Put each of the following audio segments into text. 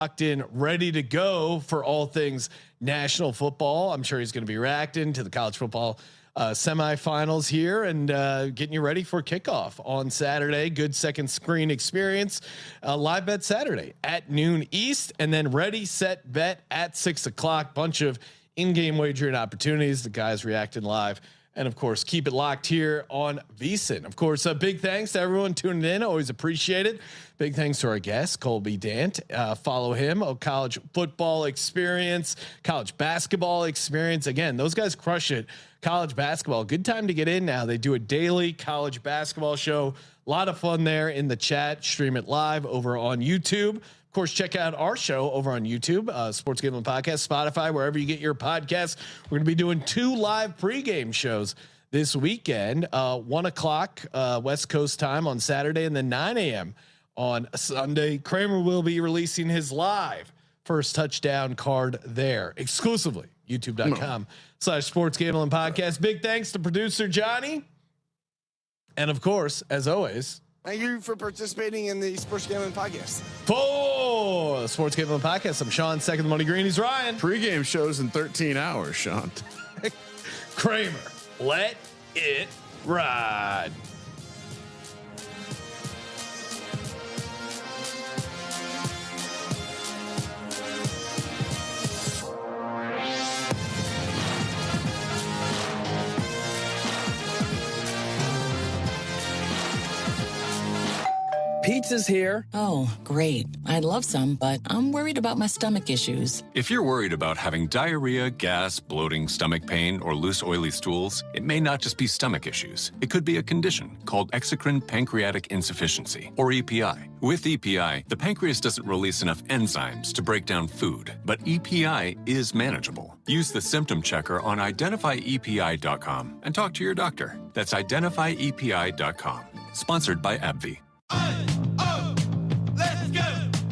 locked in, ready to go for all things national football. I'm sure he's going to be reacting to the college football semifinals here and getting you ready for kickoff on Saturday. Good second screen experience. Live bet Saturday at noon East, and then ready, set, bet at 6 o'clock. Bunch of in-game wagering opportunities. The guys reacting live. And of course, keep it locked here on VSiN. Of course, a big thanks to everyone tuning in. Always appreciate it. Big thanks to our guest, Colby Dant. Follow him. College football experience, college basketball experience. Again, those guys crush it. College basketball, good time to get in now. They do a daily college basketball show. A lot of fun there in the chat. Stream it live over on YouTube. Of course, check out our show over on YouTube, Sports Gambling Podcast, Spotify, wherever you get your podcasts. We're going to be doing 2 live pregame shows this weekend, 1 o'clock West Coast time on Saturday, and then 9 a.m. on Sunday. Kramer will be releasing his live first touchdown card there exclusively, youtube.com/Sports Gambling Podcast. Big thanks to producer Johnny. And of course, as always, thank you for participating in the Sports Gambling Podcast. For Sports Gambling Podcast, I'm Sean. Second the Money Green. He's Ryan. Pre-game shows in 13 hours, Sean. Kramer, let it ride. Pizza's here. Oh, great. I'd love some, but I'm worried about my stomach issues. If you're worried about having diarrhea, gas, bloating, stomach pain, or loose, oily stools, it may not just be stomach issues. It could be a condition called exocrine pancreatic insufficiency, or EPI. With EPI, the pancreas doesn't release enough enzymes to break down food, but EPI is manageable. Use the symptom checker on identifyepi.com and talk to your doctor. That's identifyepi.com. Sponsored by AbbVie.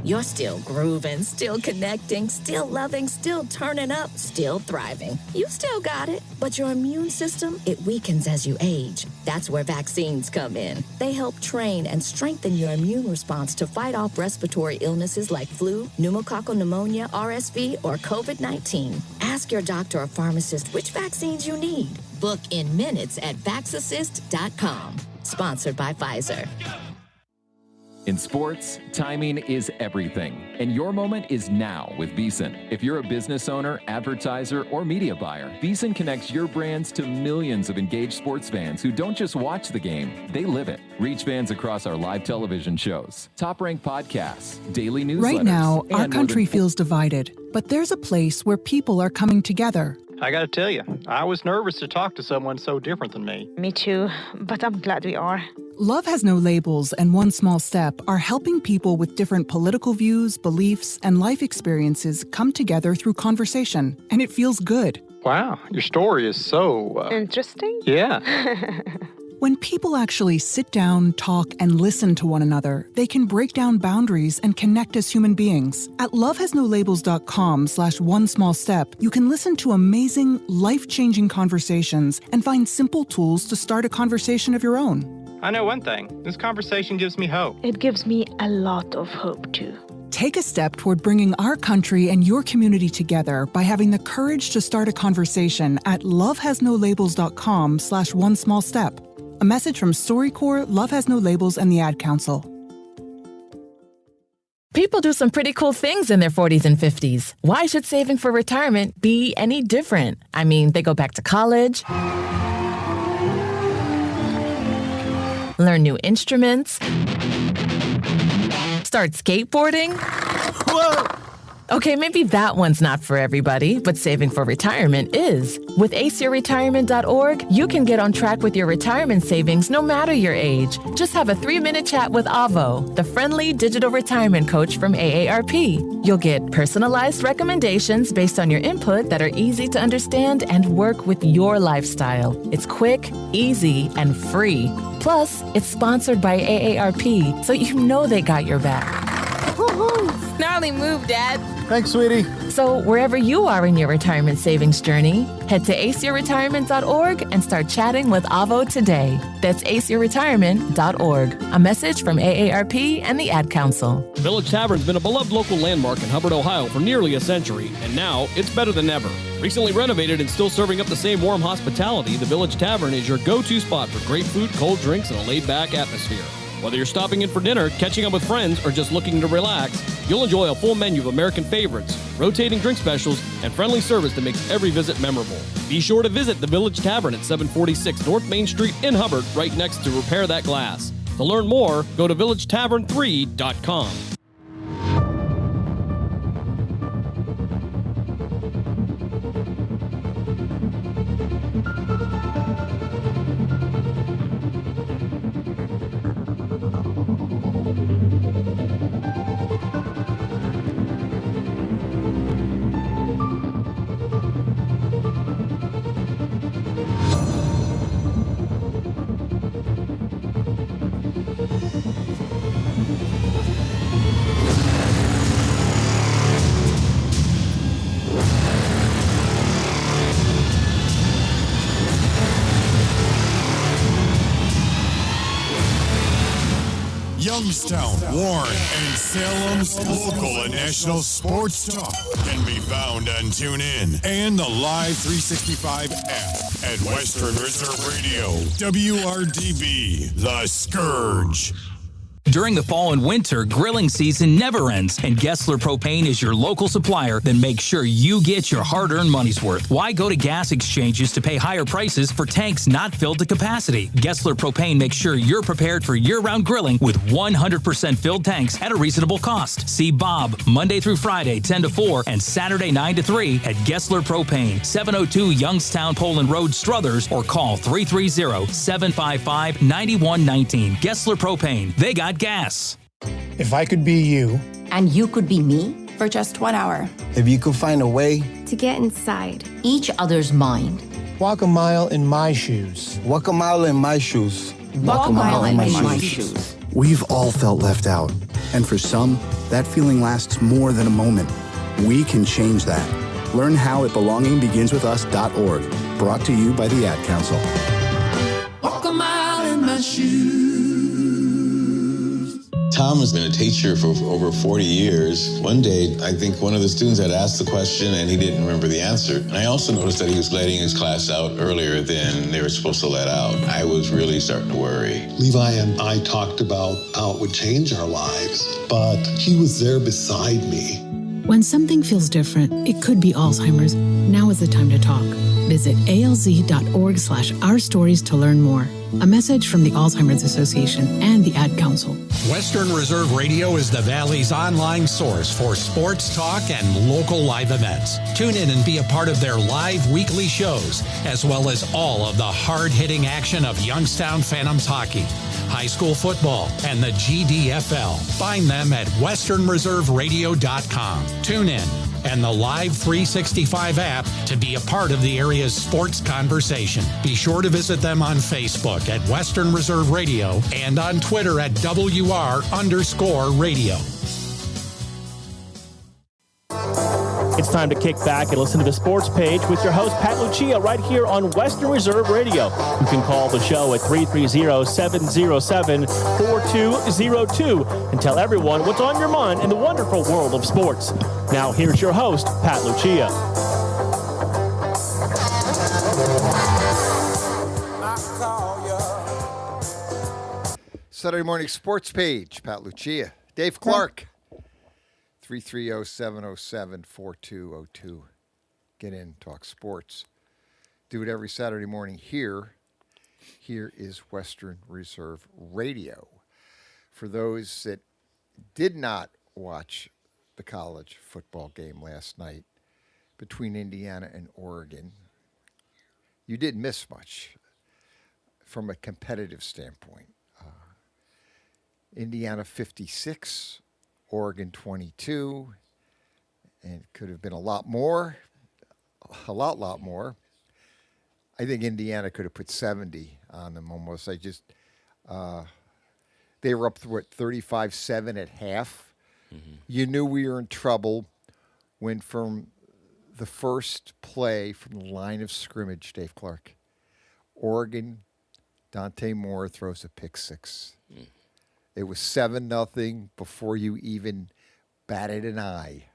You're still grooving, still connecting, still loving, still turning up, still thriving. You still got it, but your immune system, it weakens as you age. That's where vaccines come in. They help train and strengthen your immune response to fight off respiratory illnesses like flu, pneumococcal pneumonia, RSV, or COVID-19. Ask your doctor or pharmacist which vaccines you need. Book in minutes at vaxassist.com. Sponsored by Pfizer. In sports, timing is everything, and your moment is now with VSiN. If you're a business owner, advertiser, or media buyer, VSiN connects your brands to millions of engaged sports fans who don't just watch the game, they live it. Reach fans across our live television shows, top-ranked podcasts, daily newsletters. Right now, our country feels divided, but there's a place where people are coming together. I gotta tell you, I was nervous to talk to someone so different than me. Me too, but I'm glad we are. Love Has No Labels and One Small Step are helping people with different political views, beliefs, and life experiences come together through conversation, and it feels good. Wow, your story is so... interesting? Yeah. When people actually sit down, talk, and listen to one another, they can break down boundaries and connect as human beings. At lovehasnolabels.com/one small step, you can listen to amazing, life-changing conversations and find simple tools to start a conversation of your own. I know one thing. This conversation gives me hope. It gives me a lot of hope, too. Take a step toward bringing our country and your community together by having the courage to start a conversation at lovehasnolabels.com/one small step. A message from StoryCorps, Love Has No Labels, and the Ad Council. People do some pretty cool things in their 40s and 50s. Why should saving for retirement be any different? I mean, they go back to college, learn new instruments, start skateboarding. Whoa! Okay, maybe that one's not for everybody, but saving for retirement is. With aceyourretirement.org, you can get on track with your retirement savings no matter your age. Just have a 3-minute chat with Avo, the friendly digital retirement coach from AARP. You'll get personalized recommendations based on your input that are easy to understand and work with your lifestyle. It's quick, easy, and free. Plus, it's sponsored by AARP, so you know they got your back. Woohoo! Gnarly move, Dad. Thanks, sweetie. So wherever you are in your retirement savings journey, head to aceyourretirement.org and start chatting with Avo today. That's aceyourretirement.org. A message from AARP and the Ad Council. Village Tavern's been a beloved local landmark in Hubbard, Ohio for nearly a century, and now it's better than ever. Recently renovated and still serving up the same warm hospitality, the Village Tavern is your go-to spot for great food, cold drinks, and a laid-back atmosphere. Whether you're stopping in for dinner, catching up with friends, or just looking to relax, you'll enjoy a full menu of American favorites, rotating drink specials, and friendly service that makes every visit memorable. Be sure to visit the Village Tavern at 746 North Main Street in Hubbard, right next to Repair That Glass. To learn more, go to villagetavern3.com. Youngstown, Warren, and Salem's local and national sports talk can be found on TuneIn and the Live 365 app at Western Reserve Radio, WRDB, The Scourge. During the fall and winter, grilling season never ends, and Gessler Propane is your local supplier that makes sure you get your hard-earned money's worth. Why go to gas exchanges to pay higher prices for tanks not filled to capacity? Gessler Propane makes sure you're prepared for year-round grilling with 100% filled tanks at a reasonable cost. See Bob Monday through Friday, 10 to 4, and Saturday, 9 to 3 at Gessler Propane, 702 Youngstown Poland Road, Struthers, or call 330-755-9119. Gessler Propane. They got gas. If I could be you. And you could be me for just 1 hour. If you could find a way To get inside each other's mind. Walk a mile in my shoes. Walk a mile in my shoes. Walk a mile in my shoes. We've all felt left out. And for some, that feeling lasts more than a moment. We can change that. Learn how at belongingbeginswithus.org. Brought to you by the Ad Council. Walk a mile in my shoes. Tom has been a teacher for over 40 years. One day, I think one of the students had asked the question and he didn't remember the answer. And I also noticed that he was letting his class out earlier than they were supposed to let out. I was really starting to worry. Levi and I talked about how it would change our lives, but he was there beside me. When something feels different, it could be Alzheimer's. Now is the time to talk. Visit alz.org/ourstories to learn more. A message from the Alzheimer's Association and the Ad Council. Western Reserve Radio is the Valley's online source for sports talk and local live events. Tune in and be a part of their live weekly shows, as well as all of the hard-hitting action of Youngstown Phantoms hockey, high school football, and the GDFL. Find them at westernreserveradio.com. Tune in and the Live 365 app to be a part of the area's sports conversation. Be sure to visit them on Facebook at Western Reserve Radio and on Twitter at WR_radio. It's time to kick back and listen to the Sports Page with your host, Pat Lucia, right here on Western Reserve Radio. You can call the show at 330-707-4202 and tell everyone what's on your mind in the wonderful world of sports. Now, here's your host, Pat Lucia. Saturday morning Sports Page, Pat Lucia. Dave Clark. 330-707-4202. Get in, talk sports. Do it every Saturday morning here. Here is Western Reserve Radio. For those that did not watch the college football game last night between Indiana and Oregon, you didn't miss much from a competitive standpoint. Indiana 56, Oregon 22, and it could have been a lot more. I think Indiana could have put 70 on them almost. They were up to 35-7 at half You knew we were in trouble when from the first play from the line of scrimmage, Dave Clark, Oregon, Dante Moore throws a pick six. It was 7-0 before you even batted an eye.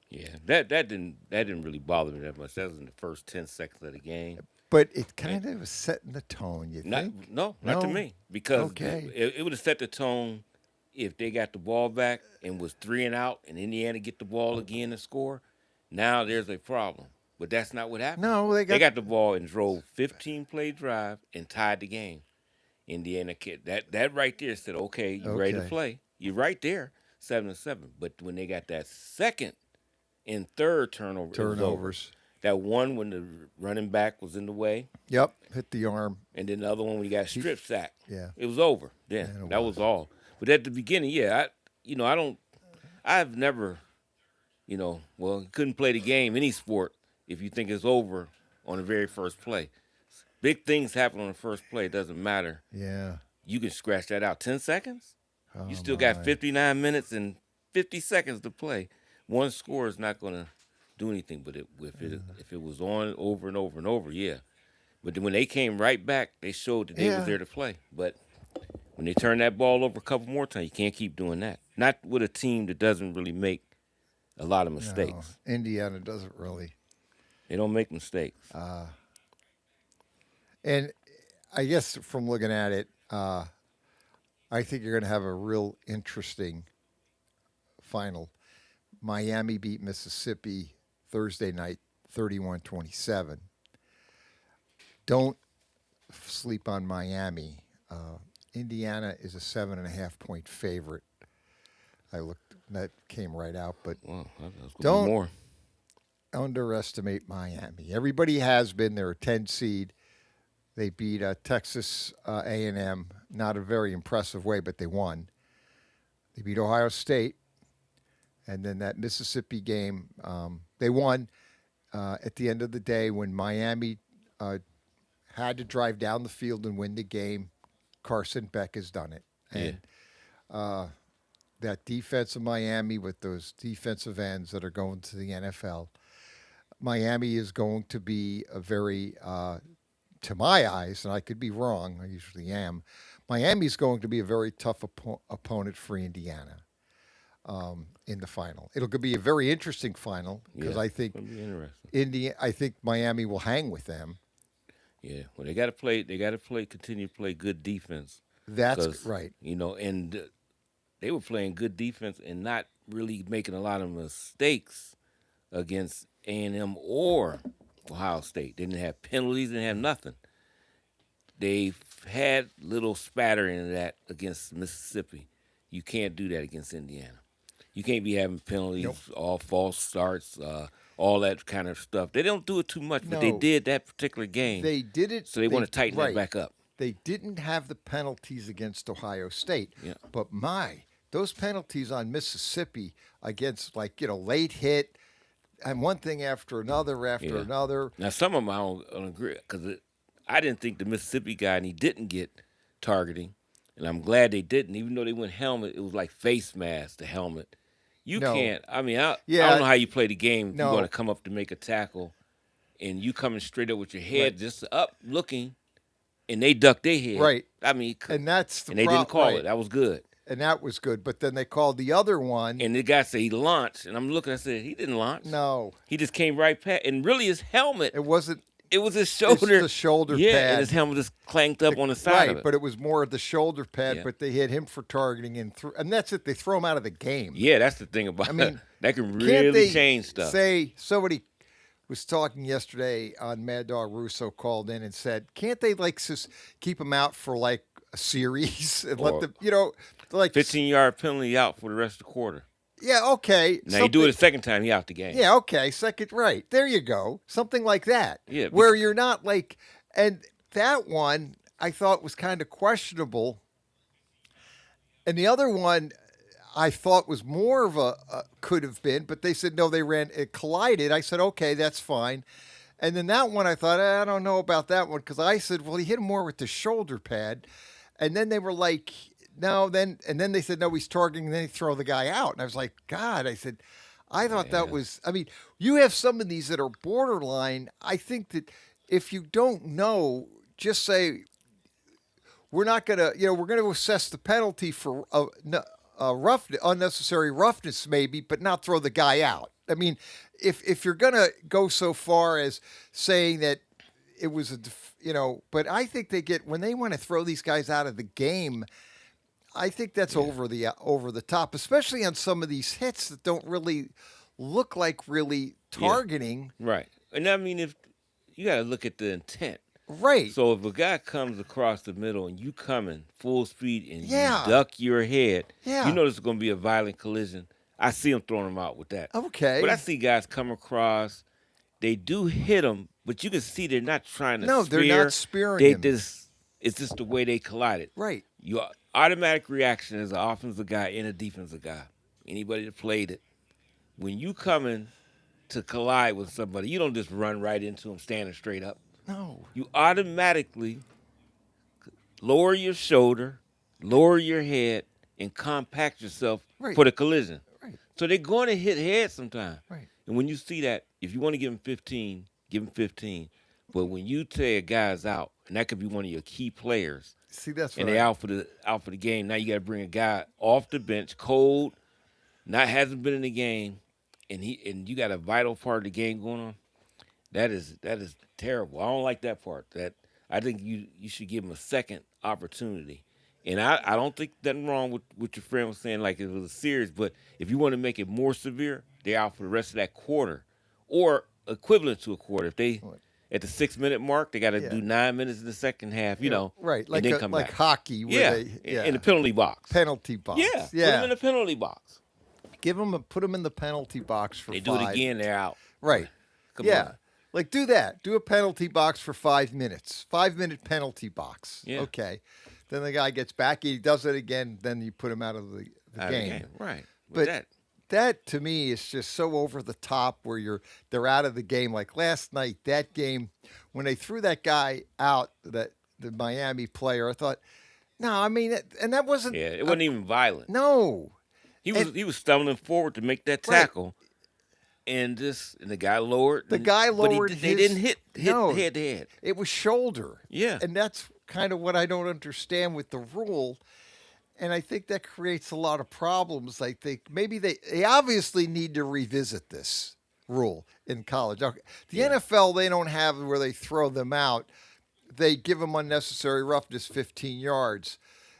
Yeah, that didn't really bother me that much. That was in the first 10 seconds of the game. But it kind of was setting the tone, you think? Not to me. Because Okay. it would have set the tone if they got the ball back and was 3 and out and Indiana get the ball again and score. Now there's a problem. But that's not what happened. No, they got the ball and drove 15-play drive and tied the game. Indiana kid. That right there said, okay, you ready to play. You're right there, 7-7. But when they got that second and third turnovers. It was over. That one when the running back was in the way. Yep, hit the arm. And then the other one when he got strip sacked. Yeah. It was over. Yeah, that was all. But at the beginning, I've never, couldn't play the game, any sport, if you think it's over on the very first play. Big things happen on the first play. It doesn't matter. Yeah. You can scratch that out. 10 seconds? You still got 59 minutes and 50 seconds to play. One score is not going to do anything, but if it was on over and over and over, yeah. But then when they came right back, they showed that they was there to play. But when they turn that ball over a couple more times, you can't keep doing that. Not with a team that doesn't really make a lot of mistakes. No, Indiana doesn't really. They don't make mistakes. And I guess from looking at it, I think you're going to have a real interesting final. Miami beat Mississippi Thursday night, 31-27. Don't sleep on Miami. Indiana is a 7.5-point favorite. I looked, that came right out, but don't underestimate Miami. Everybody has been. They're a 10 seed. They beat Texas A&M, not a very impressive way, but they won. They beat Ohio State. And then that Mississippi game, they won at the end of the day when Miami had to drive down the field and win the game. Carson Beck has done it. And that defense of Miami with those defensive ends that are going to the NFL, Miami is going to be a very, to my eyes, and I could be wrong, I usually am, Miami's going to be a very tough opponent for Indiana. In the final, it'll be a very interesting final because I think I think Miami will hang with them. Yeah, well, they got to play. They got to continue to play good defense. That's right. And they were playing good defense and not really making a lot of mistakes against A&M or Ohio State. They didn't have penalties. Didn't have nothing. They've had little spattering of that against Mississippi. You can't do that against Indiana. You can't be having penalties, all false starts, all that kind of stuff. They don't do it too much, but they did that particular game. They did it. So they want to tighten that back up. They didn't have the penalties against Ohio State. Yeah. But those penalties on Mississippi against late hit and one thing after another another. Now, some of them I don't agree because I didn't think the Mississippi guy, and he didn't get targeting. And I'm glad they didn't. Even though they went helmet, it was like face mask, the helmet. You can't. I mean, I don't know how you play the game if you're going to come up to make a tackle and you coming straight up with your head just up looking and they duck their head. Right. I mean, and that's the and they didn't call it. That was good. And that was good. But then they called the other one. And the guy said he launched. And I'm looking, I said, he didn't launch. No. He just came right past. And really his helmet. It wasn't. It was his shoulder. The shoulder pad. Yeah, and his helmet just clanked up on the side of it. But it was more of the shoulder pad, but they hit him for targeting and that's it. They throw him out of the game. Yeah, that's the thing about it. That can really change stuff. Say somebody was talking yesterday on Mad Dog Russo called in and said, can't they just keep him out for a series and let them, 15-yard penalty out for the rest of the quarter. Yeah, okay. Now you do it a second time, you out the game. Yeah, okay. Second, right. There you go. Something like that. Yeah. Where you're not and that one I thought was kind of questionable. And the other one I thought was more of a could have been, but they said, no, it collided. I said, okay, that's fine. And then that one I thought, I don't know about that one because I said, well, he hit him more with the shoulder pad. And then they were like, no, then they said no, he's targeting. And then they throw the guy out, and I was like, God, I said, I thought that was. I mean, you have some of these that are borderline. I think that if you don't know, just say we're not going to, we're going to assess the penalty for unnecessary roughness, maybe, but not throw the guy out. I mean, if you're going to go so far as saying that it was but I think when they want to throw these guys out of the game, I think that's over the top, especially on some of these hits that don't really look like really targeting. Yeah. Right. And I mean, if you got to look at the intent. Right. So if a guy comes across the middle and you coming full speed and you duck your head, you know there's going to be a violent collision. I see them throwing them out with that. Okay. But I see guys come across, they do hit them, but you can see they're not trying to No, spear. they're not spearing him. It's just the way they collided. Right. Your automatic reaction as an offensive guy and a defensive guy, anybody that played it, when you coming to collide with somebody, you don't just run right into them standing straight up. No. You automatically lower your shoulder, lower your head, and compact yourself for the collision. Right. So they're going to hit heads sometimes. Right. And when you see that, if you want to give him 15, give him 15. But when you say a guy's out, and that could be one of your key players, see that's and they're out for the game, now you got to bring a guy off the bench, cold, hasn't been in the game, and you got a vital part of the game going on. That is terrible. I don't like that part. That I think you should give him a second opportunity. And I don't think nothing wrong with what your friend was saying, like it was a series. But if you want to make it more severe, they're out for the rest of that quarter, or equivalent to a quarter. If they at the 6-minute mark, they got to do 9 minutes in the second half. Right, and then come back. Hockey. Where in the penalty box. Penalty box. Yeah, put them in the penalty box. Put them in the penalty box for 5. They do it again, they're out. Right. Come on. Like, do that. Do a penalty box for 5 minutes. 5-minute penalty box. Yeah. Okay. Then the guy gets back. He does it again. Then you put him out of the game. Right. But that, to me, is just so over the top where they're out of the game. Like last night, that game, when they threw that guy out, the Miami player, I thought, no, I mean, and that wasn't. Yeah, it wasn't even violent. No. He was stumbling forward to make that tackle. Right. And the guy lowered. They didn't hit head to head. It was shoulder. Yeah. And that's kind of what I don't understand with the rule. And I think that creates a lot of problems. I think maybe they obviously need to revisit this rule in college. Okay. The NFL, they don't have where they throw them out. They give them unnecessary roughness 15 yards.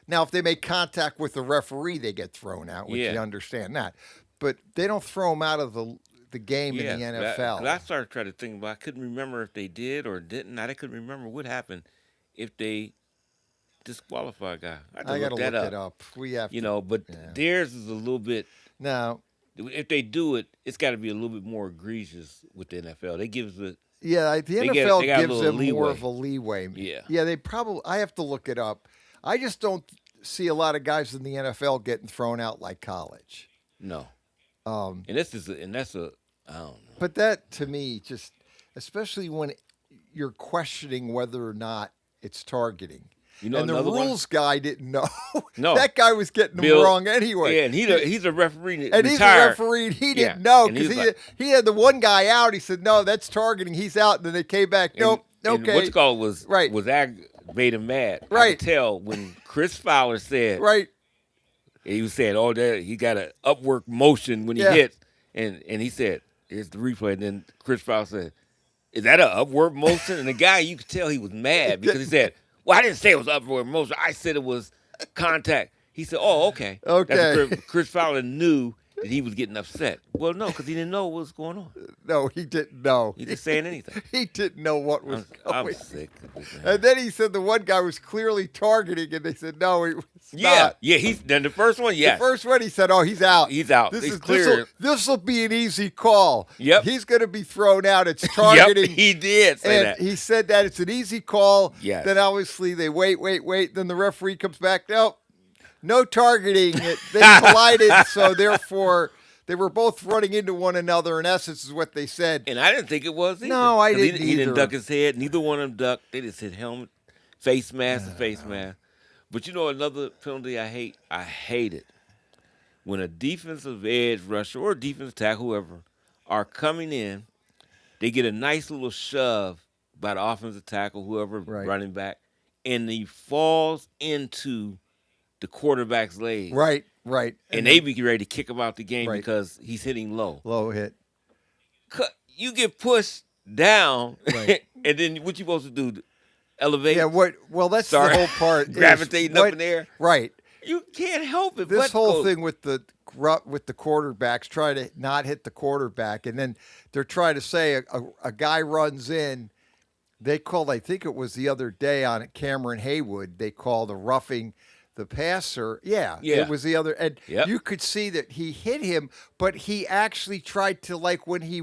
Now, if they make contact with the referee, they get thrown out, which you understand that. But they don't throw them out of the game in the NFL. I started trying to think about. I couldn't remember if they did or didn't. I couldn't remember what happened if they disqualify a guy. I got to look it up. We have, but theirs is a little bit. Now, if they do it, it's got to be a little bit more egregious with the NFL. They give the NFL gives them leeway. More of a leeway. Yeah. They probably. I have to look it up. I just don't see a lot of guys in the NFL getting thrown out like college. No. And that's a I don't know. But that to me just, especially when you're questioning whether or not it's targeting. And the rules guy didn't know. No, that guy was getting them wrong anyway. Yeah, and he's a referee. And he's a referee. And he didn't know because he had the one guy out. He said, "No, that's targeting. He's out." And then they came back. Nope. Okay. And what's called was made him mad. Right. I could tell when Chris Fowler said. Right. He was saying, he got an upward motion when he hit, and he said, "Here's the replay." And then Chris Fowler said, "Is that an upward motion?" And the guy, you could tell he was mad because he said, "Well, I didn't say it was upward motion. I said it was contact." He said, "Oh, okay." Okay. Chris Fowler knew that he was getting upset. Well, no, because he didn't know what was going on. No, he didn't know. He just saying anything. He didn't know what was going. I'm sick of this, man. And then he said the one guy was clearly targeting, and they said, "No, he was not." Yeah, then the first one, yes. The first one, he said, "Oh, he's out. He's out. It's clear. This will be an easy call. Yep. He's going to be thrown out. It's targeting." Yep, he did say that. He said that it's an easy call. Yes. Then obviously they wait. Then the referee comes back. No targeting. They collided, so therefore they were both running into one another. In essence, is what they said. And I didn't think it was either. No, I didn't either. He didn't duck his head. Neither one of them ducked. They just hit helmet, face mask, to face mask. But you know another penalty I hate? I hate it when a defensive edge rusher or defensive tackle, whoever, are coming in. They get a nice little shove by the offensive tackle, whoever, running back, and he falls into the quarterback's legs. Right, right. And they be ready to kick him out the game because he's hitting low. Low hit. You get pushed down, Right. and then what you supposed to do? Elevate? Yeah, well, that's Start the whole part. gravitating up in the air. Right. You can't help it. This whole thing with the quarterbacks try to not hit the quarterback, and then they're trying to say a guy runs in. They called, I think it was the other day on Cameron Haywood, they called a roughing the passer. Yeah. It was the other. And you could see that he hit him, but he actually tried to, like, when he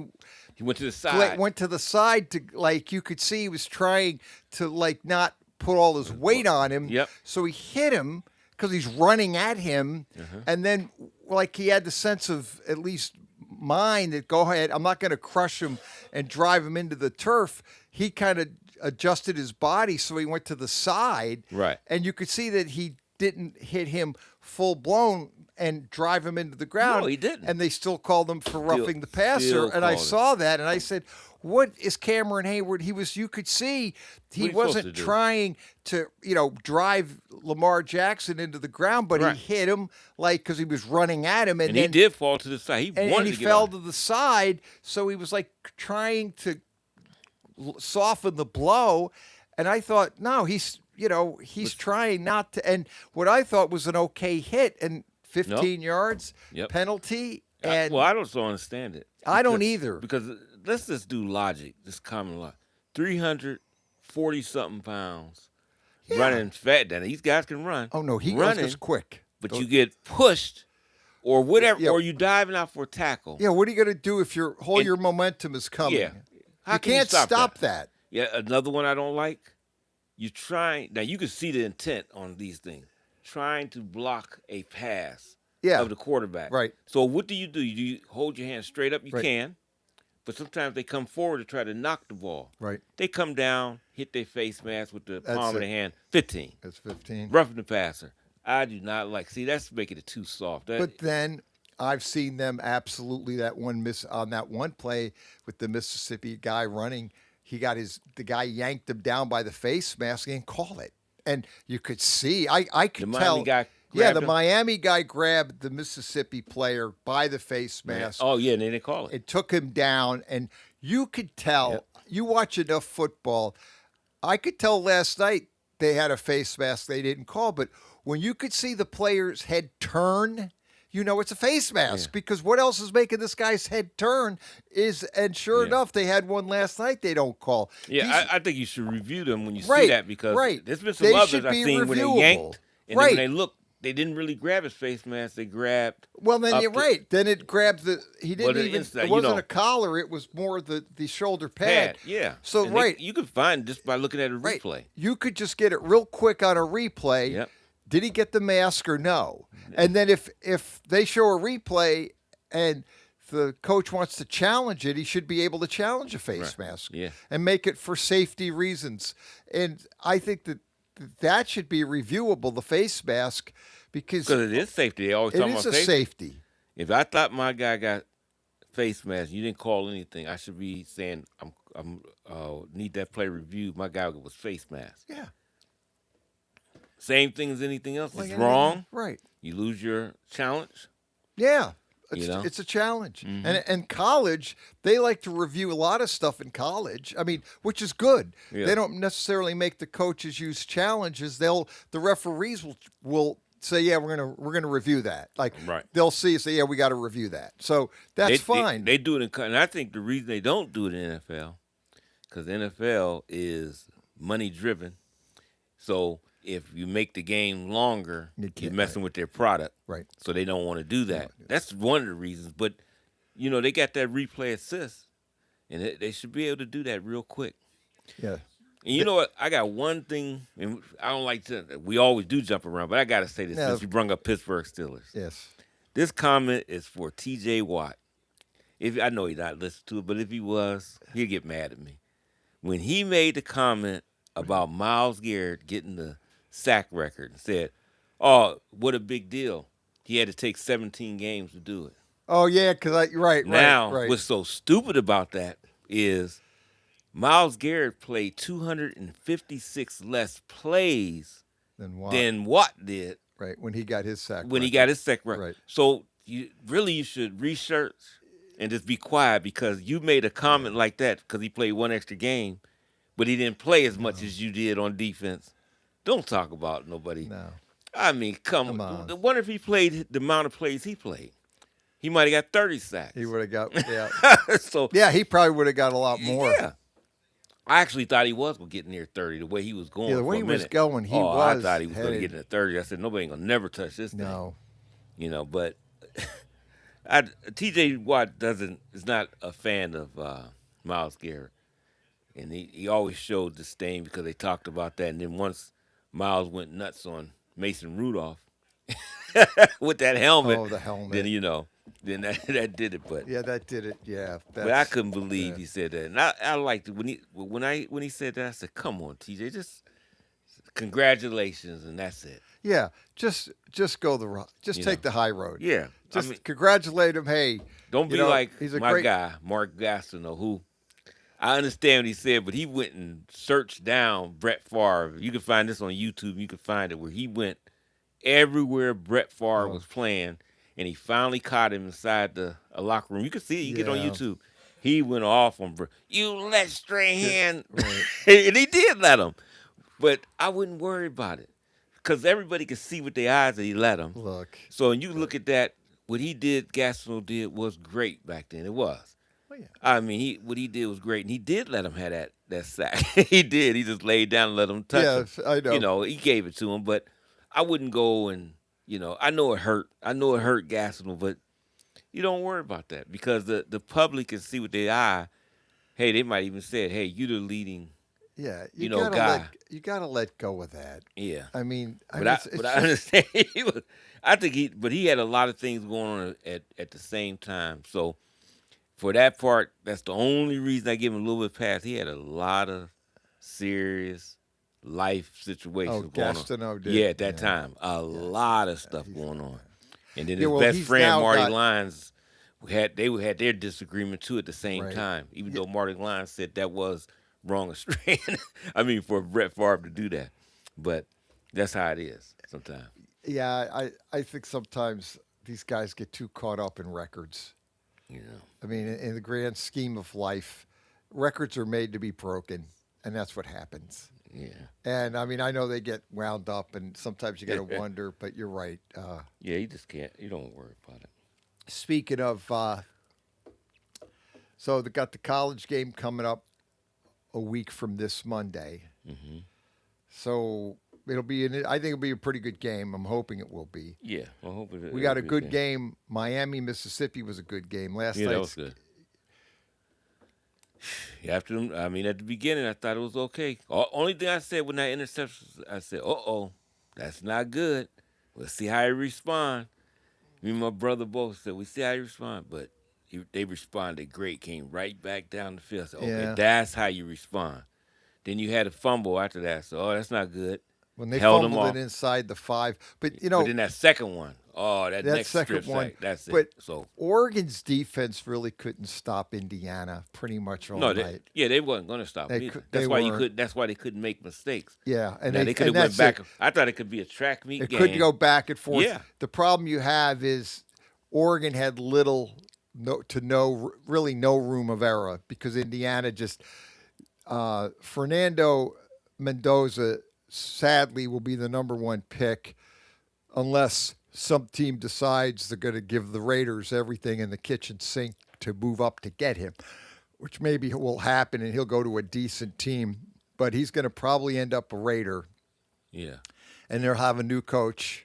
went to the side. Went to the side to, like, you could see he was trying to, like, not put all his weight on him. Yep. So he hit him because he's running at him. And then, like, he had the sense of at least mind that, go ahead, I'm not going to crush him and drive him into the turf. He kind of adjusted his body, so he went to the side. Right. And you could see that he didn't hit him full blown and drive him into the ground. No, he didn't. And they still called him for roughing the passer. And I saw that, and I said, what is Cameron Hayward? You could see he wasn't trying to, drive Lamar Jackson into the ground, but he hit him because he was running at him. And then, he did fall to the side. He fell to the side, so he was like trying to soften the blow. And I thought, no, he's trying not to. And what I thought was an okay hit and 15 yards penalty. And I don't understand it. I don't either. Because let's just do logic, just common law. 340-something pounds, running fat. Then these guys can run. Oh, no, he running is quick. But you get pushed or whatever, or you diving out for a tackle. Yeah, what are you going to do if your momentum is coming? Yeah. You can't stop that. Yeah, another one I don't like. You trying now. You can see the intent on these things. Trying to block a pass of the quarterback. Right. So what do? You hold your hand straight up. You can, but sometimes they come forward to try to knock the ball. Right. They come down, hit their face mask with the palm of the hand. 15. That's 15. Roughing the passer. I do not like. See, that's making it too soft. But then I've seen them absolutely that one miss on that one play with the Mississippi guy running. The guy yanked him down by the face mask and call it. And you could see, I could tell. The Miami guy grabbed the Mississippi player by the face mask. Oh, yeah, and then they call it. It took him down, and you could tell. You watch enough football. I could tell last night they had a face mask they didn't call, but when you could see the player's head turn, it's a face mask because what else is making this guy's head turn and sure enough, they had one last night they don't call. Yeah, I think you should review them when you see that because there's been some they others I've seen when they yanked and then when they looked, they didn't really grab his face mask. They grabbed. Well, then you're right. Then it grabbed he didn't even. Inside, it wasn't a collar. It was more the shoulder pad. Yeah. So you could find it just by looking at a replay. You could just get it real quick on a replay. Yep. Did he get the mask or no? And then if they show a replay and the coach wants to challenge it, he should be able to challenge a face mask and make it for safety reasons. And I think that should be reviewable, the face mask, because it is safety. They always talk about safety. If I thought my guy got face mask, you didn't call anything, I should be saying I'm need that play reviewed. My guy was face mask. Yeah. Same thing as anything else. Like it's wrong. Right. You lose your challenge. Yeah. It's a challenge. Mm-hmm. And college, they like to review a lot of stuff in college. I mean, which is good. Yeah. They don't necessarily make the coaches use challenges. The referees will say, yeah, we're gonna review that. Like they'll say, yeah, we got to review that. So that's fine. They do it and I think the reason they don't do it in the NFL because the NFL is money driven. So if you make the game longer, you're messing with their product. Right. So they don't want to do that. That's one of the reasons. But, they got that replay assist, and they should be able to do that real quick. Yeah. And you know what? I got one thing, and I don't like to – we always do jump around, but I got to say this since you brought up Pittsburgh Steelers. Yes. This comment is for T.J. Watt. I know he's not listening to it, but if he was, he'd get mad at me. When he made the comment about Myles Garrett getting the sack record and said, "Oh, what a big deal! He had to take 17 games to do it." Oh yeah, because right. Now, what's so stupid about that is Myles Garrett played 256 less plays Than Watt did. Right, when he got his sack. When he record. got his sack record. Right. So you should research and just be quiet because you made a comment like that because he played one extra game, but he didn't play as much as you did on defense. Don't talk about nobody. No. I mean, come on. I wonder if he played the amount of plays he played. He might have got 30 sacks. He would have got, yeah. So yeah, he probably would have got a lot more. Yeah. I actually thought he was going to get near 30 the way he was going. Yeah, the way for a he was minute. going, he was. I thought he was going to headed. get into 30. I said, nobody ain't going to never touch this thing. No. You know, but T.J. Watt is not a fan of Myles Garrett. And he always showed disdain because they talked about that. And then once Myles went nuts on Mason Rudolph with that helmet. Oh, the helmet. Then that did it. But yeah, that did it. Yeah. But I couldn't believe he said that. And I liked it when he said that. I said, "Come on, TJ, just congratulations," and that's it. Yeah, just go take the high road. Yeah, just congratulate him. Hey, don't be like he's a my great guy, Mark Gastineau, who I understand what he said, but he went and searched down Brett Favre. You can find this on YouTube. You can find it where he went everywhere Brett Favre was playing. And he finally caught him inside a locker room. You can see it. You get it on YouTube. He went off on you let Strahan. Right. And he did let him. But I wouldn't worry about it. Because everybody can see with their eyes that he let him. Look. So when you look at that, what he did, Gastineau did, was great back then. It was. Oh, yeah. I mean, what he did was great. And he did let him have that sack. He did. He just laid down and let him touch him. I know. You know, he gave it to him. But I wouldn't go and... I know it hurt. I know it hurt Gastineau, but you don't worry about that because the public can see with their eye. Hey, they might even say, "Hey, you're the leading." Yeah, guy. You gotta let go of that. Yeah, I mean, I understand. But he had a lot of things going on at the same time. So for that part, that's the only reason I give him a little bit pass. He had a lot of serious life situations going on. Did. Yeah, at that time. A lot of stuff going on. And then his best friend, Marty Lyons, had their disagreement, too, at the same time, even though Marty Lyons said that was wrong of Strand. I mean, for Brett Favre to do that. But that's how it is sometimes. Yeah, I think sometimes these guys get too caught up in records. Yeah. I mean, in the grand scheme of life, records are made to be broken, and that's what happens. Yeah. And, I mean, I know they get wound up, and sometimes you got to wonder, but you're right. Yeah, you just can't. You don't worry about it. Speaking of, so they got the college game coming up a week from this Monday. Mm-hmm. So I think it'll be a pretty good game. I'm hoping it will be. Yeah, I hope it. We got a good game. Miami, Mississippi was a good game last night. Yeah, that was good. At the beginning, I thought it was okay. Only thing I said when that interception, I said, that's not good. We'll see how he respond. Me and my brother both said, we see how he respond. But they responded great, came right back down the field. I said, okay, that's how you respond. Then you had a fumble after that. So, that's not good. When they fumbled it inside the 5. But, But then that second one, that next second strip one, sack, that's but it. So Oregon's defense really couldn't stop Indiana pretty much all night. They wasn't going to stop either. That's why they couldn't make mistakes. Yeah, and they could have went back. I thought it could be a track meet game. It could go back and forth. Yeah. The problem you have is Oregon had no room of error because Indiana just Fernando Mendoza sadly will be the number 1 pick unless some team decides they're going to give the Raiders everything in the kitchen sink to move up to get him, which maybe will happen and he'll go to a decent team, but he's going to probably end up a Raider. Yeah. And they'll have a new coach.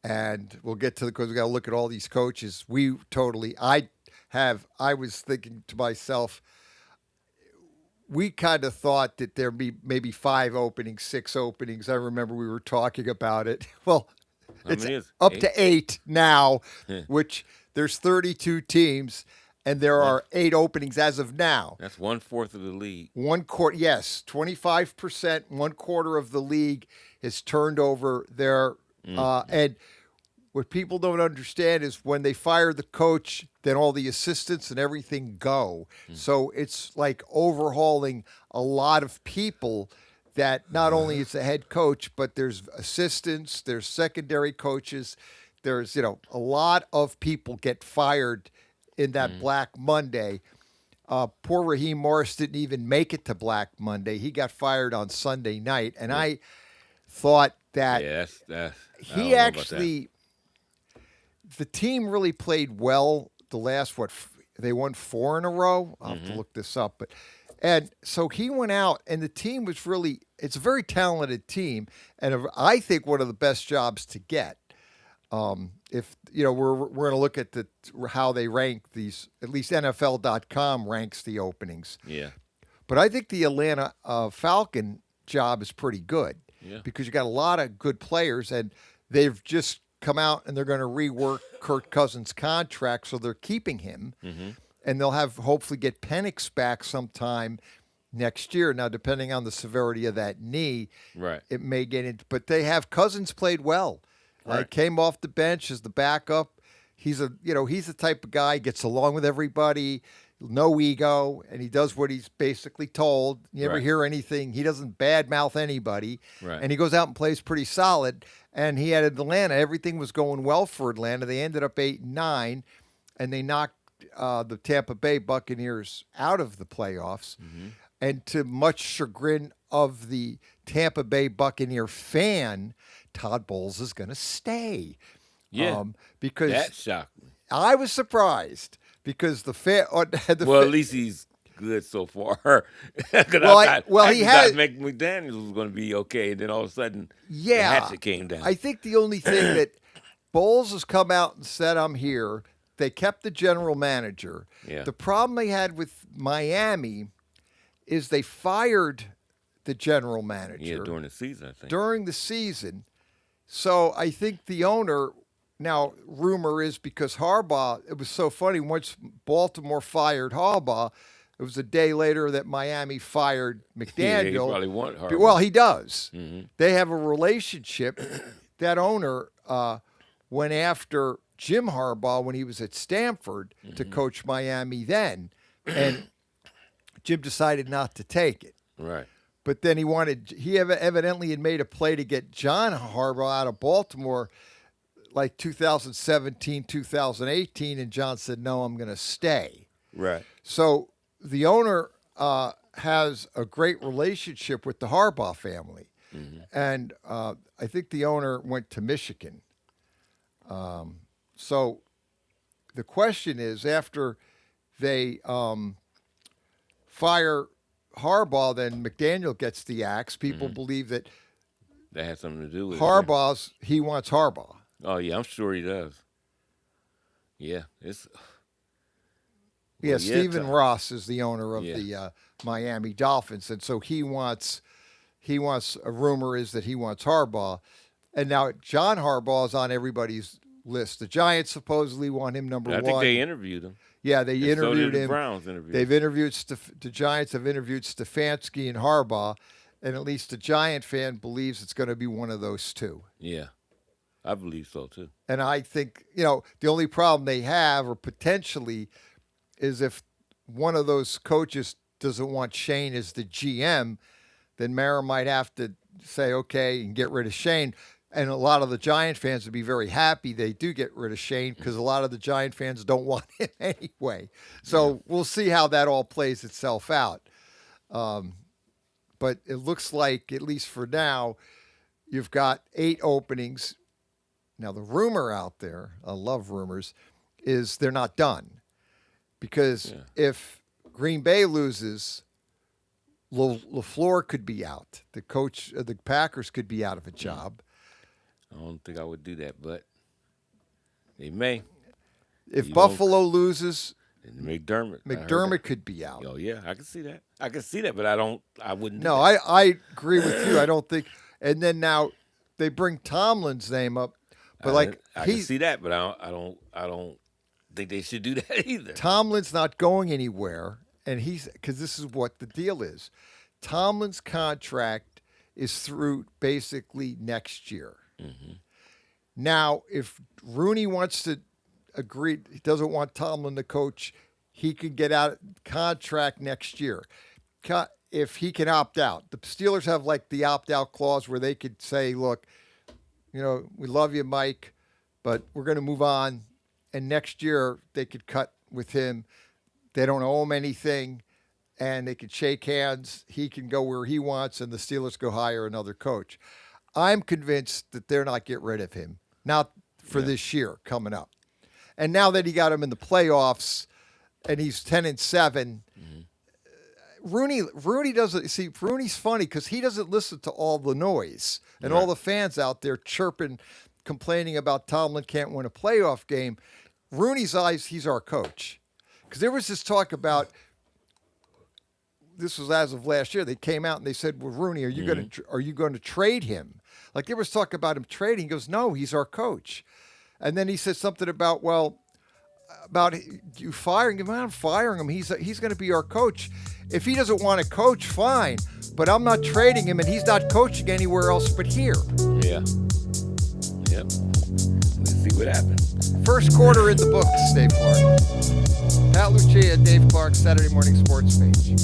And we'll get to because we got to look at all these coaches. I was thinking to myself, we kind of thought that there'd be maybe 5 openings, 6 openings. I remember we were talking about it. Well, it's up to 8 now, which there's 32 teams. and there are 8 openings as of now. That's 1/4 of the league. 25%, 1/4 of the league is turned over there. And what people don't understand is when they fire the coach, then all the assistants and everything go. So it's like overhauling a lot of people that not only is the head coach, but there's assistants, there's secondary coaches, there's, a lot of people get fired in that Black Monday. Poor Raheem Morris didn't even make it to Black Monday. He got fired on Sunday night. And I thought that he actually, the team really played well the last, they won 4 in a row. I'll have to look this up. And so he went out, and the team was really, it's a very talented team, and I think one of the best jobs to get. If we're going to look at how they rank these, at least NFL.com ranks the openings. Yeah. But I think the Atlanta Falcon job is pretty good because you got a lot of good players, and they've just come out and they're going to rework Kirk Cousins' contract, so they're keeping him. And they'll hopefully get Penix back sometime next year. Now, depending on the severity of that knee, it may get into. But they have Cousins played well. Came off the bench as the backup. He's the type of guy gets along with everybody, no ego, and he does what he's basically told. You never hear anything. He doesn't badmouth anybody, and he goes out and plays pretty solid. And he had Atlanta. Everything was going well for Atlanta. They ended up 8-9, and they knocked the Tampa Bay Buccaneers out of the playoffs. And to much chagrin of the Tampa Bay Buccaneer fan, Todd Bowles is going to stay. Yeah, because that shocked me. I was surprised because the fan. At least he's good so far. I thought had McDaniels was going to be okay, and then all of a sudden, the Yeah, hatchet came down. I think the only thing that Bowles has come out and said, I'm here. They kept the general manager. Yeah. The problem they had with Miami is they fired the general manager. Yeah, during the season, I think. During the season. So I think the owner, now rumor is because Harbaugh, it was so funny, once Baltimore fired Harbaugh, it was a day later that Miami fired McDaniel. Yeah, he probably wanted Harbaugh. Well, he does. They have a relationship. That owner went after Jim Harbaugh when he was at Stanford to coach Miami then, and Jim decided not to take it. Right. But then he evidently had made a play to get John Harbaugh out of Baltimore like 2017, 2018, and John said, no, I'm going to stay. Right. So the owner has a great relationship with the Harbaugh family. And I think the owner went to Michigan. So the question is, after they fire Harbaugh, then McDaniel gets the axe. People believe that had something to do with he wants Harbaugh. Oh, yeah, I'm sure he does. Yeah, Stephen Ross is the owner of the Miami Dolphins, and so he wants. A rumor is that he wants Harbaugh, and now John Harbaugh is on everybody's list. The Giants supposedly want him number one. I think they interviewed him. Yeah, they interviewed him. The Browns interviewed. They've interviewed the Giants have interviewed Stefanski and Harbaugh, and at least the Giant fan believes it's going to be one of those two. Yeah, I believe so too. And I think the only problem they have, or potentially, is if one of those coaches doesn't want Shane as the GM, then Mara might have to say okay and get rid of Shane. And a lot of the Giant fans would be very happy they do get rid of Shane because a lot of the Giant fans don't want him anyway. So we'll see how that all plays itself out. But it looks like, at least for now, you've got 8 openings. Now, the rumor out there, I love rumors, is they're not done. Because if Green Bay loses, LaFleur could be out. The coach of the Packers could be out of a job. I don't think I would do that, but they may. If Buffalo loses, McDermott could be out. Oh yeah, I can see that. But I wouldn't. No, I agree with you. I don't think. And then now they bring Tomlin's name up, but I can see that, but I don't. think they should do that either. Tomlin's not going anywhere, and because this is what the deal is. Tomlin's contract is through basically next year. Mm-hmm. Now, if Rooney wants to agree, he doesn't want Tomlin to coach, he could get out of contract next year. If he can opt out. The Steelers have like the opt-out clause where they could say, look, we love you, Mike, but we're going to move on. And next year they could cut with him. They don't owe him anything, and they could shake hands. He can go where he wants, and the Steelers go hire another coach. I'm convinced that they're not get rid of him, not for this year coming up. And now that he got him in the playoffs, and he's 10-7. Rooney doesn't see. Rooney's funny because he doesn't listen to all the noise and all the fans out there chirping, complaining about Tomlin can't win a playoff game. Rooney's eyes, he's our coach. Because there was this talk about, this was as of last year. They came out and they said, "Well, Rooney, are you going to trade him?" Like there was talk about him trading. He goes, "No, he's our coach." And then he said something about you firing him. I'm not firing him. He's going to be our coach. If he doesn't want to coach, fine. But I'm not trading him, and he's not coaching anywhere else but here. Yeah. Yep. Let's see what happens. First quarter in the books, Dave Clark. Pat Lucia, Dave Clark, Saturday Morning Sports Page.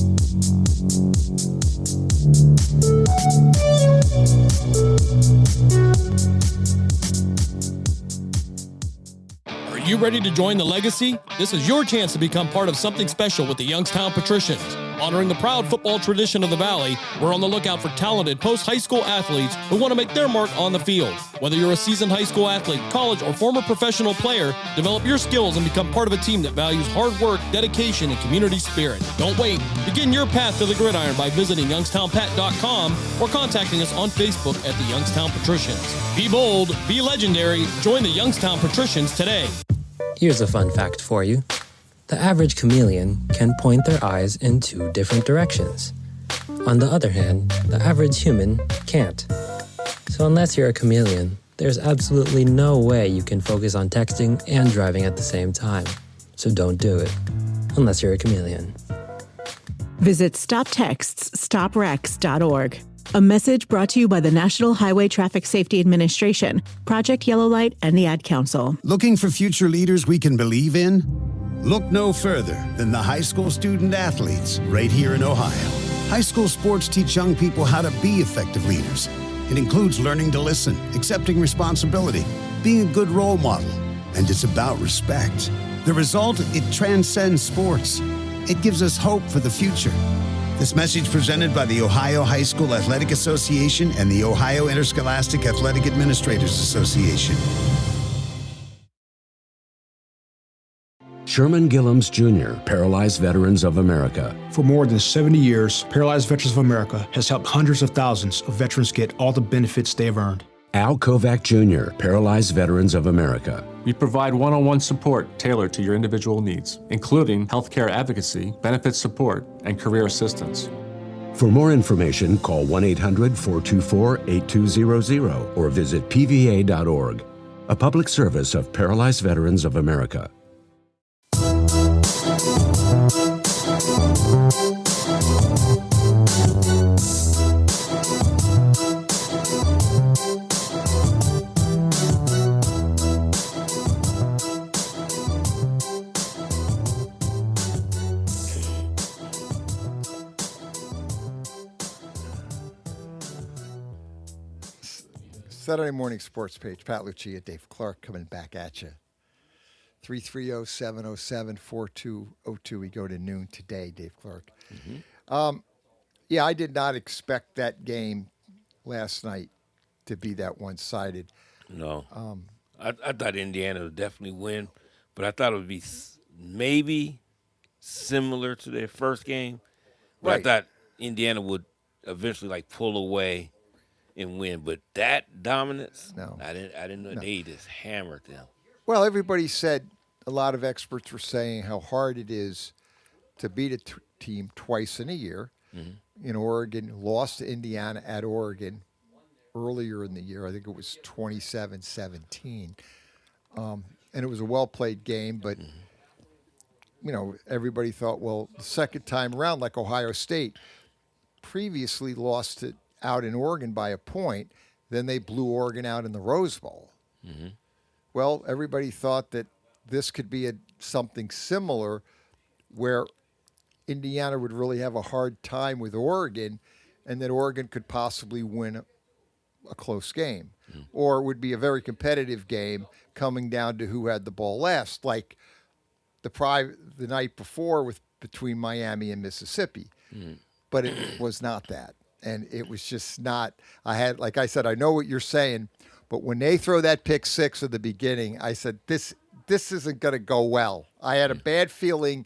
Are you ready to join the legacy? This is your chance to become part of something special with the Youngstown Patricians. Honoring the proud football tradition of the Valley, we're on the lookout for talented post-high school athletes who want to make their mark on the field. Whether you're a seasoned high school athlete, college, or former professional player, develop your skills and become part of a team that values hard work, dedication, and community spirit. Don't wait. Begin your path to the gridiron by visiting youngstownpat.com or contacting us on Facebook at the Youngstown Patricians. Be bold, be legendary, join the Youngstown Patricians today. Here's a fun fact for you. The average chameleon can point their eyes in 2 different directions. On the other hand, the average human can't. So unless you're a chameleon, there's absolutely no way you can focus on texting and driving at the same time. So don't do it, unless you're a chameleon. Visit StopTextsStopWrecks.org. A message brought to you by the National Highway Traffic Safety Administration, Project Yellow Light, and the Ad Council. Looking for future leaders we can believe in? Look no further than the high school student athletes right here in Ohio. High school sports teach young people how to be effective leaders. It includes learning to listen, accepting responsibility, being a good role model, and it's about respect. The result, it transcends sports. It gives us hope for the future. This message presented by the Ohio High School Athletic Association and the Ohio Interscholastic Athletic Administrators Association. Sherman Gillums Jr., Paralyzed Veterans of America. For more than 70 years, Paralyzed Veterans of America has helped hundreds of thousands of veterans get all the benefits they've earned. Al Kovac Jr., Paralyzed Veterans of America. We provide one-on-one support tailored to your individual needs, including healthcare advocacy, benefits support, and career assistance. For more information, call 1-800-424-8200 or visit pva.org. A public service of Paralyzed Veterans of America. Saturday Morning Sports Page. Pat Lucia, Dave Clark coming back at you. 330-707-4202. We go to noon today, Dave Clark. Mm-hmm. I did not expect that game last night to be that one-sided. No. I thought Indiana would definitely win, but I thought it would be maybe similar to their first game. But right. I thought Indiana would eventually pull away and win, but that dominance, no, I didn't know. No. They just hammered them. Well, everybody said, a lot of experts were saying how hard it is to beat a team twice in a year. Mm-hmm. In Oregon, lost to Indiana at Oregon earlier in the year. I think it was 27-17. And it was a well-played game, but everybody thought, well, the second time around, like Ohio State previously lost it out in Oregon by a point, then they blew Oregon out in the Rose Bowl. Mm-hmm. Well, everybody thought that this could be something similar where Indiana would really have a hard time with Oregon and that Oregon could possibly win a close game. Or it would be a very competitive game coming down to who had the ball last, like the night before between Miami and Mississippi. But it was not that. And it was just not. Like I said, I know what you're saying, but when they throw that pick six at the beginning, I said, this isn't going to go well. I had a bad feeling.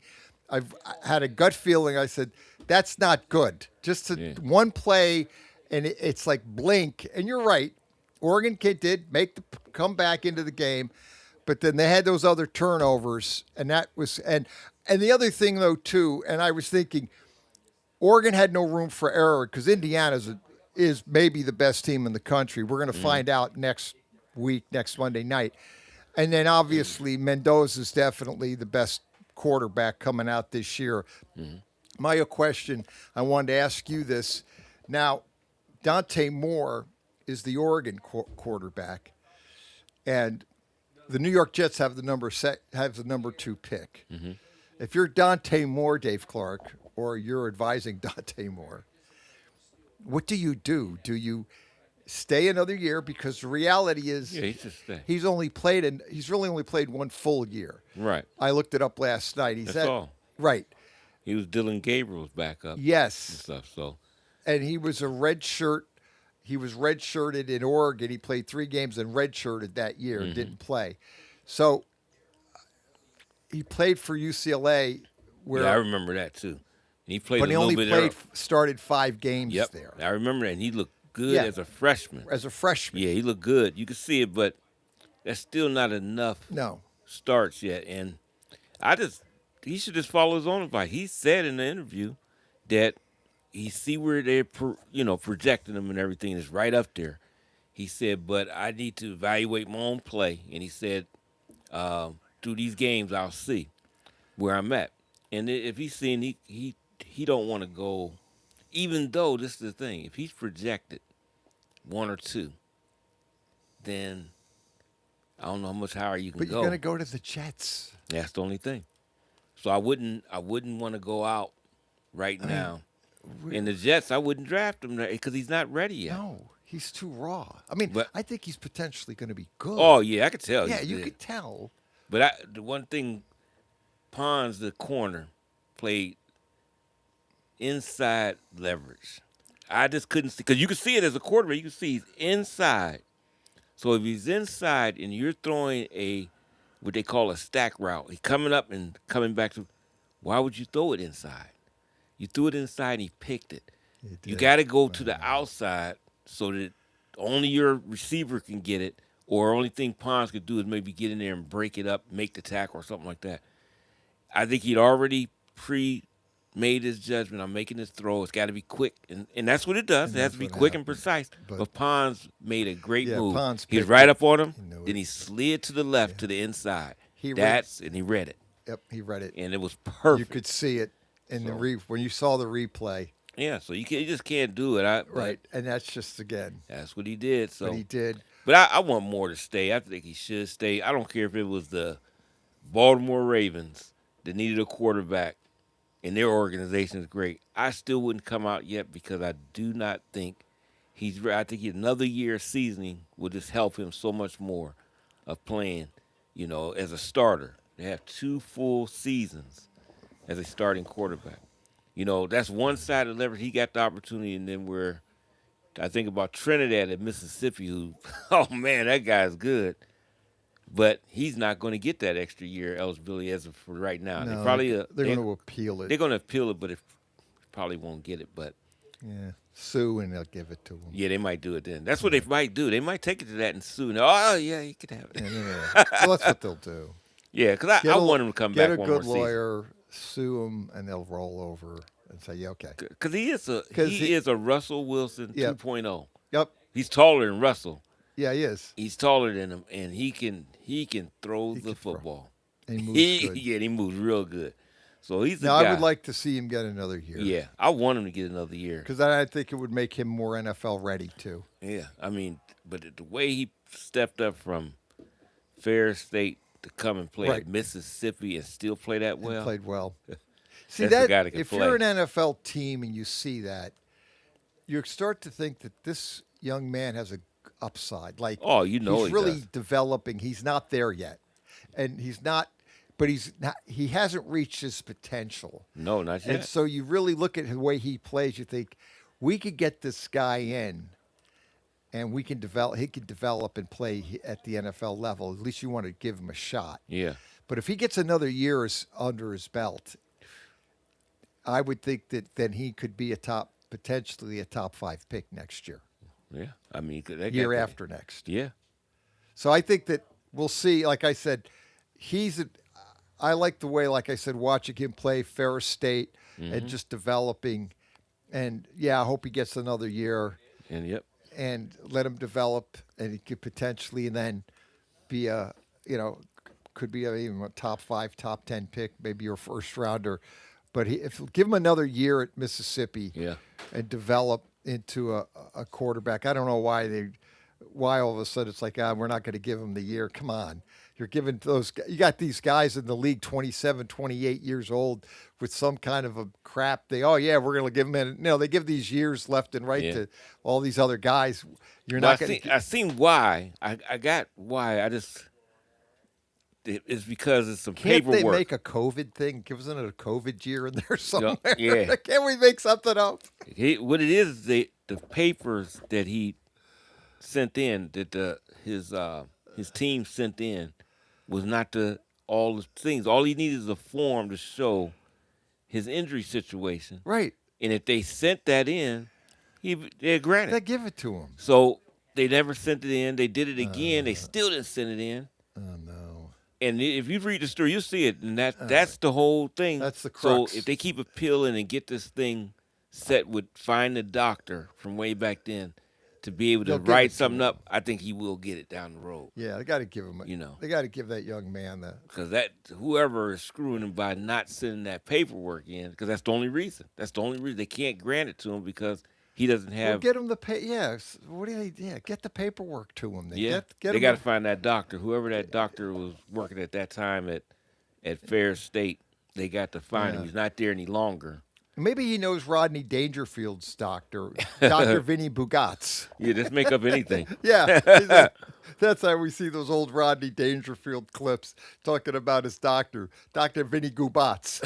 I had a gut feeling. I said, that's not good. Just one play, and it's like blink. And you're right. Oregon did make the comeback into the game, but then they had those other turnovers, and that was and the other thing though too. And I was thinking, Oregon had no room for error because Indiana is maybe the best team in the country. We're going to find out next Monday night, and then obviously Mendoza is definitely the best quarterback coming out this year. My question, I wanted to ask you this. Now, Dante Moore is the Oregon quarterback, and the New York Jets have the number 2 pick. If you're Dante Moore, Dave Clark, or you're advising Dante Moore, what do you do? Do you stay another year? Because the reality is, he's really only played one full year. Right. I looked it up last night. That's all. Right. He was Dylan Gabriel's backup. Yes. And stuff. So. And he was a red shirt. He was redshirted in Oregon. He played 3 games and redshirted that year and didn't play. So he played for UCLA. I remember that too. He played, but he only started 5 games Yep. there. I remember that. And he looked good as a freshman. Yeah, he looked good. You could see it, but that's still not enough. Starts yet. And he should just follow his own advice. He said in the interview that he see where they're, projecting him and everything is right up there. He said, but I need to evaluate my own play. And he said, through these games, I'll see where I'm at. And if he's seeing he don't want to go, even though this is the thing, if he's projected 1 or 2, then I don't know how much higher you can go. But you're going to go to the Jets. That's the only thing. So I wouldn't want to go out right now. In the Jets, I wouldn't draft him because he's not ready yet. No, he's too raw. I mean, I think he's potentially going to be good. Oh, yeah, I could tell. Yeah, you could tell. But the one thing, Pons, the corner, played inside leverage. I just couldn't see, because you can see it as a quarterback. You can see he's inside. So if he's inside and you're throwing what they call a stack route, he's coming up and coming back to, why would you throw it inside? You threw it inside and he picked it. You got to go to the outside so that only your receiver can get it, or only thing Pons could do is maybe get in there and break it up, make the tackle or something like that. I think he'd already made his judgment. I'm making this throw. It's got to be quick. And that's what it does. It has to be quick and precise. But Pons made a great move. He was right up on him. Then he slid to the left to the inside. And he read it. Yep, he read it. And it was perfect. You could see it in when you saw the replay. Yeah, so you just can't do it. Right, and that's just, again. That's what he did. So. But he did. But I want Moore to stay. I think he should stay. I don't care if it was the Baltimore Ravens that needed a quarterback and their organization is great. I still wouldn't come out yet because I do not think I think another year of seasoning will just help him so much more of playing, as a starter. They have 2 full seasons as a starting quarterback. That's one side of the leverage. He got the opportunity, and then I think about Trinidad at Mississippi, who, oh, man, that guy's good. But he's not going to get that extra year eligibility as of for right now. No, they're going to appeal it. They're going to appeal it, but it probably won't get it. But yeah, sue and they'll give it to him. Yeah, they might do it then. That's what they might do. They might take it to that and sue. Oh, yeah, you could have it. Yeah. Well, that's what they'll do. Yeah, because I want him to come back one more season. Get a good lawyer, sue him, and they'll roll over and say, yeah, okay. Because he is a Russell Wilson 2.0. Yep. He's taller than Russell. Yeah, he is. He's taller than him, and he can throw the football. And he moves good. Yeah, he moves real good. So he's the now, guy. I would like to see him get another year. Yeah, I want him to get another year. Because I think it would make him more NFL ready, too. Yeah, I mean, but the way he stepped up from Ferris State to come and play Right. at Mississippi and still play that well. And played well. See, That's the guy that that can if play. you're an NFL team and you see that, you start to think that this young man has a upside. Like, Oh, you know he's he really does. developing. He's not there yet, and he's not. But he's not. He hasn't reached his potential. No, not yet. And so you really look at the way he plays. You think we could get this guy in, and we can develop. He could develop and play at the NFL level. At least you want to give him a shot. Yeah. But if he gets another year under his belt, I would think that then he could be potentially a top 5 pick next year. Yeah, I mean, that year guy- after next. Yeah. So I think that we'll see. Like I said, I like the way, like I said, watching him play Ferris State and just developing. And yeah, I hope he gets another year. And yep. And let him develop, and he could potentially then be could be even a top 5, top 10 pick, maybe your first rounder. But give him another year at Mississippi, and develop into a quarterback. I don't know why all of a sudden it's like, we're not going to give him the year. Come on. You're giving you got these guys in the league 27, 28 years old with some kind of a crap. We're going to give them they give these years left and right to all these other guys. You're not going to. I seen why. I got why. It's because it's some Can't paperwork. they make a COVID thing? Give us another COVID year in there somewhere. Yeah. Can't we make something up? What it is, the papers that he sent in, that his team sent in, was not all the things. All he needed is a form to show his injury situation. Right. And if they sent that in, they'd grant it. They give it to him. So they never sent it in. They did it again. They still didn't send it in. Oh, no. And if you read the story, you'll see it. And that's the whole thing. That's the crux. So if they keep appealing and get this thing set with find the doctor from way back then to be able to They'll give write it to something him. up, I think he will get it down the road. Yeah, they got to give him. They got to give that young man that. Because whoever is screwing him by not sending that paperwork in, because that's the only reason. That's the only reason they can't grant it to him, because he doesn't have. Well, get him the pay. Yeah. What do they? Yeah. Get the paperwork to him. Then. Yeah. Get they him got to find that doctor. Whoever that doctor was working at that time at Ferris State, they got to find him. He's not there any longer. Maybe he knows Rodney Dangerfield's doctor, Dr. Vinny Bugatz. Yeah, just make up anything. Yeah. That's how we see those old Rodney Dangerfield clips talking about his doctor, Dr. Vinny Gubatz.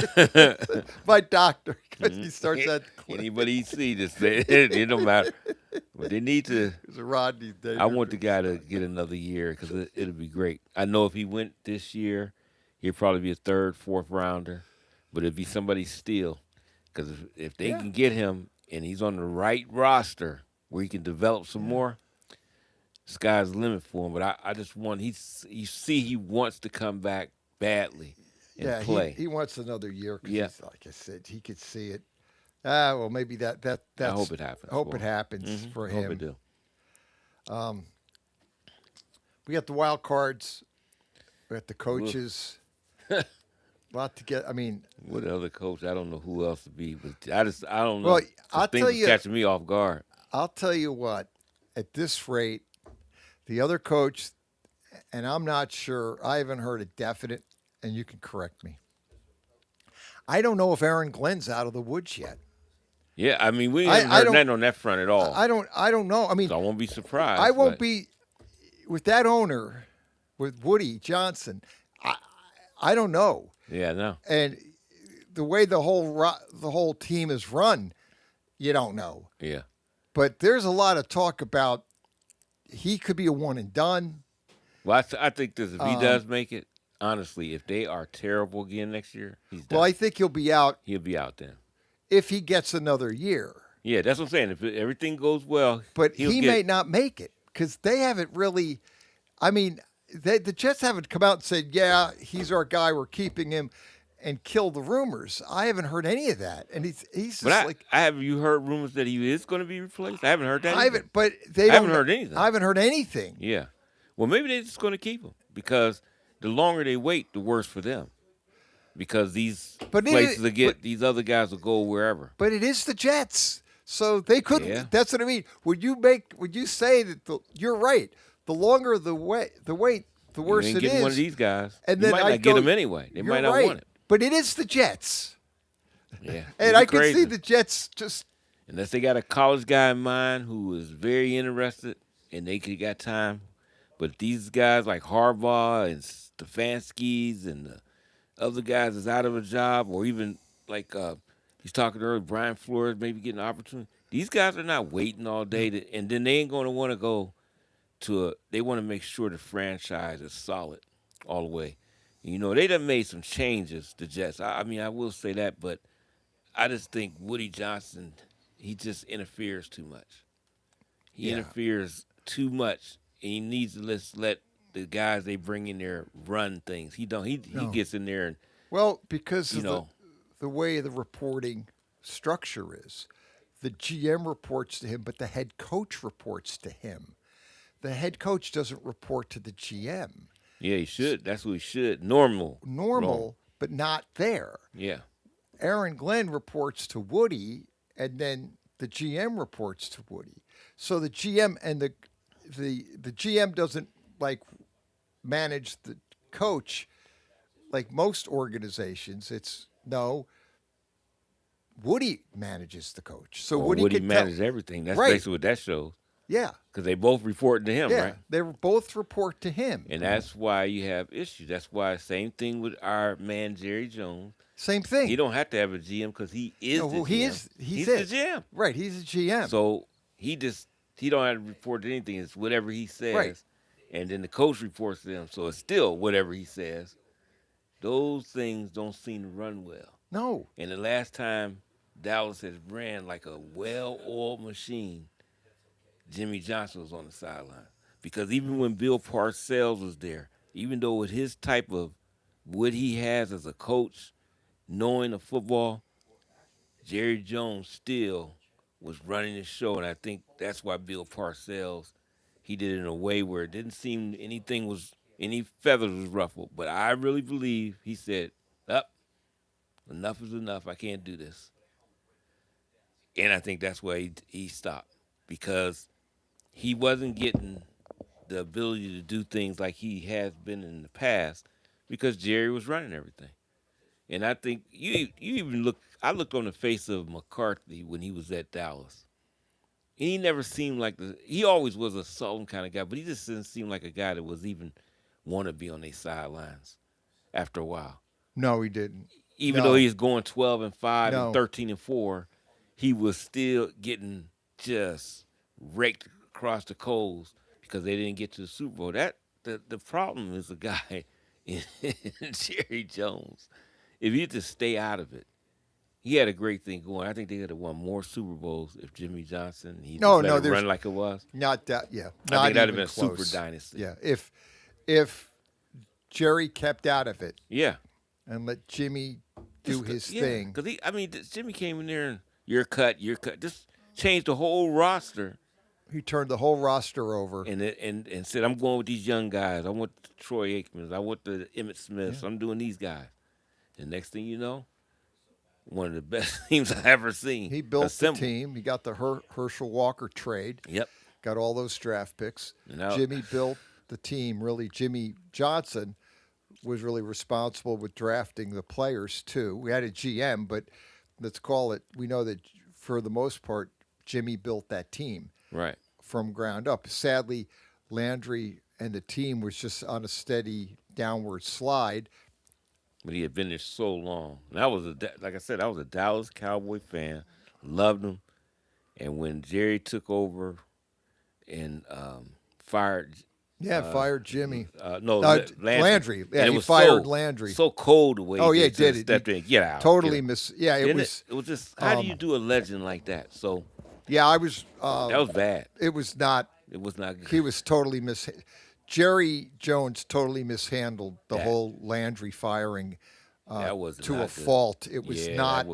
My doctor, because he starts that clip. Anybody you see, just say it. It don't matter. But they need to. It's a Rodney Dangerfield. I want the guy to get another year, because it'll be great. I know if he went this year, he'd probably be a 3rd, 4th rounder. But it'd be somebody steal. Because if they can get him and he's on the right roster where he can develop some more, sky's the limit for him. But I just want, you see he wants to come back badly and play. He wants another year. Yeah. Like I said, he could see it. Well, maybe that's. I hope it happens. Hope it happens for him. Hope it do. We got the wild cards. We got the coaches. A lot to get. I mean, what other coach? I don't know who else to be, but I don't know. Well, I'll tell you, catching me off guard. I'll tell you what. At this rate, the other coach, and I'm not sure. I haven't heard a definite, and you can correct me. I don't know if Aaron Glenn's out of the woods yet. Yeah, I mean, we haven't heard nothing on that front at all. I don't know. I mean, so I won't be surprised. I won't be with that owner, with Woody Johnson. I don't know. Yeah, no. And the way the whole team is run, you don't know. Yeah. But there's a lot of talk about he could be a one and done. Well, I think this, if he does make it, honestly, if they are terrible again next year, he's done. Well, I think he'll be out. He'll be out then. If he gets another year. Yeah, that's what I'm saying. If everything goes well, but he may not make it, because they haven't really. I mean, the Jets haven't come out and said, "Yeah, he's our guy. We're keeping him," and kill the rumors. I haven't heard any of that, and he's just like. Have you heard rumors that he is going to be replaced? I haven't heard that. I haven't, but they I haven't heard anything. I haven't heard anything. Yeah, well, maybe they're just going to keep him, because the longer they wait, the worse for them, because these But places will get these other guys will go wherever. But it is the Jets, so they could. Yeah. That's what I mean. Would you say that you're right? The longer the wait, the You worse ain't it getting is. one of these guys. And you then might I'd not get go, them anyway. They you're might not right, want it. But it is the Jets. Yeah, And I can see the Jets just. Unless they got a college guy in mind who is very interested and they could got time. But these guys like Harbaugh and Stefanski's and the other guys is out of a job, or even like he's talking earlier, Brian Flores maybe getting an opportunity. These guys are not waiting all day, and then they ain't going to want to go to a. They want to make sure the franchise is solid all the way. You know, they done made some changes, the Jets. I mean, I will say that, but I just think Woody Johnson, he just interferes too much. He interferes too much, and he needs to let the guys they bring in there run things. He don't. He gets in there and because of know the way the reporting structure is, the GM reports to him, but the head coach reports to him. The head coach doesn't report to the GM. Yeah, he should. That's what he should. Normal, but not there. Yeah. Aaron Glenn reports to Woody, and then the GM reports to Woody. So the GM and the GM doesn't like manage the coach like most organizations. It's no. Woody manages the coach, so Woody manages everything. That's basically what that shows. Yeah, because they both report to him, right? They both report to him, and that's why you have issues. That's why same thing with our man Jerry Jones. Same thing. He don't have to have a GM because he is the GM. He's the GM, right? He's the GM. So he don't have to report to anything. It's whatever he says, right. And then the coach reports to them. So it's still whatever he says. Those things don't seem to run well. No. And the last time Dallas has ran like a well-oiled machine, Jimmy Johnson was on the sideline. Because even when Bill Parcells was there, even though with his type of what he has as a coach, knowing the football, Jerry Jones still was running the show. And I think that's why Bill Parcells, he did it in a way where it didn't seem any feathers was ruffled. But I really believe he said, enough is enough. I can't do this. And I think that's why he stopped, because he wasn't getting the ability to do things like he has been in the past because Jerry was running everything. And I think you even I looked on the face of McCarthy when he was at Dallas. And he never seemed like he always was a sullen kind of guy, but he just didn't seem like a guy that was even want to be on their sidelines after a while. No, he didn't. Even though he was going 12-5 and 13-4, he was still getting just raked across the coals because they didn't get to the Super Bowl. The problem is a guy in Jerry Jones. If you just stay out of it, he had a great thing going. I think they could have won more Super Bowls if Jimmy Johnson let it run like it was. Not that, yeah. I think that would have been close. a super dynasty. Yeah, if Jerry kept out of it. Yeah. And let Jimmy do his thing. Because Jimmy came in there and you're cut. Just changed the whole roster. He turned the whole roster over. And said, I'm going with these young guys. I want the Troy Aikmans. I want the Emmitt Smiths. Yeah. I'm doing these guys. And next thing you know, one of the best teams I've ever seen. He built the team. He got the Herschel Walker trade. Yep. Got all those draft picks. Jimmy built the team. Really, Jimmy Johnson was really responsible with drafting the players, too. We had a GM, but let's call it, we know that for the most part, Jimmy built that team. Right. From ground up. Sadly, Landry and the team was just on a steady downward slide. But he had been there so long. And like I said, I was a Dallas Cowboy fan. Loved him. And when Jerry took over and fired... fired Jimmy. Landry. Yeah, he fired Landry. So cold the way he did. Stepped in. Get out. Totally it was just, how do you do a legend like that? So... Yeah, I was... that was bad. It was not good. He was totally Jerry Jones totally mishandled the whole Landry firing to a fault. It was not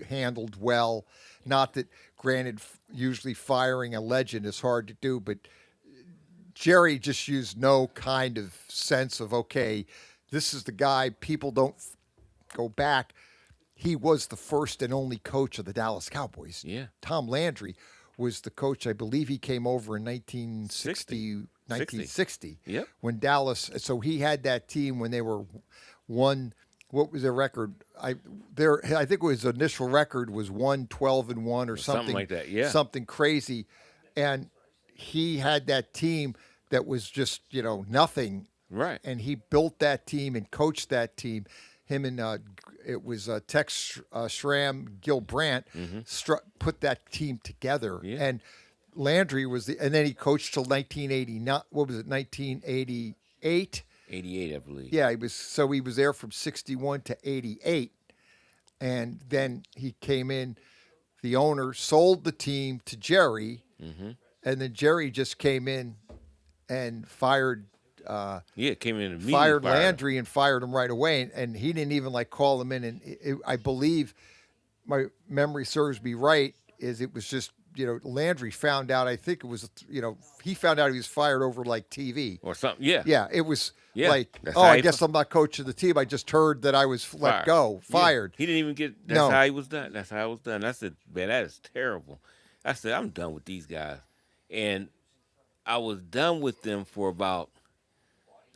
handled well. Not that, granted, usually firing a legend is hard to do, but Jerry just used no kind of sense of, okay, this is the guy. People don't go back. He was the first and only coach of the Dallas Cowboys. Yeah. Tom Landry was the coach. I believe he came over in 1960. Yep. When Dallas, so he had that team when they were one. What was their record? I think it was initial record was 1-12-1 or Something like that, yeah. something crazy, and he had that team that was just nothing, right? And he built that team and coached that team. Him and it was Tex Schramm, Gil Brandt put that team together, and Landry was and then he coached till 1989. What was it? 1988. 88, I believe. Yeah, he was there from 61 to 88. And then he came in, the owner sold the team to Jerry, and then Jerry just came in and fired came in immediately. Fired Landry and fired him right away, and he didn't even call him in. And I believe, my memory serves me right, is it was just Landry found out. I think it was he found out he was fired over TV or something. Yeah, yeah, it was That's I guess I'm not coaching the team. I just heard that I was fired. Yeah. He didn't even get. That's No. how he was done. That's how it was done. I said, man, that is terrible. I said, I'm done with these guys, and I was done with them for about.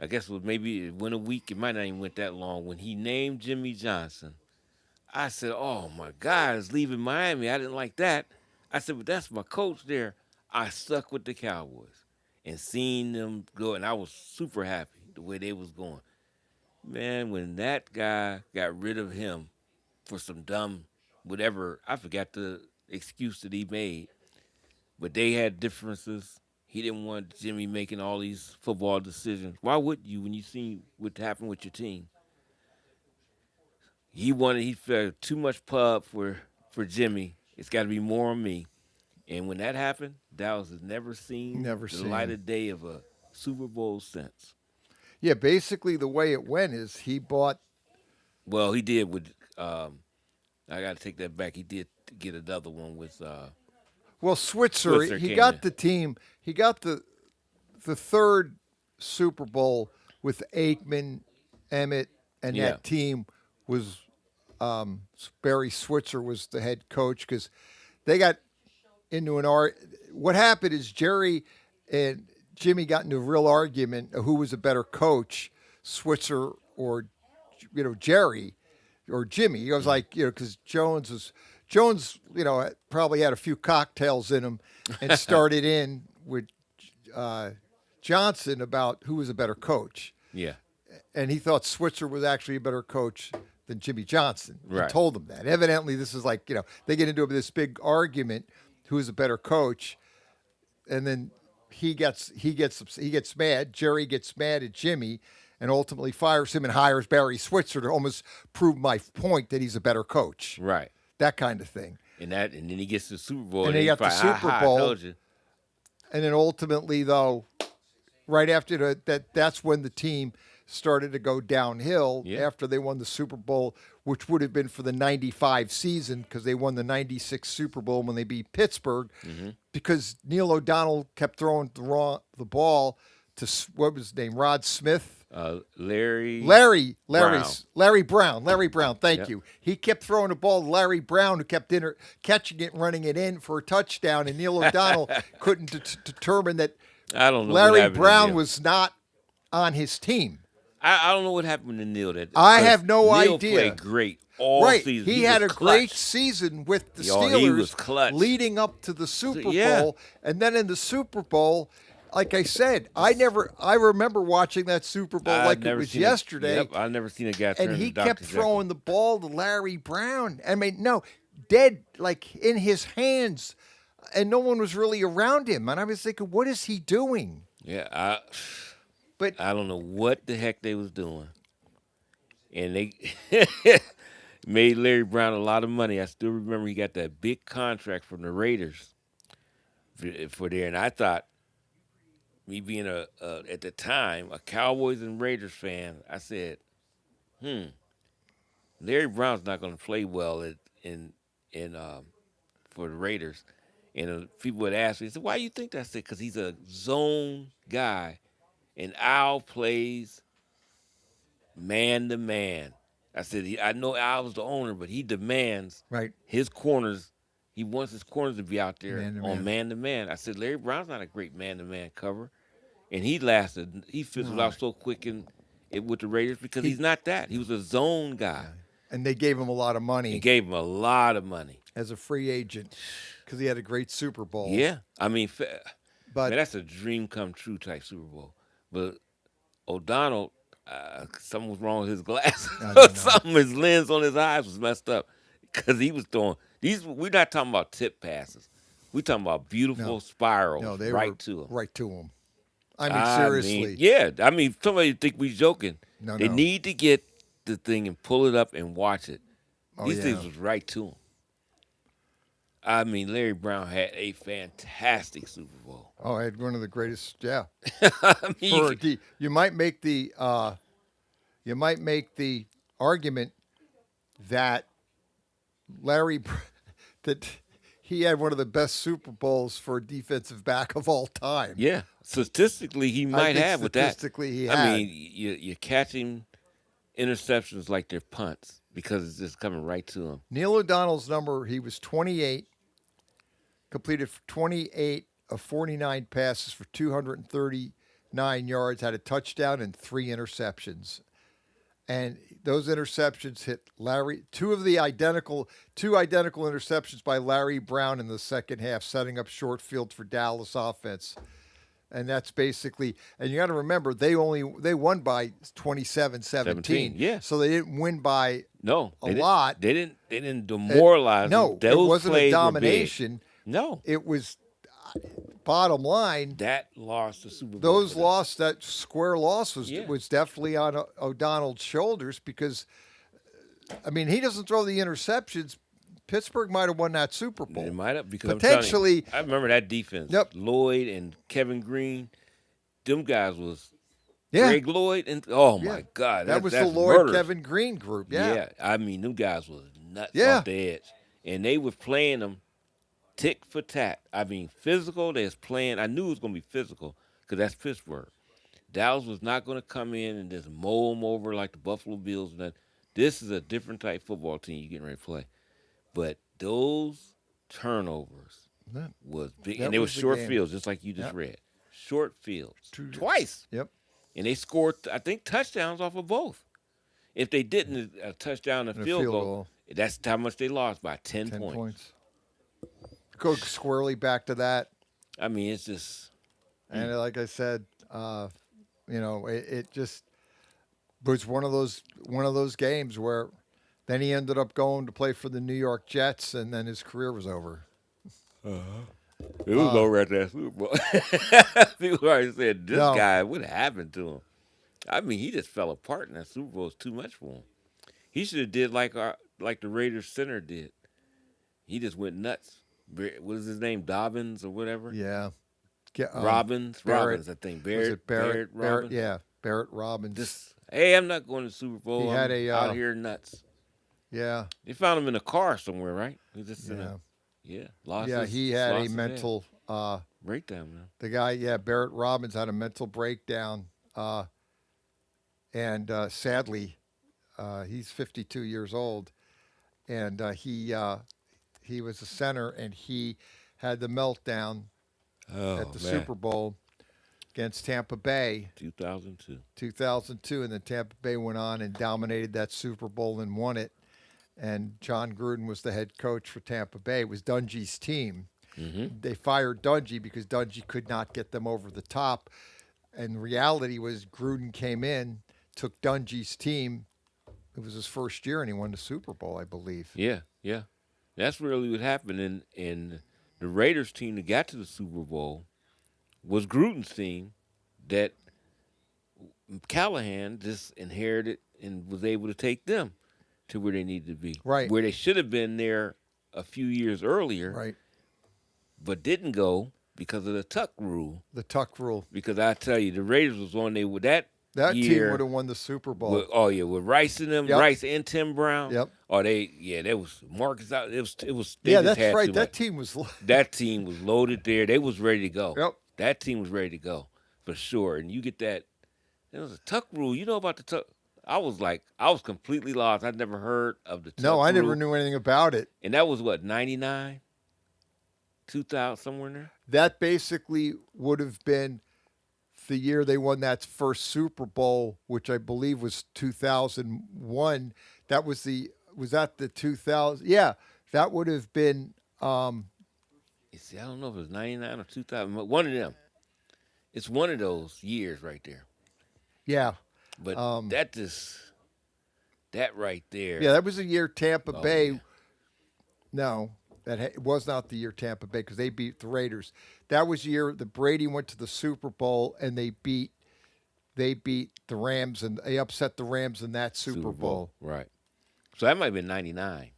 I guess it went a week. It might not even went that long. When he named Jimmy Johnson, I said, oh, my God, he's leaving Miami. I didn't like that. I said, but that's my coach there. I stuck with the Cowboys and seen them go, and I was super happy the way they was going. Man, when that guy got rid of him for some dumb whatever, I forgot the excuse that he made, but they had differences. He didn't want Jimmy making all these football decisions. Why would you when you see what happened with your team? He felt too much pub for Jimmy. It's got to be more on me. And when that happened, Dallas has never seen the light of day of a Super Bowl since. Yeah, basically the way it went is he bought. Well, he did with. I got to take that back. He did get another one with. Well, Switzer he got the team. He got the third Super Bowl with Aikman, Emmett, and that team was Barry Switzer was the head coach because they got into an What happened is Jerry and Jimmy got into a real argument of who was a better coach, Switzer or Jerry or Jimmy. It was because Jones, probably had a few cocktails in him and started in with Johnson about who was a better coach. Yeah. And he thought Switzer was actually a better coach than Jimmy Johnson. Right. And told him that. Evidently, this is they get into this big argument, who is a better coach, and then he gets mad. Jerry gets mad at Jimmy and ultimately fires him and hires Barry Switzer to almost prove my point that he's a better coach. Right. That kind of thing. And then he gets the Super Bowl. And he got the Super Bowl. I told you. And then ultimately, though, right after that's when the team started to go downhill after they won the Super Bowl, which would have been for the 95 season because they won the 96 Super Bowl when they beat Pittsburgh because Neil O'Donnell kept throwing the ball to, what was his name, Rod Smith? Larry Brown. Thank you. He kept throwing the ball to Larry Brown, who kept catching it and running it in for a touchdown, and Neil O'Donnell couldn't determine that I don't know Larry Brown was not on his team. I don't know what happened to Neil. I have no Neil idea. Played great all season. He had a great season with the Steelers he was clutch. Leading up to the Super Bowl. And then in the Super Bowl, like I said, I remember watching that Super Bowl like it was yesterday. I've never seen a guy turn and he to kept throwing the ball to Larry Brown. I mean, dead, in his hands, and no one was really around him. And I was thinking, what is he doing? Yeah, but I don't know what the heck they was doing. And they made Larry Brown a lot of money. I still remember he got that big contract from the Raiders for there. And I thought, me being at the time a Cowboys and Raiders fan, I said, Larry Brown's not going to play well for the Raiders. And people would ask me, they said, why you think that? I said, because he's a zone guy. And Al plays man to man. I said, I know Al's the owner, but he demands his corners. He wants his corners to be out there on man to man. I said, Larry Brown's not a great man to man cover. And he fizzled out so quick with the Raiders because he's not that. He was a zone guy. Yeah. And they gave him a lot of money. They gave him a lot of money. As a free agent because he had a great Super Bowl. Yeah. I mean, man, that's a dream come true type Super Bowl. But O'Donnell, something was wrong with his glasses. Something, his lens on his eyes was messed up because he was throwing these. We're not talking about tip passes. We're talking about beautiful spirals to him. Right to him. I mean, seriously. Yeah. I mean, somebody think we joking. They need to get the thing and pull it up and watch it. These things was right to him. I mean, Larry Brown had a fantastic Super Bowl. Oh, I had one of the greatest. Yeah. I mean, you might make the argument that that he had one of the best Super Bowls for a defensive back of all time. Yeah, statistically he might have with that. Statistically, he had. I mean, you're catching interceptions like they're punts because it's just coming right to him. Neil O'Donnell's number, he was 28, completed 28 of 49 passes for 239 yards, had a touchdown and 3 interceptions. And those interceptions hit Larry. Two identical interceptions by Larry Brown in the second half, setting up short field for Dallas offense. And that's basically, and you got to remember, they won by 27-17. Yeah. So they didn't win by a lot. They didn't demoralize them. It wasn't a domination. No. It was, bottom line, that lost the Super Bowl. That square loss was definitely on O'Donnell's shoulders because, I mean, he doesn't throw the interceptions. Pittsburgh might have won that Super Bowl. They might have because potentially. I remember that defense. Yep. Lloyd and Kevin Green, them guys was Greg Lloyd and my God, that was the that's Lloyd murderous. Kevin Green group. Yeah. I mean, them guys was nuts off the edge, and they were playing them tick for tat. I mean, physical. They was playing. I knew it was going to be physical because that's Pittsburgh. Dallas was not going to come in and just mow them over like the Buffalo Bills. And this is a different type football team you're getting ready to play. But those turnovers was big, and they were short fields, just like you just read. Short fields, twice. Yep. And they scored, I think, touchdowns off of both. If they didn't, a touchdown and a field goal, that's how much they lost by 10 points. Go squarely back to that. I mean, it's just. And like I said, it just was one of those games where. Then he ended up going to play for the New York Jets, and then his career was over. It was over at that Super Bowl. People already said, this guy, what happened to him? I mean, he just fell apart in that Super Bowl. It was too much for him. He should have did like the Raiders center did. He just went nuts. What is his name? Dobbins or whatever? Yeah. Robbins, Barrett, I think. Barrett Robbins? Barrett, yeah. Barrett Robbins. Hey, I'm not going to the Super Bowl. He had out here nuts. Yeah. They found him in a car somewhere, right? He just he had a mental breakdown, man. The guy, Barrett Robbins had a mental breakdown. And sadly, he's 52 years old. And he was a center, and he had the meltdown at the Super Bowl against Tampa Bay. 2002. And then Tampa Bay went on and dominated that Super Bowl and won it. And John Gruden was the head coach for Tampa Bay. It was Dungy's team. Mm-hmm. They fired Dungy because Dungy could not get them over the top. And the reality was Gruden came in, took Dungy's team. It was his first year, and he won the Super Bowl, I believe. Yeah. That's really what happened. And the Raiders team that got to the Super Bowl was Gruden's team that Callahan just inherited and was able to take them to where they needed to be. Right. Where they should have been there a few years earlier. Right. But didn't go because of the Tuck rule. The Tuck rule. Because I tell you, the Raiders was on there with that That team year. would have won the Super Bowl. With Rice and them, Yep. Rice and Tim Brown. Yep. There was Marcus out. It was. They Yeah, just that's had right. too That much. team was. That team was loaded there. They was ready to go. Yep. That team was ready to go for sure. And you get that. There was a tuck rule. You know about the tuck? I was completely lost. I'd never heard of the tuck No, I rule. never knew anything about it. And that was what, 99, 2000, somewhere in there. That basically would have been the year they won that first Super Bowl, which I believe was 2001. That was that the 2000? Yeah, that would have been. You see, I don't know if it was 99 or 2000, but one of them. It's one of those years right there. Yeah. But that right there. Yeah, that was the year Tampa Bay. Yeah. No, it was not the year Tampa Bay because they beat the Raiders. That was the year that Brady went to the Super Bowl and they beat the Rams and they upset the Rams in that Super Bowl. Right. So that might have been 99.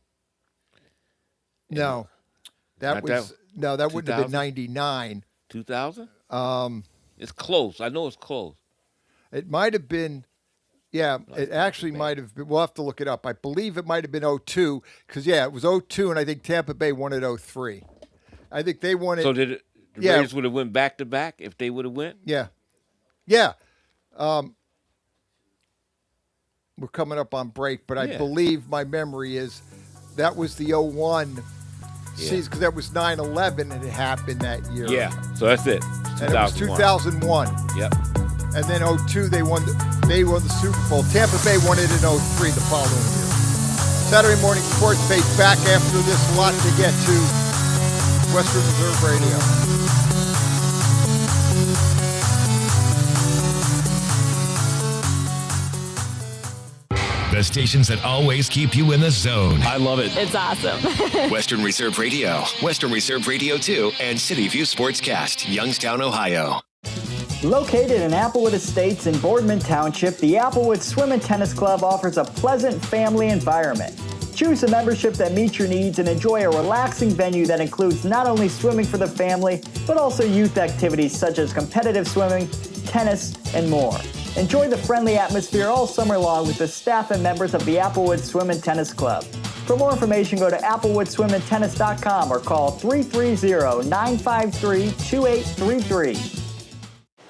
No, that wouldn't have been 99. 2000? It's close. I know it's close. It might have been. Yeah, it actually might have been. We'll have to look it up. I believe it might have been 02 because, it was 02, and I think Tampa Bay won it 03. I think they won it. So did the Raiders would have went back-to-back if they would have went? Yeah. Yeah. We're coming up on break, but I believe my memory is that was the 01 season because that was 9/11 and it happened that year. Yeah, so that's it. And it was 2001. Yep. And then 02 they won the Super Bowl. Tampa Bay won it in 03 the following year. Saturday morning sports page back after this. A lot to get to. Western Reserve Radio. The stations that always keep you in the zone. I love it. It's awesome. Western Reserve Radio, Western Reserve Radio 2, and City View Sportscast, Youngstown, Ohio. Located in Applewood Estates in Boardman Township, the Applewood Swim and Tennis Club offers a pleasant family environment. Choose a membership that meets your needs and enjoy a relaxing venue that includes not only swimming for the family, but also youth activities such as competitive swimming, tennis, and more. Enjoy the friendly atmosphere all summer long with the staff and members of the Applewood Swim and Tennis Club. For more information, go to applewoodswimandtennis.com or call 330-953-2833.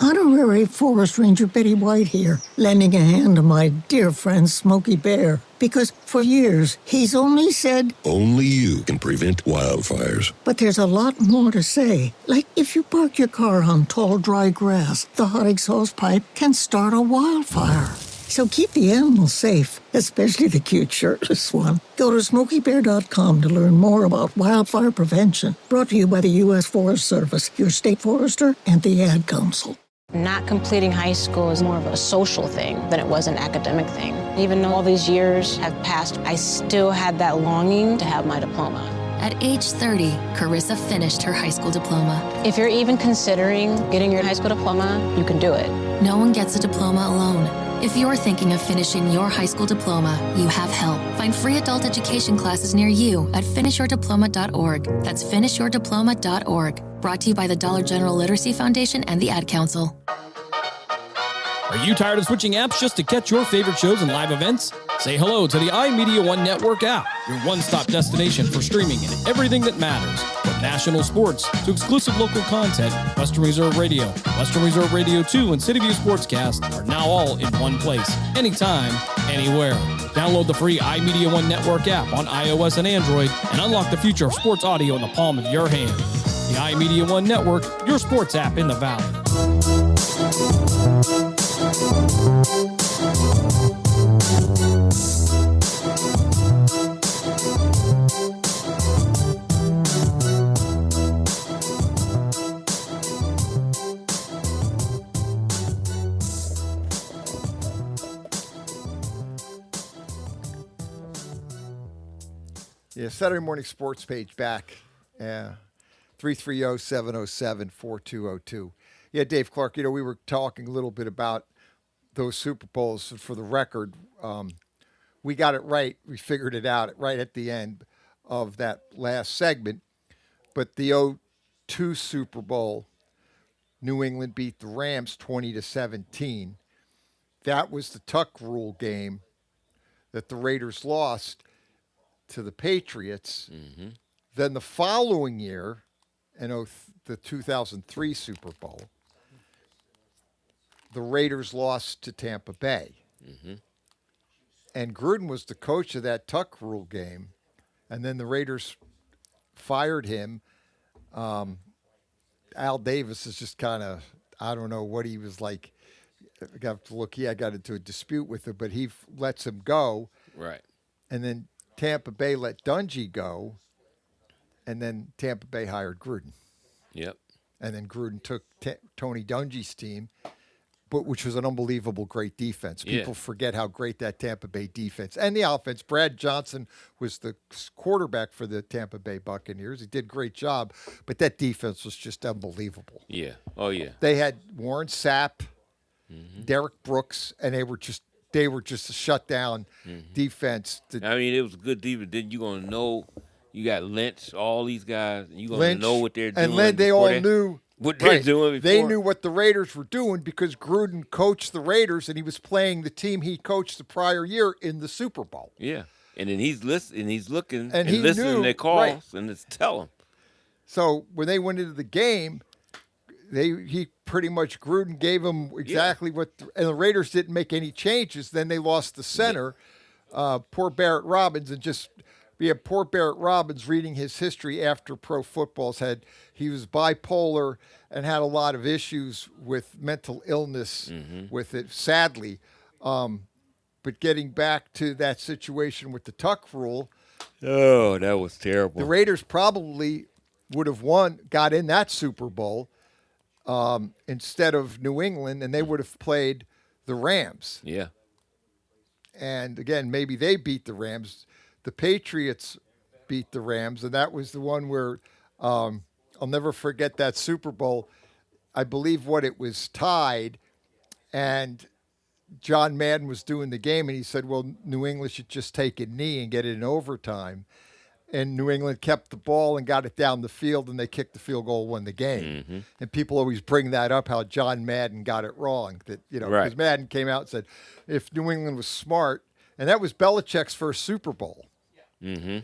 Honorary Forest Ranger Betty White here, lending a hand to my dear friend Smokey Bear. Because for years, he's only said, only you can prevent wildfires. But there's a lot more to say. Like if you park your car on tall, dry grass, the hot exhaust pipe can start a wildfire. So keep the animals safe, especially the cute shirtless one. Go to SmokeyBear.com to learn more about wildfire prevention. Brought to you by the U.S. Forest Service, your state forester, and the Ad Council. Not completing high school is more of a social thing than it was an academic thing. Even though all these years have passed, I still had that longing to have my diploma. At age 30, Carissa finished her high school diploma. If you're even considering getting your high school diploma, you can do it. No one gets a diploma alone. If you're thinking of finishing your high school diploma, you have help. Find free adult education classes near you at finishyourdiploma.org. That's finishyourdiploma.org. Brought to you by the Dollar General Literacy Foundation and the Ad Council. Are you tired of switching apps just to catch your favorite shows and live events? Say hello to the iMedia1 Network app, your one-stop destination for streaming and everything that matters. From national sports to exclusive local content, Western Reserve Radio, Western Reserve Radio 2, and City View Sportscast are now all in one place, anytime, anywhere. Download the free iMedia1 Network app on iOS and Android and unlock the future of sports audio in the palm of your hand. The iMedia1 Network, your sports app in the Valley. Yeah, Saturday morning sports page back. 330-707-4202. Yeah, Dave Clark, we were talking a little bit about those Super Bowls. For the record, we got it right. We figured it out right at the end of that last segment. But the 02 Super Bowl, New England beat the Rams 20-17. that was the tuck rule game that the Raiders lost to the Patriots. Mm-hmm. Then the following year, the 2003 Super Bowl, the Raiders lost to Tampa Bay. Mm-hmm. And Gruden was the coach of that tuck rule game. And then the Raiders fired him. Al Davis is just kind of, I don't know what he was like. I got to look. I got into a dispute with him, but he lets him go. Right. And then Tampa Bay let Dungy go. And then Tampa Bay hired Gruden. Yep. And then Gruden took Tony Dungy's team, which was an unbelievable great defense. People forget how great that Tampa Bay defense and the offense. Brad Johnson was the quarterback for the Tampa Bay Buccaneers. He did a great job, but that defense was just unbelievable. Yeah. Oh, yeah. They had Warren Sapp, Derek Brooks, and they were just a shutdown defense. I mean, it was a good defense. Then you're going to know you got Lynch, all these guys, and you're going to know what they're doing. And then they all knew what they're doing before. They knew what the Raiders were doing because Gruden coached the Raiders, and he was playing the team he coached the prior year in the Super Bowl. Yeah. And then he's listening, he's looking, and he listening to their calls, right. and it's telling. So when they went into the game, he pretty much Gruden gave them exactly what, and the Raiders didn't make any changes. Then they lost the center, poor Barrett Robbins, and just poor Barrett Robbins reading his history after pro football's he was bipolar and had a lot of issues with mental illness with it, sadly. But getting back to that situation with the tuck rule. Oh, that was terrible. The Raiders probably would have got in that Super Bowl instead of New England, and they would have played the Rams. Yeah. And again, maybe they beat the Rams. The Patriots beat the Rams, and that was the one where I'll never forget that Super Bowl. I believe it was tied, and John Madden was doing the game, and he said, well, New England should just take a knee and get it in overtime. And New England kept the ball and got it down the field, and they kicked the field goal, won the game. Mm-hmm. And people always bring that up, how John Madden got it wrong. That because Madden came out and said, if New England was smart, and that was Belichick's first Super Bowl. Mm-hmm.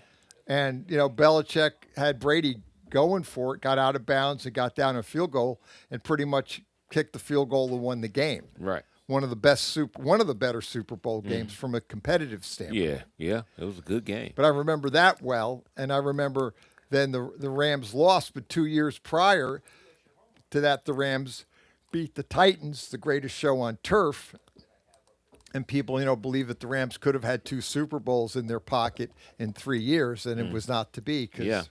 And, Belichick had Brady going for it, got out of bounds and got down a field goal and pretty much kicked the field goal and won the game. Right. One of the better Super Bowl games from a competitive standpoint. Yeah, it was a good game. But I remember that well, and I remember then the Rams lost, but 2 years prior to that, the Rams beat the Titans, the greatest show on turf. And people, believe that the Rams could have had 2 Super Bowls in their pocket in 3 years, and it was not to be because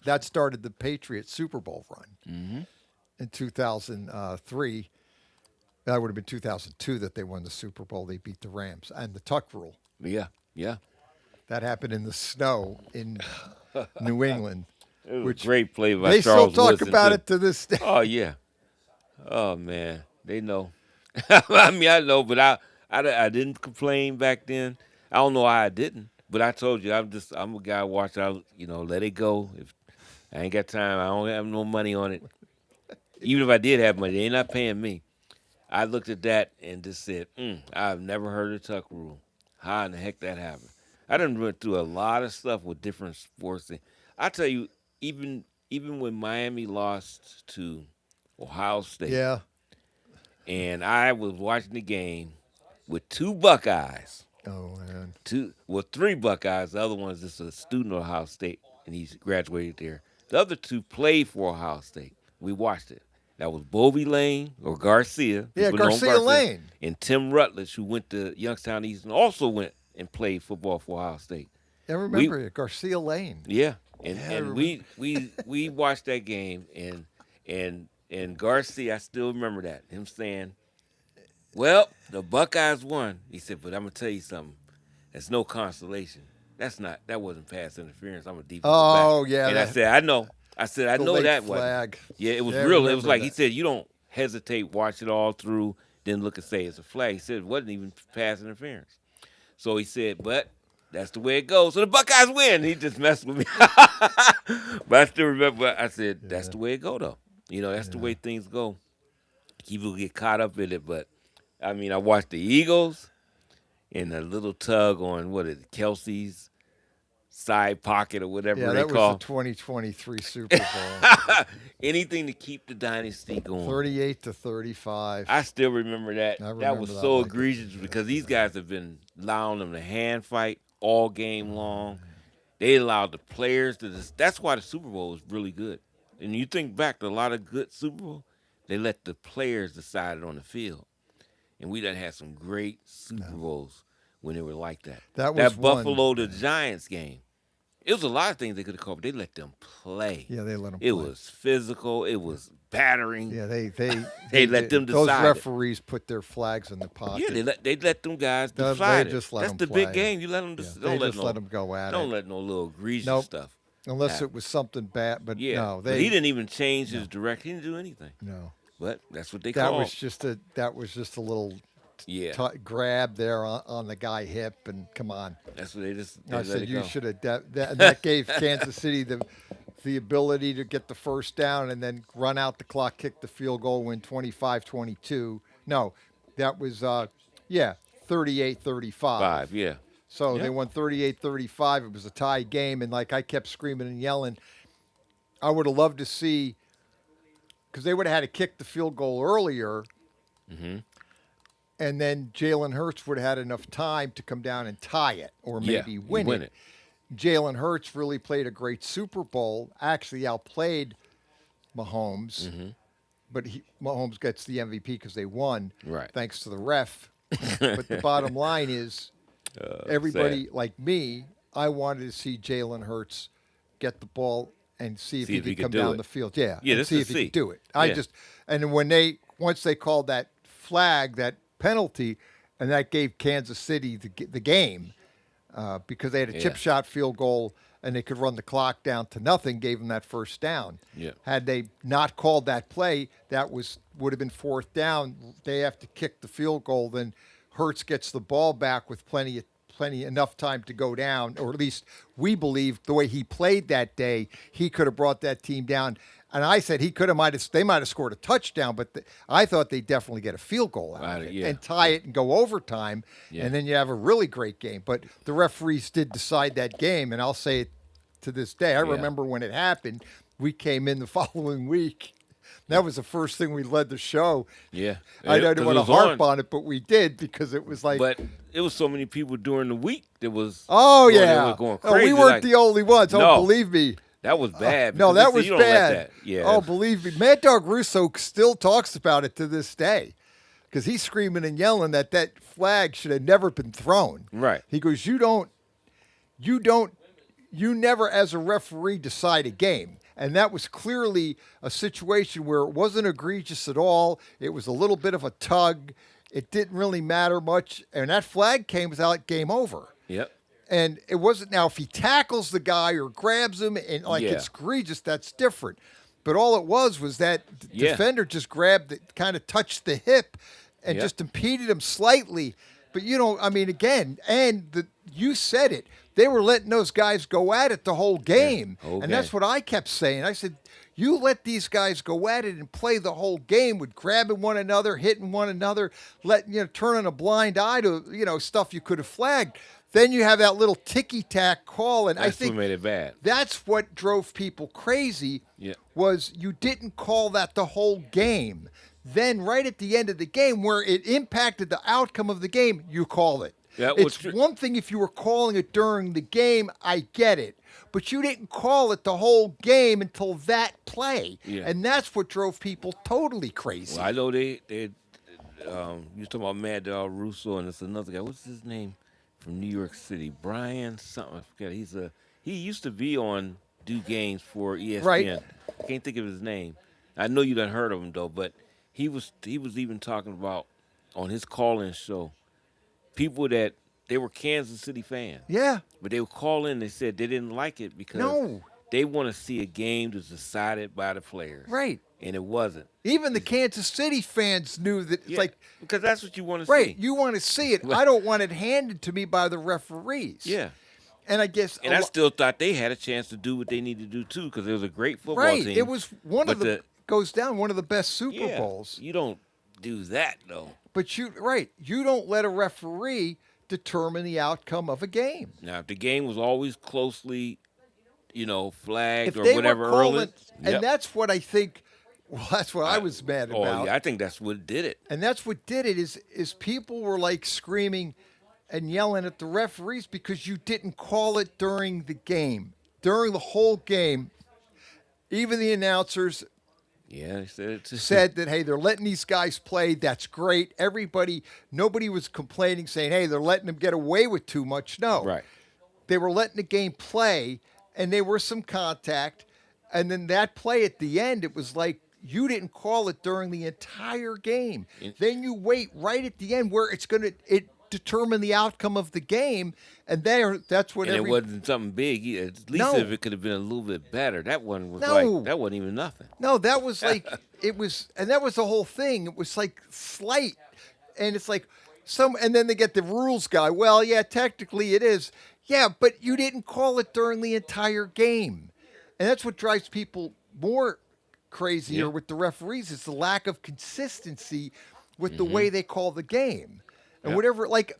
that started the Patriots Super Bowl run in 2003. That would have been 2002 that they won the Super Bowl. They beat the Rams and the tuck rule. Yeah. That happened in the snow in New England. It was a great play by they Charles still talk Woodson, about too. it to this day. Oh, yeah. Oh, man. They know. I mean, I know, but I didn't complain back then. I don't know why I didn't, but I told you, I'm a guy watch out, let it go. If I ain't got time, I don't have no money on it. Even if I did have money, they're not paying me. I looked at that and just said, I've never heard of tuck rule. How in the heck that happened? I done went through a lot of stuff with different sports. I tell you, even when Miami lost to Ohio State, and I was watching the game with 2 Buckeyes. Oh, man. 3 Buckeyes. The other one's just a student of Ohio State, and he's graduated there. The other 2 played for Ohio State. We watched it. That was Bovie Lane or Garcia. Yeah, Garcia Lane. And Tim Rutledge, who went to Youngstown Eastern, also went and played football for Ohio State. I remember it, Garcia Lane. Yeah, and we watched that game, and Garcia, I still remember that, him saying, well, the Buckeyes won. He said, but I'm going to tell you something. That's no consolation. That wasn't pass interference. I'm a defensive back. Yeah. And I said, I know. I know that flag. Yeah, it was real. It was like he said, you don't hesitate, watch it all through, then look and say it's a flag. He said it wasn't even pass interference. So he said, but that's the way it goes. So the Buckeyes win. He just messed with me. But I still remember, I said, that's the way it go, though. That's the way things go. People get caught up in it, but I mean, I watched the Eagles and a little tug on what is it, Kelsey's side pocket or whatever Yeah, they that was the call. 2023 Super Bowl. Anything to keep the dynasty going. 38-35. I still remember that. I That was remember that so like it egregious because these guys have been allowing them to hand fight all game long. They allowed the players to. That's why the Super Bowl is really good. And you think back to a lot of good Super Bowl, they let the players decide it on the field. And we done had some great Super Bowls when they were like that. That was Buffalo the Giants game. It was a lot of things they could have called, but they let them play. Yeah, they let them It play. was physical. It was battering. Yeah, they let them decide. Those referees put their flags in the pocket. Yeah, they let them guys They decide it. just let That's them the play. big game. You let them. They just let them go at it. Don't let no little egregious Nope. stuff. Unless happen. it was something bad, but Yeah, no, but he didn't even change his direct. He didn't do anything. No, but that's what they that call. was just a little grab there on the guy hip, and come on. That's what they just. I said you should have. That gave Kansas City the ability to get the first down and then run out the clock, kick the field goal, win 25-22. No, that was 38-35. Yeah. So they won 38-35. It was a tie game, and like I kept screaming and yelling, I would have loved to see, because they would have had to kick the field goal earlier, and then Jalen Hurts would have had enough time to come down and tie it or maybe win it. Jalen Hurts really played a great Super Bowl, actually outplayed Mahomes, but Mahomes gets the MVP because they won, thanks to the ref. But the bottom line is, everybody like me, I wanted to see Jalen Hurts get the ball and see if he could come down the field. Yeah, and see if he could do it. And once they called that flag, that penalty, and that gave Kansas City the game because they had a chip shot field goal and they could run the clock down to nothing, gave them that first down. Yeah. Had they not called that play, that would have been fourth down. They have to kick the field goal, then Hurts gets the ball back with plenty enough time to go down, or at least we believe the way he played that day, he could have brought that team down. And I said they might have scored a touchdown, but I thought they'd definitely get a field goal out of it and tie it and go overtime, and then you have a really great game. But the referees did decide that game, and I'll say it to this day. I remember when it happened, we came in the following week. That was the first thing we led the show. Yeah. I didn't want to harp on it, but we did because it was like. But it was so many people during the week that was. Oh, going crazy. We weren't the only ones. No. Believe me. That was bad. No, that was you don't bad. Let that. Yeah. Oh, believe me. Mad Dog Russo still talks about it to this day because he's screaming and yelling that flag should have never been thrown. Right. He goes, you never as a referee decide a game. And that was clearly a situation where it wasn't egregious at all. It was a little bit of a tug. It didn't really matter much. And that flag came without game over. Yep. And it wasn't, now if he tackles the guy or grabs him and it's egregious, that's different. But all it was that defender just grabbed it, kind of touched the hip and just impeded him slightly. But you said it. They were letting those guys go at it the whole game. Yeah. Okay. And that's what I kept saying. I said, you let these guys go at it and play the whole game with grabbing one another, hitting one another, turning a blind eye to, stuff you could have flagged. Then you have that little ticky-tack call, and That's I think what made it bad. That's what drove people crazy. Yeah. Was you didn't call that the whole game. Then right at the end of the game, where it impacted the outcome of the game, you call it. It's one thing if you were calling it during the game, I get it. But you didn't call it the whole game until that play. Yeah. And that's what drove people totally crazy. Well, I know they you talking about Mad Dog Russo, and it's another guy. What's his name? From New York City, Brian something. I forget. He used to be on do games for ESPN. Right. I can't think of his name. I know you done heard of him though, but he was even talking about on his call-in show people that they were Kansas City fans. Yeah. But they would call in. They said they didn't like it because they want to see a game that's decided by the players. Right. And it wasn't. Even the Kansas City fans knew that it's because that's what you want to see. Right, you want to see it. I don't want it handed to me by the referees. Yeah. And I guess I still thought they had a chance to do what they needed to do too, because it was a great football team. It was one of the best Super Bowls. You don't do that though. But you don't let a referee determine the outcome of a game. Now, if the game was always closely, flagged If or they whatever were calling, early, and that's what I think. Well, that's what I was mad Oh about. yeah, I think that's what did it. And that's what did it is people were like screaming and yelling at the referees because you didn't call it during the game. During the whole game, even the announcers Yeah, they said it too. said that, hey, they're letting these guys play. That's great. Nobody was complaining saying, hey, they're letting them get away with too much. No. Right. They were letting the game play, and there was some contact. And then that play at the end, it was like, you didn't call it during the entire game. Then you wait right at the end where it determine the outcome of the game, and that's what. And it wasn't something big. At least if it could have been a little bit better. That one was that wasn't even nothing. No, that was like it was, and that was the whole thing. It was like slight, and it's like and then they get the rules guy. Well, yeah, technically it is. Yeah, but you didn't call it during the entire game, and that's what drives people more crazier with the referees is the lack of consistency with the way they call the game. And whatever, like,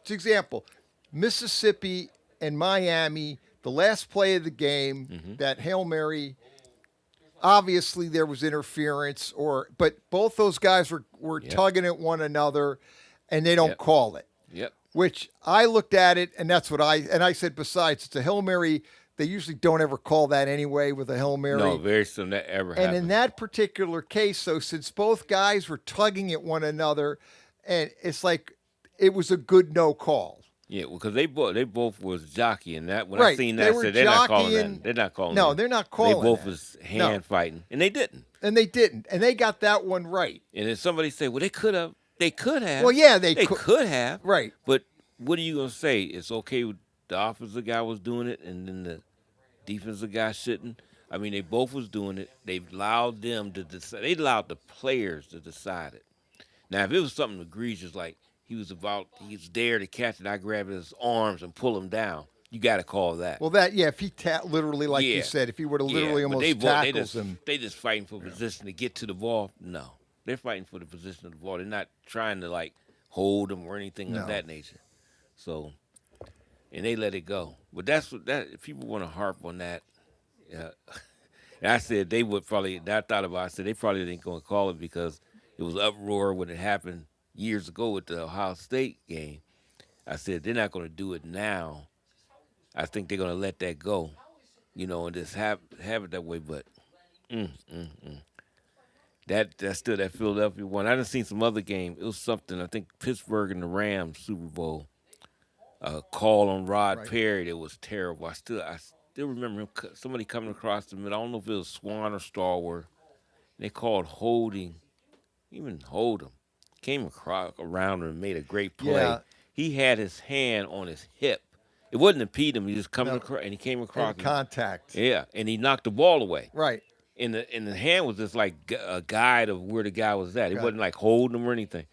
for example, Mississippi and Miami, the last play of the game, that Hail Mary, obviously there was interference, but both those guys were tugging at one another, and they don't call it. Yep. Which I looked at it, and that's what I said, besides, it's a Hail Mary. They usually don't ever call that anyway with a Hail Mary. No, very soon that ever happened. And in that particular case, though, since both guys were tugging at one another, and it's like it was a good no call. Yeah, because they both was jockeying that. When Right. I seen They that, I were said they're not calling jockeying. that. They're not calling No, that. they're not calling They both that. was hand fighting, and they didn't. And they didn't. And they got that one right. And then somebody said, well, they could have. They could have. Well, yeah, they could have. Right. But what are you going to say? It's okay with the offensive guy was doing it, and then the defensive guy shouldn't? I mean, they both was doing it. They allowed them to decide. They allowed the players to decide it. Now, if it was something egregious, like he's there to catch it, I grab his arms and pull him down, you got to call that. Well, if he literally, like you said, if he would have literally but almost tackles him. They just fighting for position to get to the ball. No, they're fighting for the position of the ball. They're not trying to like hold them or anything of that nature. So, and they let it go. But that's what if people want to harp on that. And I said they would probably. I thought about. I said they probably ain't going to call it because it was uproar when it happened years ago with the Ohio State game. I said they're not going to do it now. I think they're going to let that go, and just have it that way. But that's still that Philadelphia one. I done seen some other game. It was something. I think Pittsburgh and the Rams Super Bowl. Call on Rod Perry. It was terrible. I still remember somebody coming across the middle. I don't know if it was Swan or Starward. They called holding. Even hold him. Came across around and made a great play. Yeah. He had his hand on his hip. It wasn't impede him. He just coming across, and he came across. Contact. Yeah, and he knocked the ball away. Right. And the hand was just like a guide of where the guy was at. It wasn't like holding him or anything.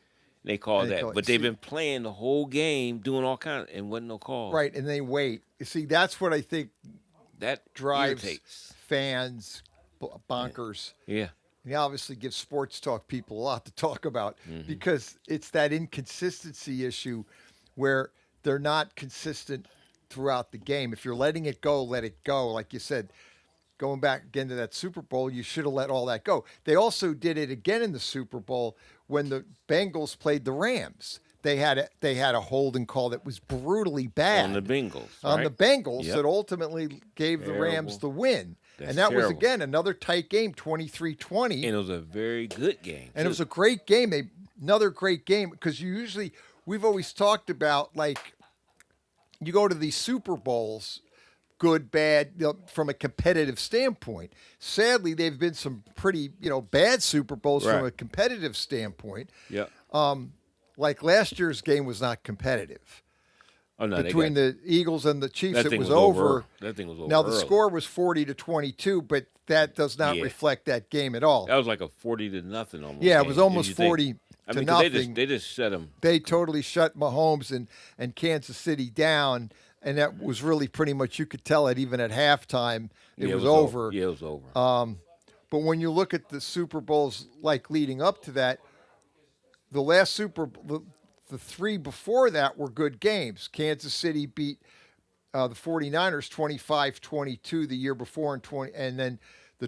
They called that. But they've been playing the whole game, doing all kinds, and wasn't no calls. Right, and they wait. You see, that's what I think that drives irritates fans bonkers. Yeah. And he obviously gives sports talk people a lot to talk about because it's that inconsistency issue where they're not consistent throughout the game. If you're letting it go, let it go. Like you said, going back again to that Super Bowl, you should have let all that go. They also did it again in the Super Bowl when the Bengals played the Rams. They had a holding call that was brutally bad on the Bengals. On the Bengals Yep. that ultimately gave the Rams the win. That's and that was, terrible. again, another tight game, 23-20. And it was a very good game. And it was a great game. Another great game because we've always talked about, like, you go to these Super Bowls, good, bad, from a competitive standpoint. Sadly, they've been some pretty, bad Super Bowls from a competitive standpoint. Yeah. Like last year's game was not competitive. Oh, no, Between the Eagles and the Chiefs, that it thing was was over. That thing was over. Now the early. score was 40-22, but that does not reflect that game at all. That was like a 40-0 almost. Yeah, it game, was if almost you think. 40 I to mean, 'cause nothing. They just shut them. They totally shut Mahomes and Kansas City down, and that was really pretty much, you could tell it even at halftime. It was over. Yeah, it was over. But when you look at the Super Bowls like leading up to that, the last the three before that were good games. Kansas City beat the 49ers 25-22 the year before, and then the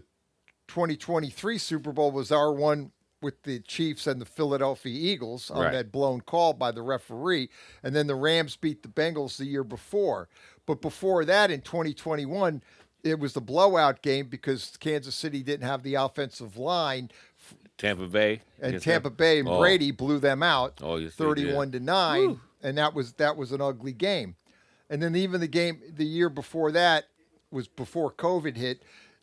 2023 Super Bowl was our one with the Chiefs and the Philadelphia Eagles on Right. that blown call by the referee. And then the Rams beat the Bengals the year before. But before that, in 2021, it was the blowout game because Kansas City didn't have the offensive line. Tampa Bay. And against Tampa them? Bay and Oh. Brady blew them out Oh, yes, they did. 31-9. And that was an ugly game. And then even the game the year before that was before COVID hit.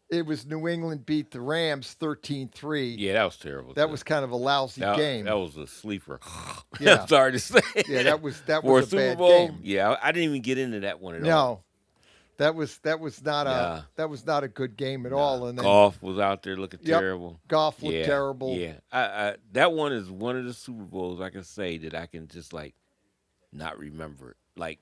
It was New England beat the Rams 13-3. Yeah, that was terrible. That was kind of a lousy game. That was a sleeper. Yeah. I'm sorry to say. Yeah, that was For a Super bad Bowl, game. Yeah, I didn't even get into that one at all. No, that was not a good game at all. And then Goff was out there looking Yep, terrible. Goff looked terrible. Yeah, I that one is one of the Super Bowls I can say that I can just like not remember it. Like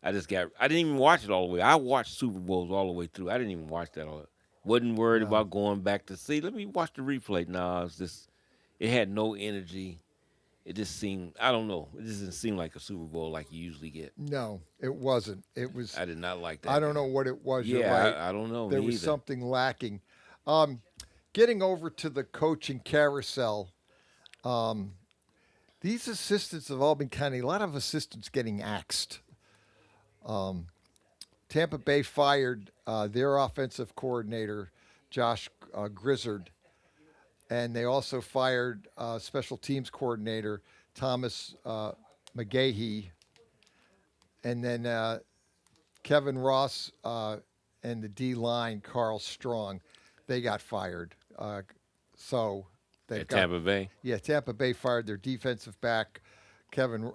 I didn't even watch it all the way. I watched Super Bowls all the way through. I didn't even watch that all. Wasn't worried about going back to see. Let me watch the replay. No, it's just it had no energy. It just seemed, I don't know. It just didn't seem like a Super Bowl like you usually get. No, it wasn't. It was. I did not like that. I don't know what it was. Yeah, You're right. I don't know. There me was either. something lacking. Getting over to the coaching carousel. These assistants have all been a lot of assistants getting axed. Tampa Bay fired their offensive coordinator, Josh Grizzard, and they also fired special teams coordinator, Thomas McGahee, and then Kevin Ross and the D-line, Carl Strong, they got fired. So they've got Tampa Bay? Yeah, Tampa Bay fired their defensive back, Kevin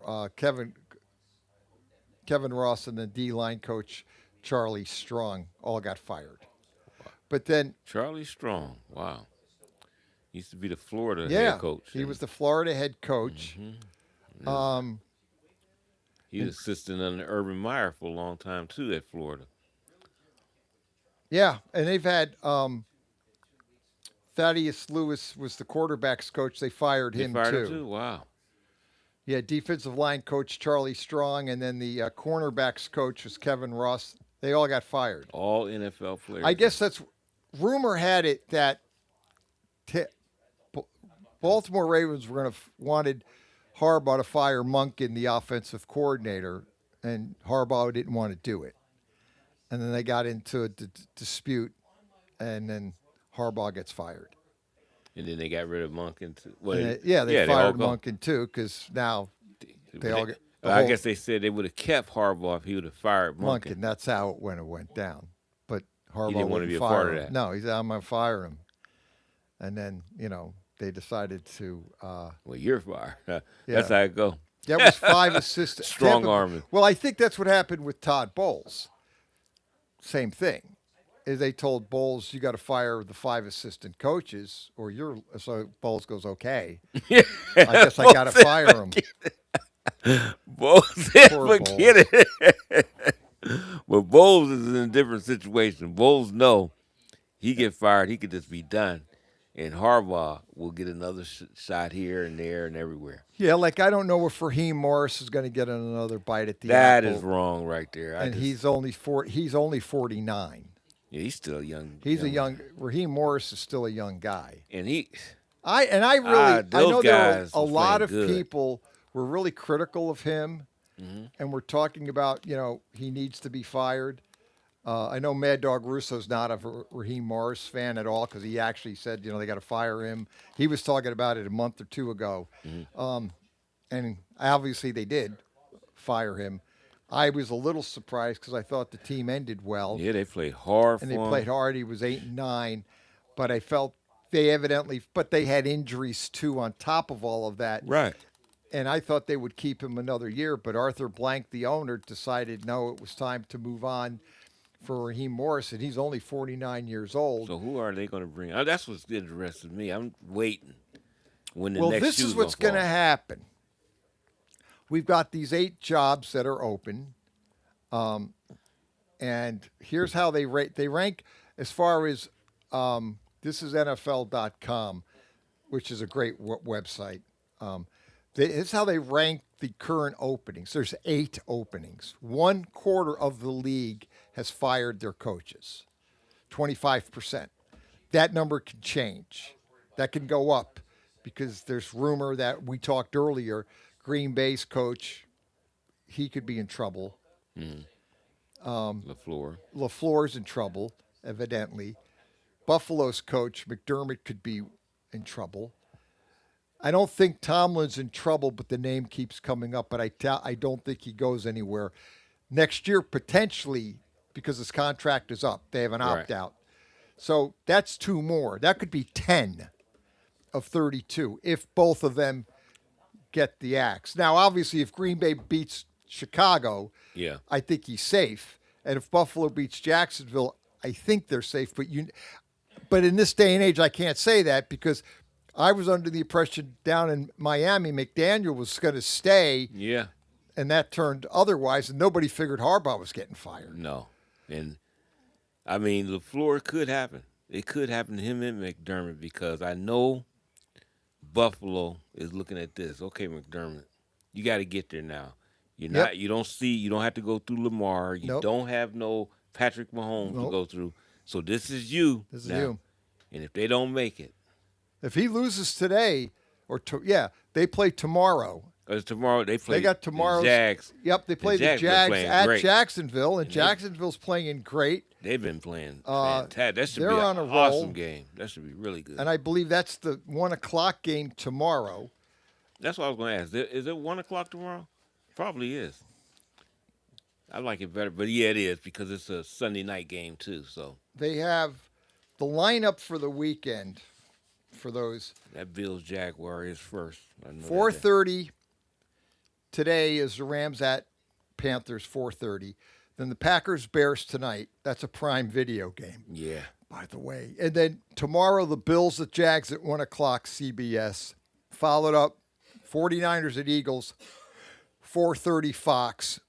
Ross, and the D-line coach, Charlie Strong, all got fired. But then Charlie Strong, wow. He used to be the Florida yeah, head coach. he was the Florida head coach. Mm-hmm. He was assistant under Urban Meyer for a long time, too, at Florida. Yeah, and they've had Thaddeus Lewis was the quarterback's coach. They fired him, too? Wow. Yeah, defensive line coach Charlie Strong, and then the cornerbacks coach was Kevin Ross. They all got fired. All NFL players. I guess that's rumor had it that Baltimore Ravens were wanted Harbaugh to fire Monken, the offensive coordinator, and Harbaugh didn't want to do it. And then they got into a dispute, and then Harbaugh gets fired. And then they got rid of Monken, too. They fired Monken, too, because now they all get... I guess they said they would have kept Harbaugh if he would have fired Monken. That's how it went down. But Harbaugh didn't want to be a fire part of him. that. No, he said, I'm going to fire him. And then, they decided to... well, you're fired. Yeah. That's how it go. That was 5 assistants. Strong arming. Well, I think that's what happened with Todd Bowles. Same thing. Is they told Bowles, you got to fire the 5 assistant coaches, or you're... So Bowles goes, okay. I guess I got to fire him. Bowles said, Poor forget it. But Bowles is in a different situation. Bowles know he get fired, he could just be done. And Harbaugh will get another shot here and there and everywhere. Yeah, like I don't know if Raheem Morris is going to get another bite at the That apple. is wrong right there. He's only 49. Yeah, he's still young. Raheem Morris is still a young guy. And I know there were a lot of people were really critical of him, and we're talking about, he needs to be fired. I know Mad Dog Russo's not a Raheem Morris fan at all because he actually said, they got to fire him. He was talking about it a month or two ago. And obviously they did fire him. I was a little surprised because I thought the team ended well. Yeah, they played hard and they played hard. He was 8-9, but I felt they had injuries too on top of all of that. Right. And I thought they would keep him another year, but Arthur Blank, the owner, decided no, it was time to move on for Raheem Morris, and he's only 49 years old. So who are they going to bring? That's what's interested me. I'm waiting when the well, next this is what's going to happen. We've got these 8 jobs that are open, and here's how they rate. They rank as far as this is NFL.com, which is a great website. This is how they rank the current openings. There's 8 openings. 1/4 of the league has fired their coaches, 25%. That number can change. That can go up because there's rumor that we talked earlier, Green Bay's coach, he could be in trouble. LaFleur's in trouble, evidently. Buffalo's coach, McDermott, could be in trouble. I don't think Tomlin's in trouble, but the name keeps coming up. But I don't think he goes anywhere. Next year, potentially, because his contract is up. They have an opt-out. So that's 2 more. That could be 10 of 32 if both of them get the axe. Now, obviously, if Green Bay beats Chicago, I think he's safe. And if Buffalo beats Jacksonville, I think they're safe. But in this day and age, I can't say that because I was under the impression down in Miami, McDaniel was going to stay. Yeah. And that turned otherwise, and nobody figured Harbaugh was getting fired. No. And, I mean, LaFleur could happen. It could happen to him and McDermott because I know Buffalo is looking at this. Okay, McDermott, you got to get there now. You don't have to go through Lamar. You don't have no Patrick Mahomes to go through. So this is you. This is you. And if they don't make it. If he loses today, they play tomorrow. Because tomorrow they play. They got tomorrow's Jags. Yep, they play the Jags at great. Jacksonville, and Jacksonville's playing great. They've been playing fantastic. That should be on an a awesome roll. game. That should be really good. And I believe that's the 1:00 game tomorrow. That's what I was going to ask. Is it 1:00 tomorrow? Probably is. I like it better, but yeah, it is because it's a Sunday night game too. So they have the lineup for the weekend for those. That Bills Jaguar is first. 4:30 today is the Rams at Panthers. 4:30. Then the Packers Bears tonight. That's a prime video game. Yeah. By the way, and then tomorrow the Bills at Jags at 1:00 CBS. Followed up 49ers at Eagles. 4:30 Fox.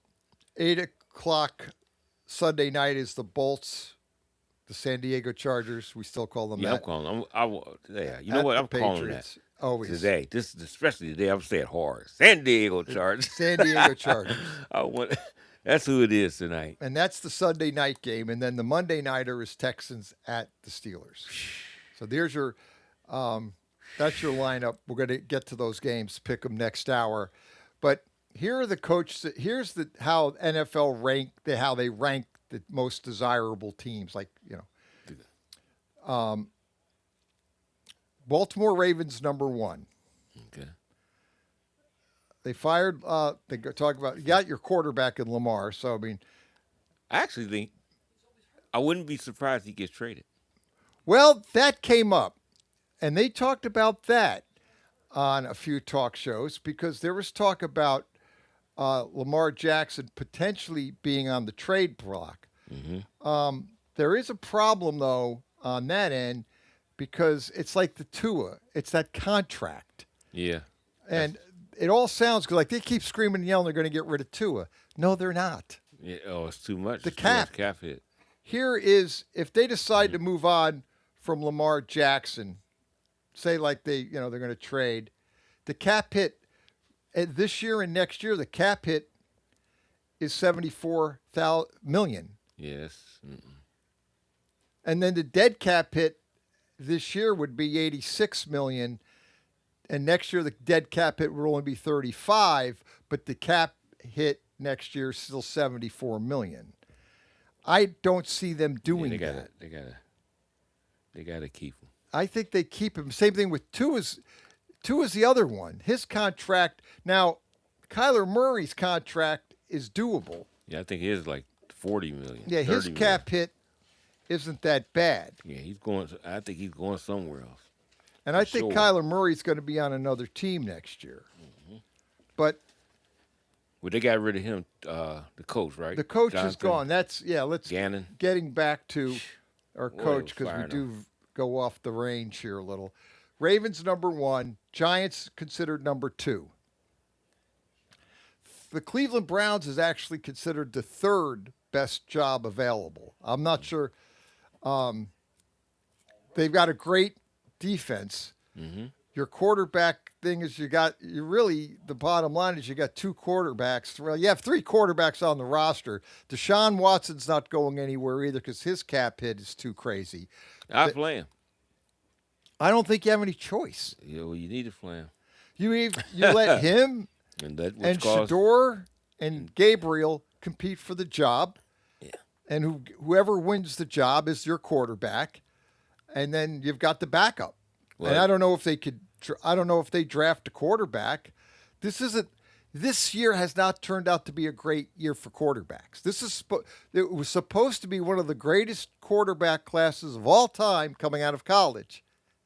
8:00 Sunday night is the Bolts, the San Diego Chargers. We still call them that. I'm calling them. You know what? I'm calling that. Always. Today. Especially today. I'm saying hard. San Diego Chargers. San Diego Chargers. That's who it is tonight. And that's the Sunday night game. And then the Monday nighter is Texans at the Steelers. So there's your that's your lineup. We're going to get to those games, pick them next hour. But here are the coaches. Here's how NFL how they rank the most desirable teams. Baltimore Ravens #1. Okay. They fired. They talk about you got your quarterback in Lamar. So I mean, I actually think I wouldn't be surprised he gets traded. Well, that came up, and they talked about that on a few talk shows because there was talk about Lamar Jackson potentially being on the trade block. Mm-hmm. There is a problem, though, on that end because it's like the Tua. It's that contract. Yeah. And it all sounds good. Like they keep screaming and yelling they're going to get rid of Tua. No, they're not. Yeah, it's too much. The It's cap. too much cap hit. Here is, if they decide to move on from Lamar Jackson, say like they're going to trade, the cap hit this year and next year, the cap hit is $74 million. Yes. Mm-mm. And then the dead cap hit this year would be $86 million. And next year, the dead cap hit would only be 35, but the cap hit next year is still $74 million. I don't see them doing that. They gotta keep him. I think they keep him. Same thing with Tua's the other one. His contract now, Kyler Murray's contract is doable. Yeah, I think it is like $40 million. Yeah, his cap hit isn't that bad. Yeah, I think he's going somewhere else. And I think Kyler Murray's going to be on another team next year. Mm-hmm. But they got rid of him, the coach, right? The coach Jonathan is gone. Let's Gannon. Getting back to our coach because we do go off the range here a little. Ravens #1, Giants considered #2. The Cleveland Browns is actually considered the 3rd best job available. I'm not sure. They've got a great defense. Mm-hmm. your quarterback thing is the bottom line is you got two quarterbacks. Well, you have three quarterbacks on the roster. Deshaun Watson's not going anywhere either because his cap hit is too crazy. I play him. I don't think you have any choice. Yeah, well, you need to play him. You let him and Shador and Gabriel compete for the job. Yeah. And whoever wins the job is your quarterback. And then you've got the backup. Well, and I don't know if they could. I don't know if they draft a quarterback. This year has not turned out to be a great year for quarterbacks. It was supposed to be one of the greatest quarterback classes of all time coming out of college.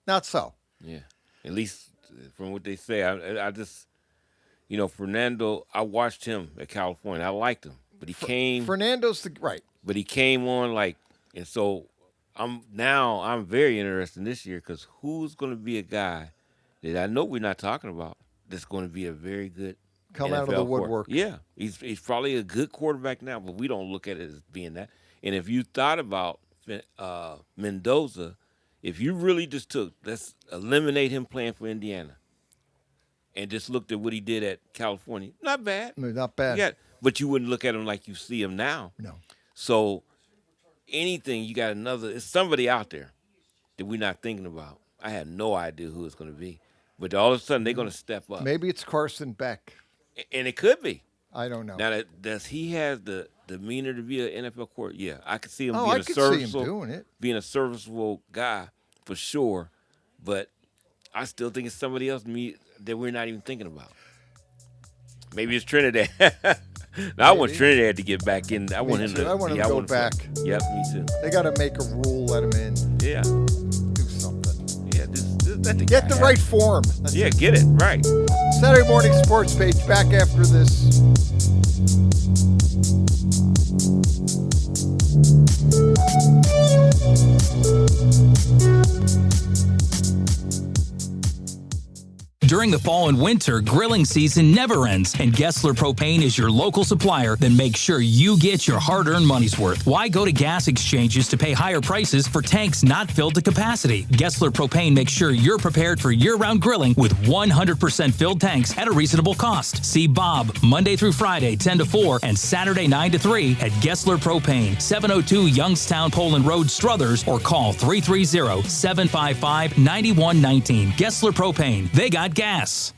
Not so. Yeah, at least from what they say. I just, Fernando. I watched him at California. I liked him, but he came. Fernando's right. But he came on and so I'm very interested in this year because who's going to be a guy that I know we're not talking about that's going to be a very good come NFL out of the woodwork. Yeah, he's probably a good quarterback now, but we don't look at it as being that. And if you thought about Mendoza, if you really just let's eliminate him playing for Indiana and just looked at what he did at California, not bad. No, not bad. Yeah, but you wouldn't look at him like you see him now. No. So anything, you got it's somebody out there that we're not thinking about. I have no idea who it's going to be. But all of a sudden, they're going to step up. Maybe it's Carson Beck. And it could be. I don't know. Now, does he have the demeanor to be an NFL quarterback? Yeah, I could see him being a serviceable guy for sure. But I still think it's somebody else that we're not even thinking about. Maybe it's Trinidad. I want Trinidad to get back in. I want him to go back. Yep, me too. They got to make a rule, let him in. Yeah. Do something. Yeah, get the right form. Get it right. Saturday morning sports page back after this. During the fall and winter, grilling season never ends, and Gessler Propane is your local supplier that makes sure you get your hard-earned money's worth. Why go to gas exchanges to pay higher prices for tanks not filled to capacity? Gessler Propane makes sure you're prepared for year-round grilling with 100% filled tanks at a reasonable cost. See Bob Monday through Friday, 10 to 4, and Saturday, 9 to 3 at Gessler Propane, 702 Youngstown Poland Road, Struthers, or call 330-755-9119. Gessler Propane. They got gas.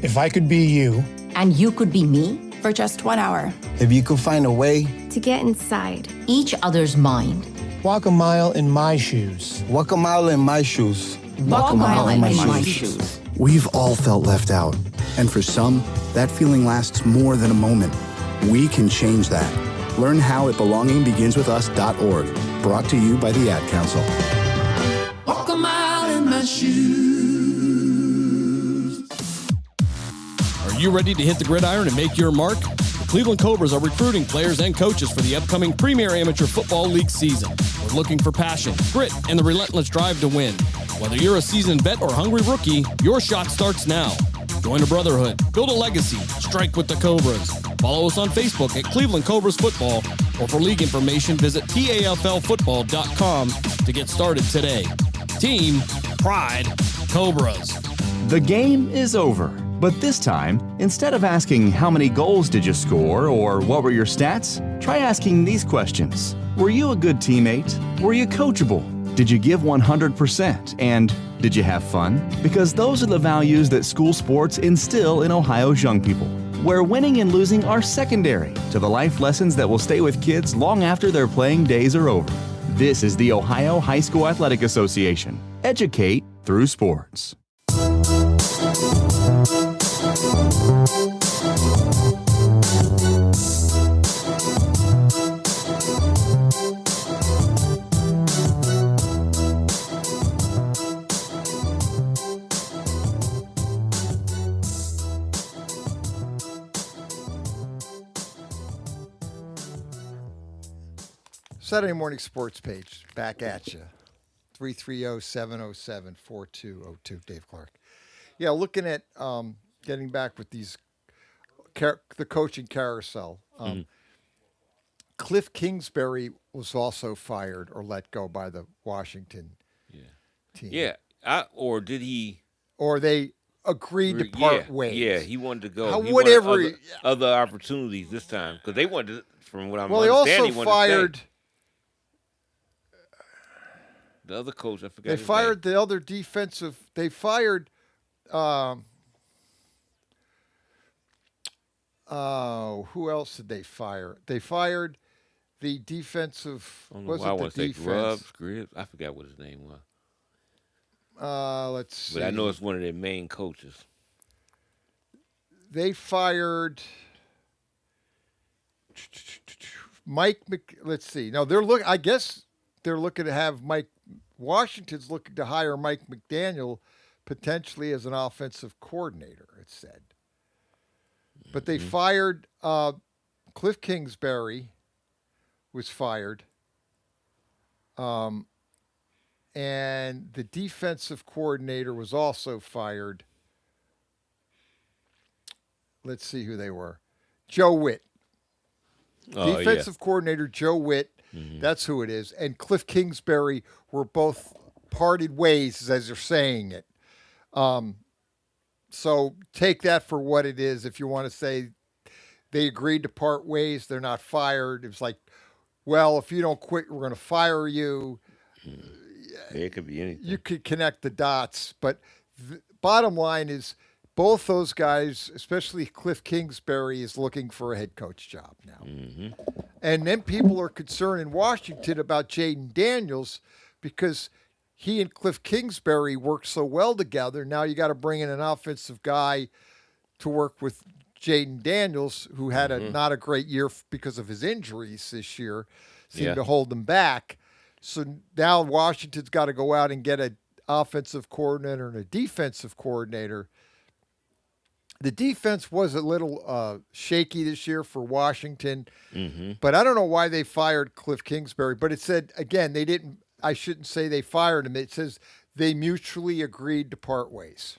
If I could be you. And you could be me for just 1 hour. If you could find a way to get inside each other's mind. Walk a mile in my shoes. Walk a mile in my shoes. Walk a mile in my shoes. We've all felt left out. And for some, that feeling lasts more than a moment. We can change that. Learn how at belongingbeginswithus.org. Brought to you by the Ad Council. Walk a mile in my shoes. Are you ready to hit the gridiron and make your mark? The Cleveland Cobras are recruiting players and coaches for the upcoming Premier Amateur Football League season. We're looking for passion, grit, and the relentless drive to win. Whether you're a seasoned vet or hungry rookie, your shot starts now. Join a brotherhood, build a legacy, strike with the Cobras. Follow us on Facebook at Cleveland Cobras Football, or for league information, visit PAFLfootball.com to get started today. Team, pride, Cobras. The game is over, but this time, instead of asking how many goals did you score or what were your stats, try asking these questions. Were you a good teammate? Were you coachable? Did you give 100%? And did you have fun? Because those are the values that school sports instill in Ohio's young people, where winning and losing are secondary to the life lessons that will stay with kids long after their playing days are over. This is the Ohio High School Athletic Association. Educate through sports. Saturday morning sports page, back at you. 330-707-4202, Dave Clark. Yeah, looking at getting back with these, the coaching carousel. Cliff Kingsbury was also fired or let go by the Washington team. Yeah, or did he? or they agreed to part ways. Yeah, he wanted to go. He whatever. wanted other opportunities this time because they wanted to, from what I'm Well, they understanding, also wanted to fired stay. The other coach, I forgot. They his fired name. the other defensive. They fired. Who else did they fire? They fired the defensive. I don't know Was why I it the want to say defense? Grubbs. I forgot what his name was. Let's see. But I know it's one of their main coaches. They fired Mike. Let's see. No, I guess they're looking to have Mike. Washington's looking to hire Mike McDaniel potentially as an offensive coordinator. It said, but they fired Cliff Kingsbury. Was fired. And the defensive coordinator was also fired. Let's see who they were. Joe Witt. Defensive coordinator Joe Witt. Mm-hmm. That's who it is. And Cliff Kingsbury were both parted ways, as they're saying it. So take that for what it is. If you want to say they agreed to part ways, they're not fired. It was like, well, if you don't quit, we're going to fire you. Yeah, it could be anything. You could connect the dots. But the bottom line is both those guys, especially Cliff Kingsbury, is looking for a head coach job now. Mm-hmm. And then people are concerned in Washington about Jaden Daniels because he and Cliff Kingsbury work so well together. Now you got to bring in an offensive guy to work with Jaden Daniels, who had not a great year because of his injuries this year, seemed to hold him back. So now Washington's got to go out and get an offensive coordinator and a defensive coordinator. The defense was a little shaky this year for Washington, but I don't know why they fired Cliff Kingsbury. But it said, again, they didn't. I shouldn't say they fired him. It says they mutually agreed to part ways.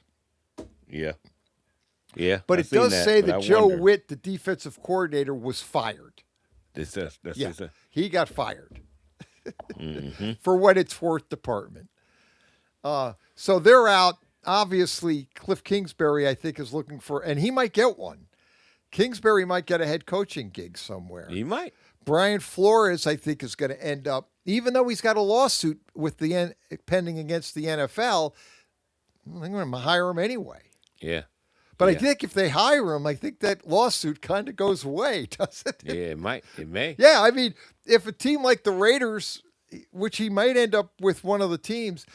Yeah. Yeah, but it does say that Joe Witt, the defensive coordinator, was fired. He got fired for what it's worth department. So they're out. Obviously, Cliff Kingsbury, I think, is looking for, and he might get one. Kingsbury might get a head coaching gig somewhere. He might. Brian Flores, I think, is going to end up, even though he's got a lawsuit with pending against the NFL, I'm going to hire him anyway. Yeah. But I think if they hire him, I think that lawsuit kind of goes away, doesn't it? Yeah, it might. It may. Yeah, I mean, if a team like the Raiders, which he might end up with one of the teams,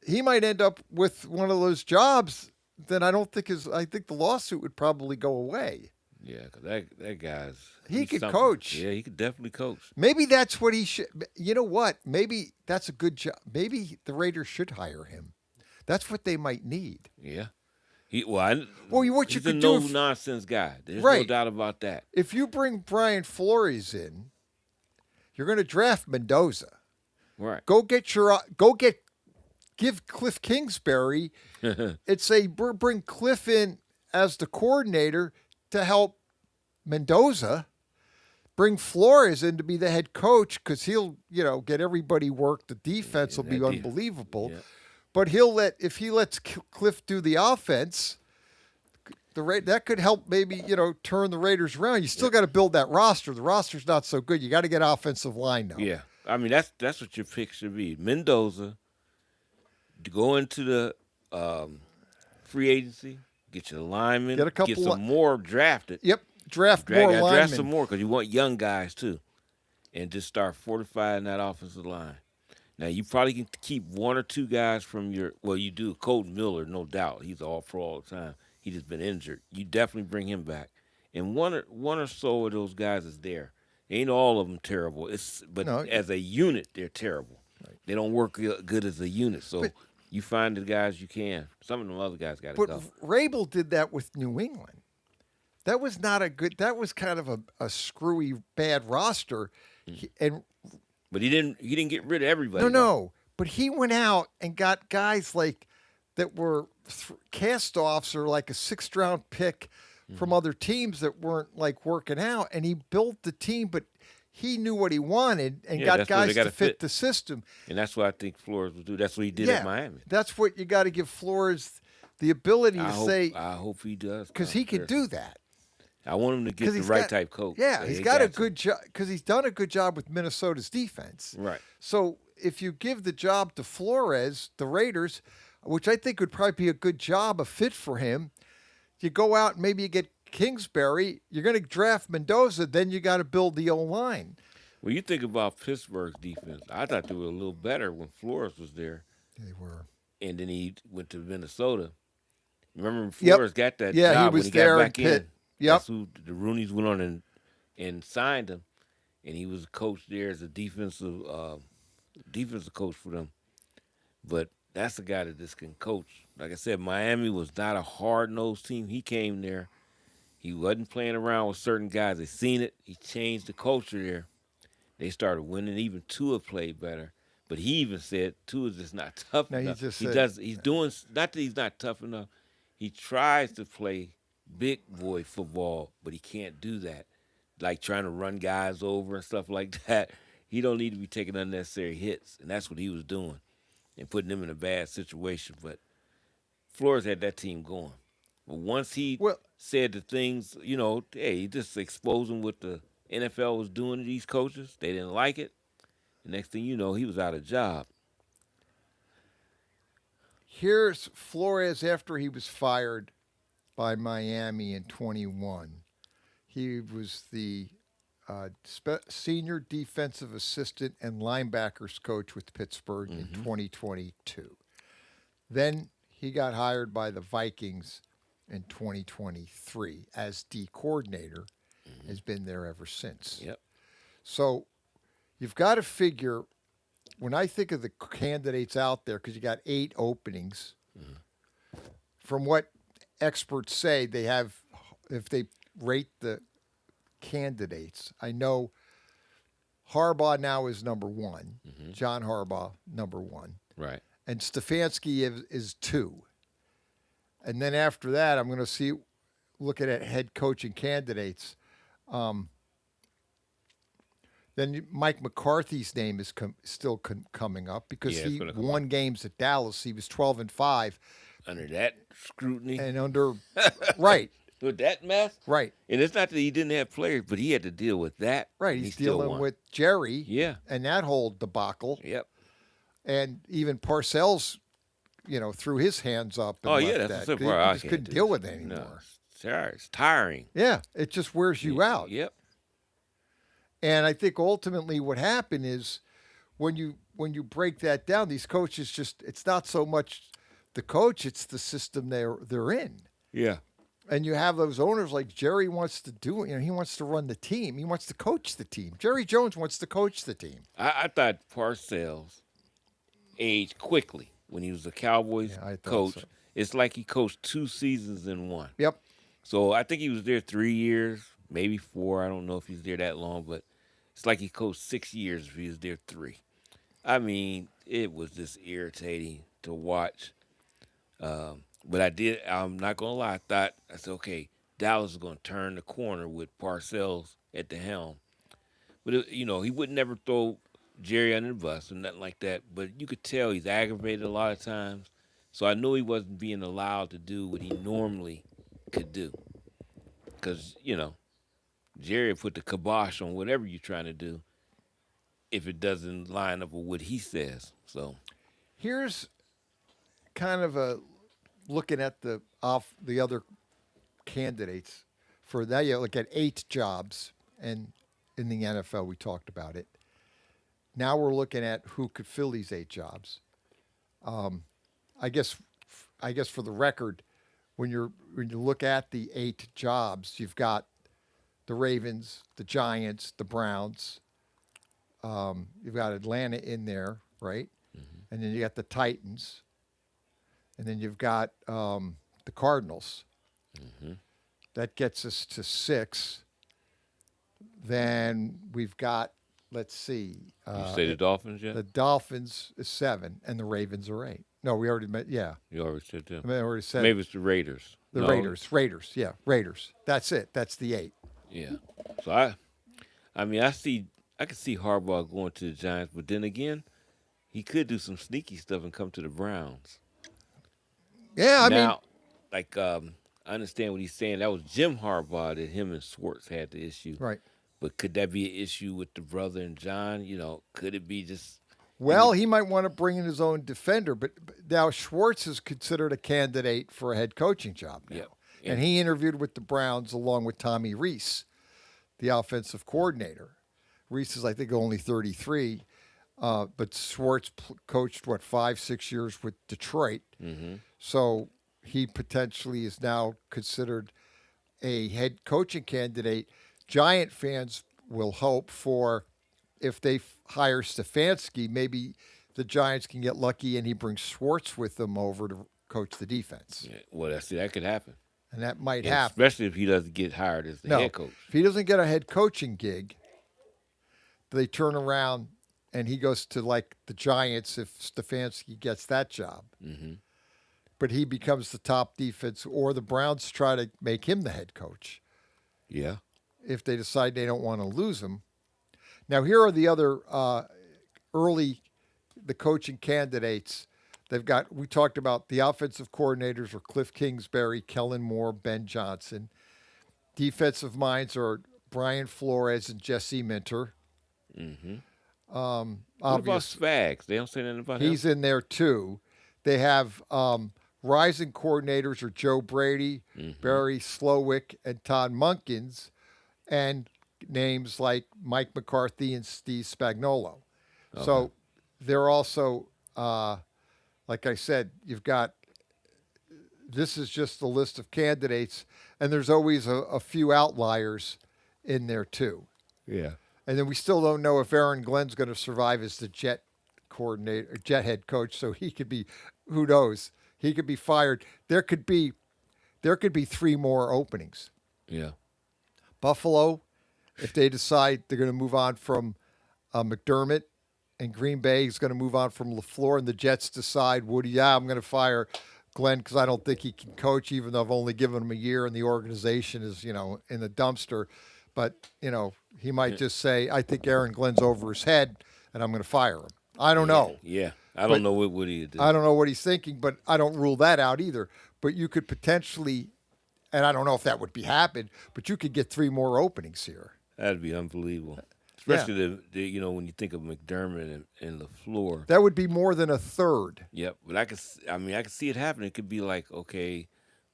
he might end up with one of those jobs, then I think the lawsuit would probably go away. Yeah, because that guy's... He could something. coach. Yeah, he could definitely coach. Maybe that's what he should... You know what? Maybe that's a good job. Maybe the Raiders should hire him. That's what they might need. Yeah. He's a no-nonsense guy. There's no doubt about that. If you bring Brian Flores in, you're going to draft Mendoza. Right. Give Cliff Kingsbury. Bring Cliff in as the coordinator to help Mendoza. Bring Flores in to be the head coach because he'll, get everybody work. The defense will be unbelievable. Yeah. But if he lets Cliff do the offense, that could help maybe, turn the Raiders around. You still got to build that roster. The roster's not so good. You got to get offensive line now. Yeah. I mean, that's what your pick should be. Mendoza, to go into the free agency, get your linemen, get some more drafted. Yep. Draft more linemen. Draft some more because you want young guys too. And just start fortifying that offensive line. Now, you probably can keep one or two guys from you do. Colton Miller, no doubt. He's all pro all the time. He's just been injured. You definitely bring him back. And one or so of those guys is there. Ain't all of them terrible. As a unit, they're terrible. Right. They don't work good as a unit. So you find the guys you can. Some of them other guys got to go. But Rabel did that with New England. That was not a good – that was kind of a screwy, bad roster. But he didn't get rid of everybody. No. But he went out and got guys that were cast-offs or like a sixth-round pick from other teams that weren't working out. And he built the team, but he knew what he wanted and got guys to fit the system. And that's what I think Flores will do. That's what he did at Miami. That's what you got to give Flores the ability I to hope, say, I hope he does. because he can do that. I want him to get the he's right got- type coach. Yeah, They he's got a to. good job because he's done a good job with Minnesota's defense. Right. So if you give the job to Flores, the Raiders, which I think would probably be a good job, a fit for him, you go out and maybe you get Kingsbury. You're going to draft Mendoza, then you got to build the O-line. When you think about Pittsburgh's defense, I thought they were a little better when Flores was there. They were. And then he went to Minnesota. Remember when Flores got that job he was when he there got back in in? Pitt. Yep. That's who the Roonies went on and signed him. And he was a coach there as a defensive coach for them. But that's a guy that just can coach. Like I said, Miami was not a hard-nosed team. He came there. He wasn't playing around with certain guys. They seen it. He changed the culture there. They started winning. Even Tua played better. But he even said Tua's just not tough enough. He's doing, not that he's not tough enough. He tries to play big boy football, but he can't do that. Like trying to run guys over and stuff like that. He don't need to be taking unnecessary hits, and that's what he was doing and putting them in a bad situation. But Flores had that team going. But once he said the things, hey, he just exposing what the NFL was doing to these coaches. They didn't like it. The next thing you know, he was out of job. Here's Flores after he was fired by Miami in 21. He was the senior defensive assistant and linebackers coach with Pittsburgh in 2022. Then he got hired by the Vikings in 2023 as D coordinator, has been there ever since. Yep. So you've got to figure, when I think of the candidates out there, because you got 8 openings, from what experts say, they have, if they rate the candidates, I know Harbaugh now is number 1. John Harbaugh, number 1. Right. And Stefanski is 2. And then after that, I'm going to see, looking at head coaching candidates. Then Mike McCarthy's name is still coming up because he won games at Dallas. He was 12-5. Under that scrutiny. And under, right. With that mess? Right. And it's not that he didn't have players, but he had to deal with that. Right. He's dealing with Jerry. Yeah. And that whole debacle. Yep. And even Parcells, threw his hands up. And that's the part I just couldn't deal with it anymore. No, it's tiring. Yeah. It just wears you out. Yep. And I think ultimately what happened is when you break that down, these coaches it's not so much the coach, it's the system they're in. Yeah. And you have those owners like Jerry wants to do it. He wants to run the team. He wants to coach the team. Jerry Jones wants to coach the team. I thought Parcells aged quickly when he was a Cowboys coach. So. It's like he coached 2 seasons in one. Yep. So I think he was there 3 years, maybe 4. I don't know if he's there that long, but it's like he coached 6 years if he was there 3. I mean, it was just irritating to watch. But I'm not going to lie, I said, okay, Dallas is going to turn the corner with Parcells at the helm. But, he would never throw Jerry under the bus or nothing like that. But you could tell he's aggravated a lot of times. So I knew he wasn't being allowed to do what he normally could do. Because, Jerry put the kibosh on whatever you're trying to do if it doesn't line up with what he says. So here's kind of a looking at the other candidates for that. You look at 8 jobs, and in the NFL we talked about it. Now we're looking at who could fill these 8 jobs. I guess for the record, when you look at the 8 jobs, you've got the Ravens, the Giants, the Browns. You've got Atlanta in there, right? Mm-hmm. And then you got the Titans. And then you've got the Cardinals. Mm-hmm. That gets us to 6. Then we've got, let's see. You say the Dolphins yet? The Dolphins is 7, and the Ravens are 8. No, we already met. Yeah. You already said that. I already said. Maybe it's the Raiders. The Raiders. Yeah, Raiders. That's it. That's the 8. Yeah. So I can see Harbaugh going to the Giants, but then again, he could do some sneaky stuff and come to the Browns. Yeah, I mean, like I understand what he's saying. That was Jim Harbaugh that him and Schwartz had the issue. Right. But could that be an issue with the brother and John? Could it be just? Well, he might want to bring in his own defender, but now Schwartz is considered a candidate for a head coaching job now. Yep. And he interviewed with the Browns along with Tommy Reese, the offensive coordinator. Reese is, I think, only 33, but Schwartz coached, 5-6 years with Detroit. Mm-hmm. So he potentially is now considered a head coaching candidate. Giant fans will hope for, if they hire Stefanski, maybe the Giants can get lucky and he brings Schwartz with them over to coach the defense. Yeah, well, that could happen. And that might happen. Especially if he doesn't get hired as the head coach. If he doesn't get a head coaching gig, they turn around and he goes to like the Giants if Stefanski gets that job. Mm-hmm. But he becomes the top defense, or the Browns try to make him the head coach. Yeah. If they decide they don't want to lose him. Now, here are the other the coaching candidates. We talked about the offensive coordinators are Cliff Kingsbury, Kellen Moore, Ben Johnson. Defensive minds are Brian Flores and Jesse Minter. Mm-hmm. What about Spags? They don't say anything about him? He's in there, too. They have rising coordinators are Joe Brady, Barry Slowick, and Todd Munkins, and names like Mike McCarthy and Steve Spagnuolo. Okay. So they're also, like I said, this is just the list of candidates, and there's always a few outliers in there too. Yeah. And then we still don't know if Aaron Glenn's going to survive as the Jet head coach, so he could be, who knows? He could be fired. There could be 3 more openings. Yeah. Buffalo, if they decide they're going to move on from McDermott, and Green Bay is going to move on from LaFleur, and the Jets decide, I'm going to fire Glenn because I don't think he can coach, even though I've only given him a year and the organization is, in the dumpster. But, he might just say, I think Aaron Glenn's over his head, and I'm going to fire him. I don't know. Yeah. I don't know what he did. I don't know what he's thinking, but I don't rule that out either. But you could potentially, and I don't know if that would be happen, but you could get 3 more openings here. That'd be unbelievable. Especially when you think of McDermott and LaFleur. That would be more than a third. Yep. But I could see it happening. It could be like, okay,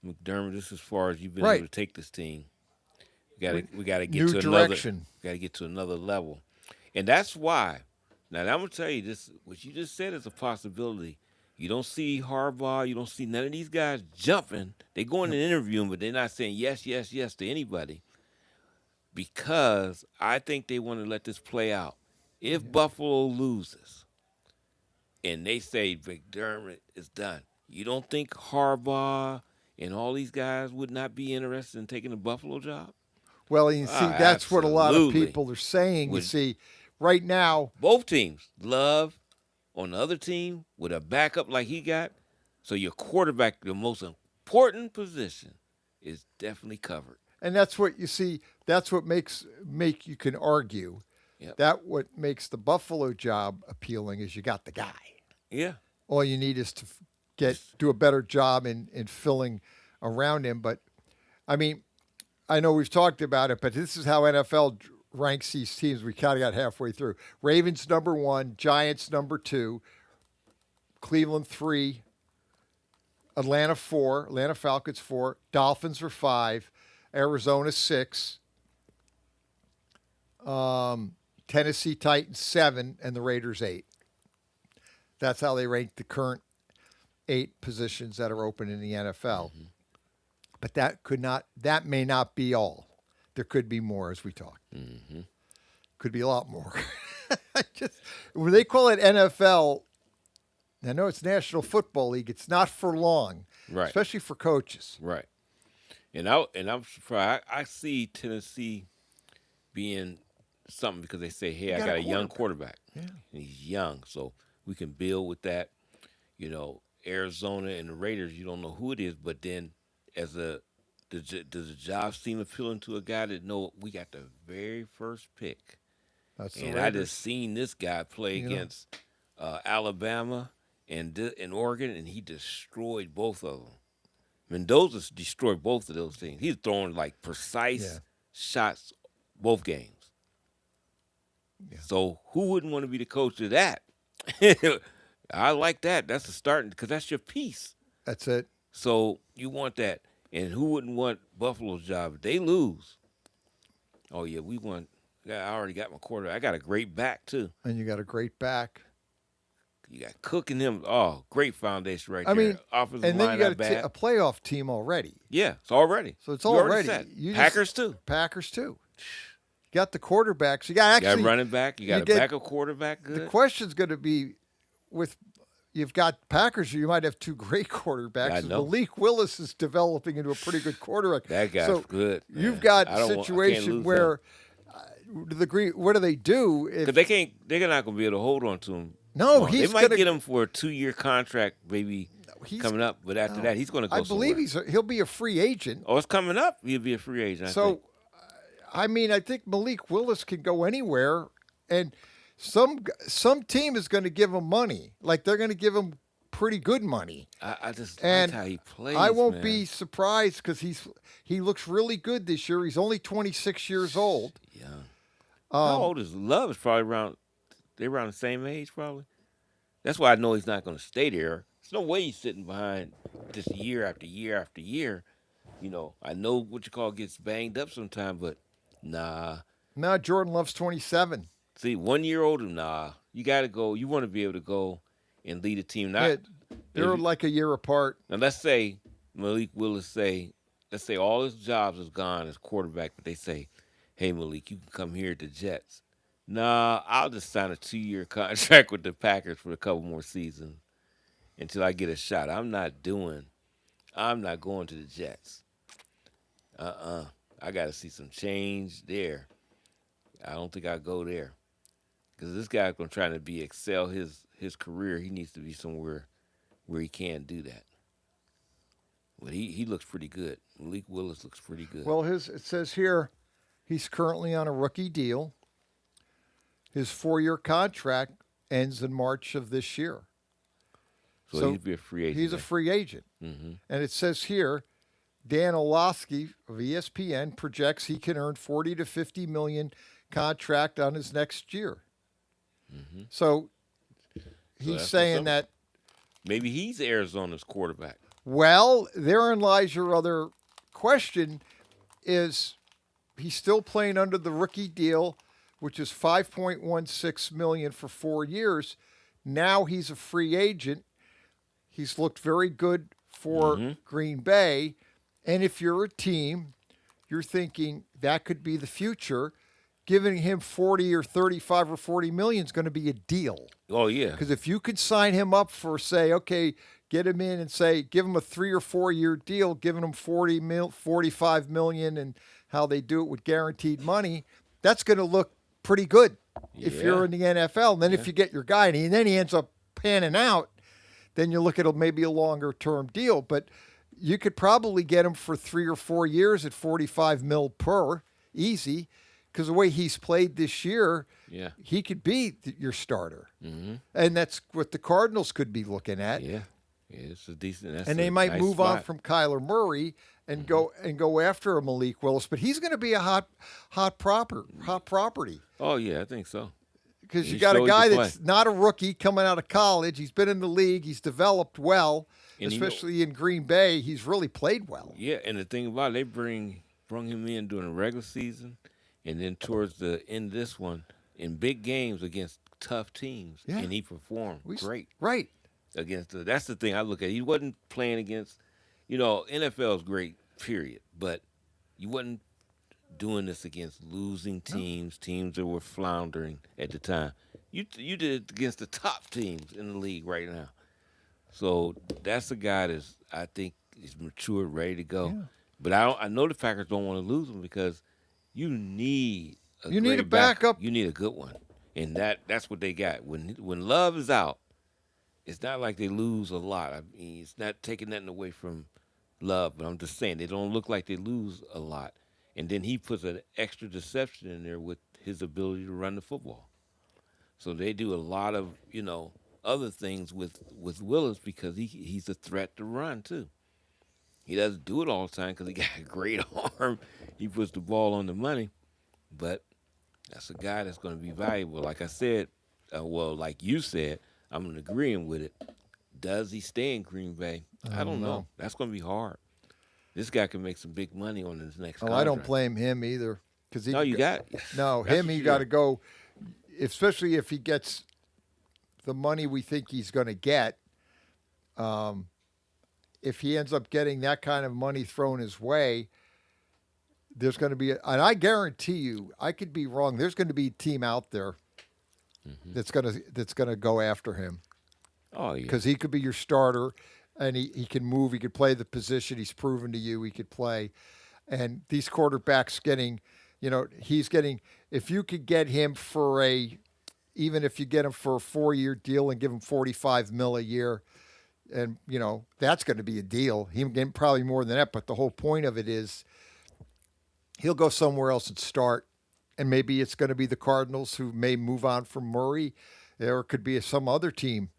McDermott, this is as far as you've been able to take this team. We gotta get to direction. Gotta get to another level. And that's why. Now I'm gonna tell you this, what you just said is a possibility. You don't see Harbaugh, you don't see none of these guys jumping. They go in and interview them, but they're not saying yes, yes, yes to anybody. Because I think they want to let this play out. If Buffalo loses and they say McDermott is done, you don't think Harbaugh and all these guys would not be interested in taking the Buffalo job? Well, you see, that's what a lot of people are saying. You see, right now, both teams, Love on the other team with a backup like he got, so your quarterback, the most important position, is definitely covered. And that's what you see. That's what you can argue. Yep. That what makes the Buffalo job appealing is you got the guy. Yeah. All you need is to do a better job in filling around him. But I mean, I know we've talked about it, but this is how NFL ranks these teams. We kind of got halfway through. Ravens number 1, Giants number 2, Cleveland 3, Atlanta 4, Atlanta Falcons 4, Dolphins are 5, Arizona 6, Tennessee Titans 7, and the Raiders 8. That's how they rank the current 8 positions that are open in the NFL. Mm-hmm. But that may not be all. There could be more as we talk. Mm-hmm. Could be a lot more. When they call it NFL, I know it's National Football League. It's not for long, right? Especially for coaches, right? And I'm surprised. I see Tennessee being something because they say, "Hey, I got a young quarterback. Yeah, and he's young, so we can build with that." Arizona and the Raiders, you don't know who it is, but then does the job seem appealing to a guy that know we got the very first pick? That's and I just seen this guy play against Alabama and Oregon, and he destroyed both of them. Mendoza destroyed both of those things. He's throwing like precise shots both games. Yeah. So who wouldn't want to be the coach of that? I like that. That's a start because that's your piece. That's it. So you want that. And who wouldn't want Buffalo's job if they lose? Oh, yeah, we want. I already got my quarter. I got a great back, too. And you got a great back. You got Cook and him. Oh, great foundation right there. I mean, offensive and then line, you got a playoff team already. Yeah, it's already. So it's already set. Packers, too. Packers, too. You got the quarterbacks. You got actually. You got running back. You got a backup quarterback. Good. The question's going to be with. You've got Packers. You might have two great quartegree. I know. Malik Willis is developing into a pretty good quarterback. That guy's good. Man. You've got a situation where what do they do? Because they can't. They're not going to be able to hold on to him. No, they might get him for a 2-year contract, maybe coming up. But after that, he's going to go. I believe he'll be a free agent. Oh, it's coming up. He'll be a free agent. I mean, I think Malik Willis can go anywhere, and some team is going to give him money. Like they're going to give him pretty good money. I just like how he plays. I won't be surprised because he looks really good this year. He's only 26 years old. Yeah. How old is Love? Is probably around. They're around the same age, probably. That's why I know he's not going to stay there. There's no way he's sitting behind this year after year after year. You know, I know what you call gets banged up sometime, but nah. Nah, Jordan Love's 27. See, 1 year older, nah. You got to go. You want to be able to go and lead a team. They're like a year apart. Now, let's say Malik Willis let's say all his jobs is gone as quarterback, but they say, hey, Malik, you can come here at the Jets. Nah, I'll just sign a 2-year contract with the Packers for a couple more seasons until I get a shot. I'm not going to the Jets. I got to see some change there. I don't think I'll go there. Because this guy's going to try to excel his career. He needs to be somewhere where he can do that. But he looks pretty good. Malik Willis looks pretty good. Well, it says here he's currently on a rookie deal. His 4-year contract ends in March of this year. So he'd be a free agent. He's a free agent. Mm-hmm. And it says here, Dan Orlovsky of ESPN projects he can earn 40 to 50 million contract on his next year. Mm-hmm. So he's saying that maybe he's Arizona's quarterback. Well, therein lies your other question: is he's still playing under the rookie deal, which is $5.16 million for 4 years. Now he's a free agent. He's looked very good for Green Bay. And if you're a team, you're thinking that could be the future. Giving him 40 or 35 or 40 million is going to be a deal. Oh, yeah. Because if you could sign him up for, say, okay, get him in and say, give him a 3 or 4 year deal, giving him 45 million and how they do it with guaranteed money, that's going to look pretty good if you're in the NFL. And then if you get your guy and then he ends up panning out, then you look at maybe a longer term deal. But you could probably get him for 3 or 4 years at 45 mil per, easy, because the way he's played this year, he could be your starter. Mm-hmm. And that's what the Cardinals could be looking at. Yeah, it's a decent. And they might move on from Kyler Murray and go after a Malik Willis, but he's going to be a hot property. Oh yeah, I think so. Because you got a guy that's not a rookie coming out of college. He's been in the league. He's developed well, and especially in Green Bay. He's really played well. Yeah, and the thing about it, they brung him in during the regular season, and then towards the end of this one, in big games against tough teams, and he performed great. Right. That's the thing I look at. He wasn't playing against, NFL is great, period. But you wasn't doing this against losing teams that were floundering at the time. You did it against the top teams in the league right now. So that's a guy that's, I think, is mature, ready to go. Yeah. But I know the Packers don't want to lose him because you need a backup. You need a good one, and that's what they got. When Love is out, it's not like they lose a lot. I mean, it's not taking nothing away from Love, but I'm just saying they don't look like they lose a lot. And then he puts an extra deception in there with his ability to run the football. So they do a lot of other things with Willis because he's a threat to run too. He doesn't do it all the time because he got a great arm. He puts the ball on the money, but that's a guy that's going to be valuable. Like I said, like you said, I'm agreeing with it. Does he stay in Green Bay? I don't know. That's going to be hard. This guy can make some big money on his next contract. I don't blame him either. No, you got no him. He got to go, especially if he gets the money we think he's going to get. If he ends up getting that kind of money thrown his way, there's going to be, and I guarantee you, I could be wrong. There's going to be a team out there that's going to go after him. Oh yeah, because he could be your starter, and he can move. He could play the position. He's proven to you he could play. And these quarterbacks getting, he's getting. If you could get him for even if you get him for a 4-year deal and give him $45 million a year, and that's going to be a deal. He getting probably more than that. But the whole point of it is, he'll go somewhere else and start, and maybe it's going to be the Cardinals who may move on from Murray, or it could be some other team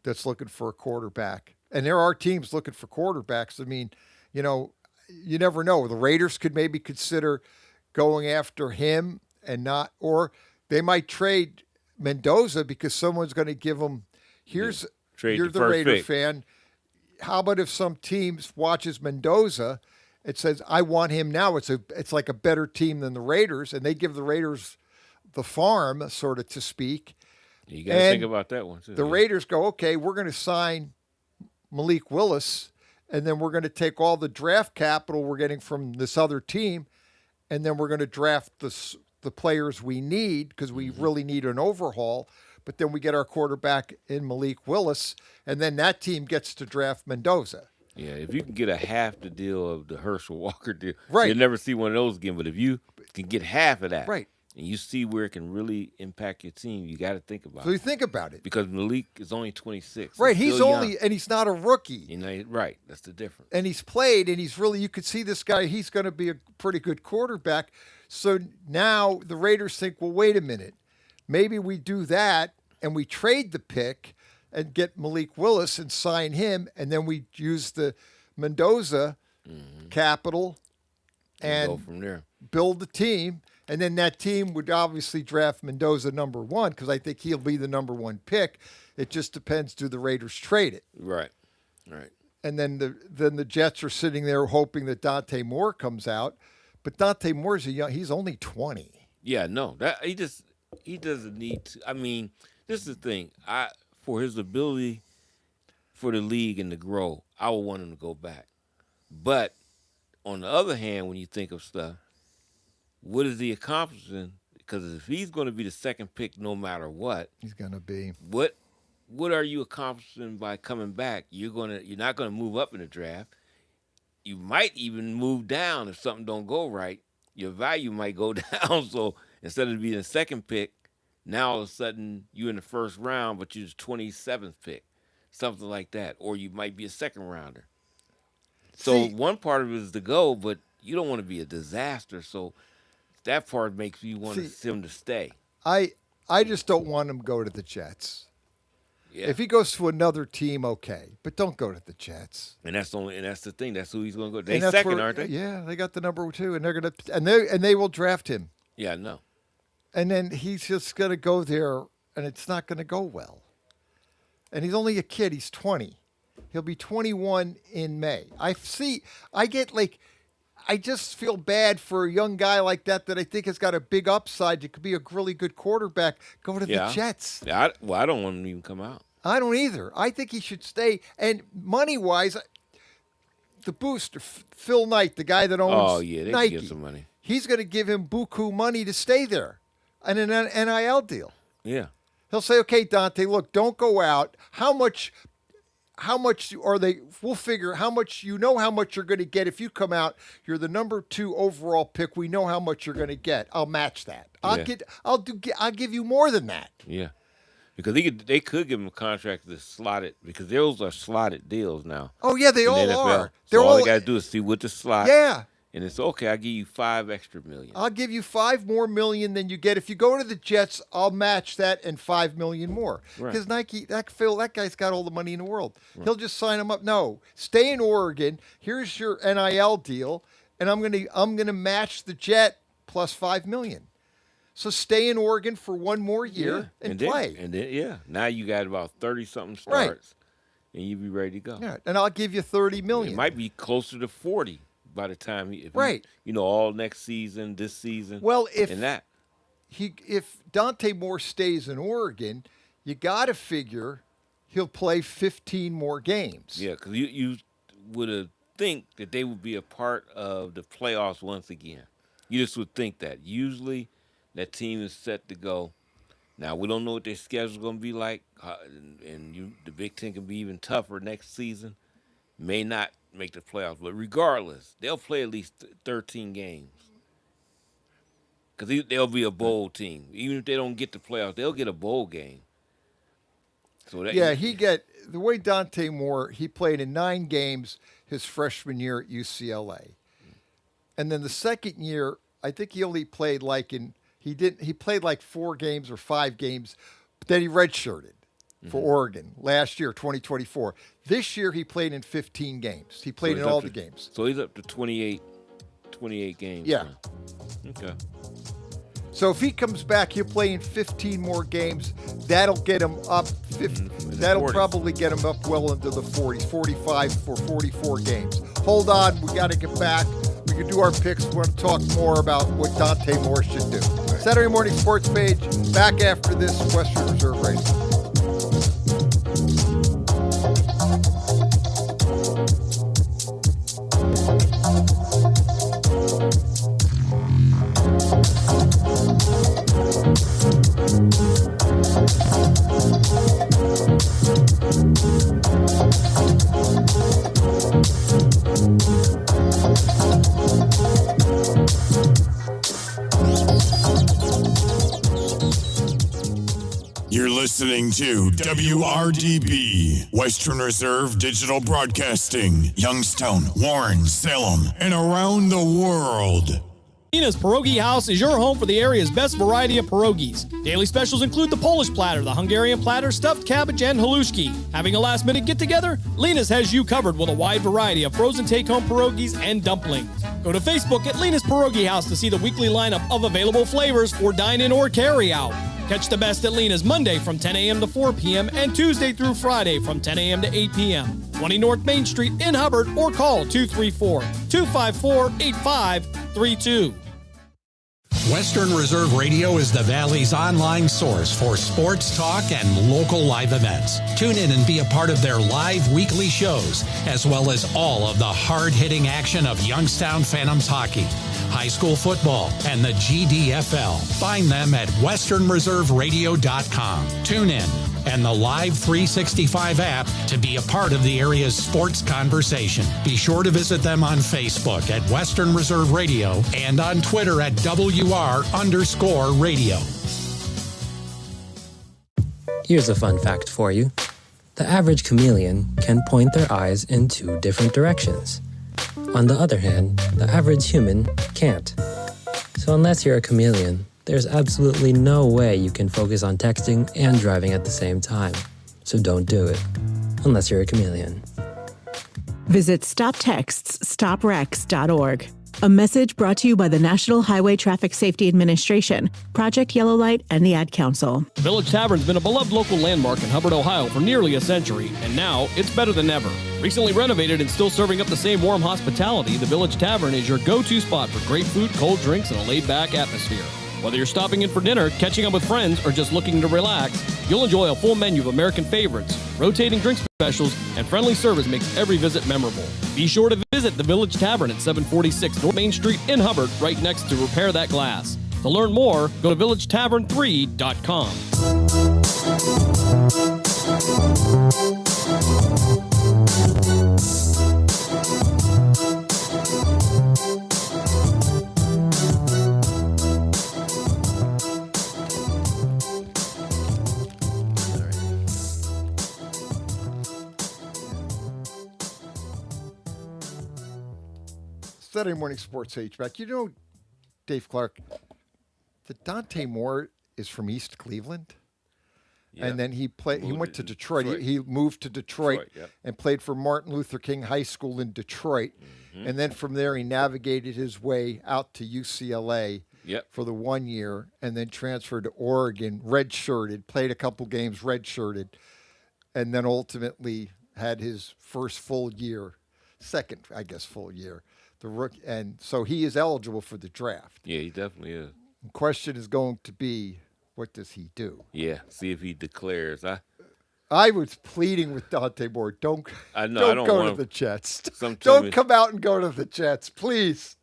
that's looking for a quarterback. And there are teams looking for quarterbacks. I mean, you never know. The Raiders could maybe consider going after him and not, or they might trade Mendoza because someone's going to give them, you're the Raider fan. How about if some teams watches Mendoza, it says, I want him now. It's like a better team than the Raiders, and they give the Raiders the farm, sort of to speak. You got to think about that one too. The Raiders go, okay, we're going to sign Malik Willis, and then we're going to take all the draft capital we're getting from this other team, and then we're going to draft the players we need because we really need an overhaul. But then we get our quarterback in Malik Willis, and then that team gets to draft Mendoza. Yeah, if you can get a half the deal of the Herschel Walker deal, right, you'll never see one of those again. But if you can get half of that, right, and you see where it can really impact your team, you got to think about it. So you think about it. Because Malik is only 26. Right, he's only, and he's not a rookie. Right, that's the difference. And he's played, and he's really, you could see this guy, he's going to be a pretty good quarterback. So now the Raiders think, well, wait a minute. Maybe we do that, and we trade the pick and get Malik Willis and sign him, and then we use the Mendoza capital and go from there. Build the team. And then that team would obviously draft Mendoza number 1 because I think he'll be the number 1 pick. It just depends, do the Raiders trade it? Right. And then the Jets are sitting there hoping that Dante Moore comes out. But Dante Moore's he's only 20. Yeah, no. He doesn't need to. I mean, this is the thing. For his ability for the league and to grow, I would want him to go back. But on the other hand, when you think of stuff, what is he accomplishing? Because if he's going to be the second pick no matter what, he's going to be. What are you accomplishing by coming back? You're not going to move up in the draft. You might even move down if something don't go right. Your value might go down. So instead of being the second pick, now all of a sudden you're in the first round, but you're the 27th pick, something like that. Or you might be a second rounder. So one part of it is to go, but you don't want to be a disaster. So that part makes me want him to stay. I just don't want him to go to the Jets. Yeah. If he goes to another team, okay, but don't go to the Jets. And that's the thing. That's who he's going to go. They second, aren't they? Yeah, they got the number 2, and they're going to and they will draft him. Yeah, I know. And then he's just going to go there, and it's not going to go well. And he's only a kid. He's 20. He'll be 21 in May. I just feel bad for a young guy like that I think has got a big upside. It could be a really good quarterback. Go to the Jets. Yeah, I don't want him to even come out. I don't either. I think he should stay. And money-wise, the booster, Phil Knight, the guy that owns they Nike, can give some money. He's going to give him buku money to stay there, and an NIL deal. Yeah. He'll say, okay, Dante, look, don't go out. How much are they? We'll figure how much how much you're going to get if you come out. You're the number 2 overall pick. We know how much you're going to get. I'll match that. I'll give you more than that. Yeah, because they could give him a contract that's slotted because those are slotted deals now. Oh yeah, they all are. So all they got to do is see what the slot. Yeah. And it's okay. I'll give you $5 extra million. I'll give you $5 more million than you get. If you go to the Jets, I'll match that and $5 million more. Because Nike, that guy's got all the money in the world. Right. He'll just sign him up. No, stay in Oregon. Here's your NIL deal, and I'm gonna match the Jet plus $5 million. So stay in Oregon for one more year and play. Then now you got about 30-something starts, and you be ready to go. Yeah, and I'll give you $30 million. It might be closer to 40 by the time all next season, this season. Well, if Dante Moore stays in Oregon, you got to figure he'll play 15 more games. Yeah, because you would think that they would be a part of the playoffs once again. You just would think that. Usually, that team is set to go. Now, we don't know what their schedule's going to be like, and the Big Ten can be even tougher next season. May not make the playoffs, but regardless, they'll play at least 13 games because they'll be a bowl team. Even if they don't get the playoffs, they'll get a bowl game. So the way Dante Moore, he played in 9 games his freshman year at UCLA, and then the second year, I think he only played he played like 4 games or 5 games, but then he redshirted for Oregon last year, 2024. This year, he played in 15 games. He played in all the games. So he's up to 28 games. Yeah. Now. Okay. So if he comes back, he'll play in 15 more games. That'll get him up. That'll probably get him up well into the 40s, 45 for 44 games. Hold on. We got to get back. We can do our picks. We want to talk more about what Dante Moore should do. Saturday Morning Sports Page, back after this, Western Reserve Radio. You're listening to WRDB, Western Reserve Digital Broadcasting, Youngstown, Warren, Salem, and around the world. Nina's Pierogi House is your home for the area's best variety of pierogies. Daily specials include the Polish platter, the Hungarian platter, stuffed cabbage, and halushki. Having a last-minute get-together? Lena's has you covered with a wide variety of frozen take-home pierogies and dumplings. Go to Facebook at Lena's Pierogi House to see the weekly lineup of available flavors for dine-in or carry-out. Catch the best at Lena's Monday from 10 a.m. to 4 p.m. and Tuesday through Friday from 10 a.m. to 8 p.m. 20 North Main Street in Hubbard or call 234-254-8532. Western Reserve Radio is the Valley's online source for sports talk and local live events. Tune in and be a part of their live weekly shows, as well as all of the hard-hitting action of Youngstown Phantoms hockey, high school football, and the GDFL. Find them at westernreserveradio.com. Tune in and the Live 365 app to be a part of the area's sports conversation. Be sure to visit them on Facebook at Western Reserve Radio and on Twitter at WR_radio. Here's a fun fact for you. The average chameleon can point their eyes in 2 different directions. On the other hand, the average human can't. So unless you're a chameleon, there's absolutely no way you can focus on texting and driving at the same time. So don't do it, unless you're a chameleon. Visit StopTextsStopWrecks.org. A message brought to you by the National Highway Traffic Safety Administration, Project Yellow Light, and the Ad Council. Village Tavern's been a beloved local landmark in Hubbard, Ohio for nearly a century, and now it's better than ever. Recently renovated and still serving up the same warm hospitality, the Village Tavern is your go-to spot for great food, cold drinks, and a laid-back atmosphere. Whether you're stopping in for dinner, catching up with friends, or just looking to relax, you'll enjoy a full menu of American favorites, rotating drink specials, and friendly service makes every visit memorable. Be sure to visit the Village Tavern at 746 North Main Street in Hubbard, right next to Repair That Glass. To learn more, go to villagetavern3.com. Saturday Morning Sports H-back. You know, Dave Clark, that Dante Moore is from East Cleveland? Yeah. And then he went to Detroit. Detroit. He moved to Detroit, Yep. and played for Martin Luther King High School in Detroit. Mm-hmm. And then from there, he navigated his way out to UCLA Yep. for the 1 year, and then transferred to Oregon, redshirted, played a couple games redshirted, and then ultimately had his first full year, second, I guess, full year. And so he is eligible for the draft. Yeah, he definitely is. The question is going to be, what does he do? Yeah, see if he declares. I was pleading with Dante Moore, don't I don't go want to the Jets. Sometimes Don't come out and go to the Jets, please.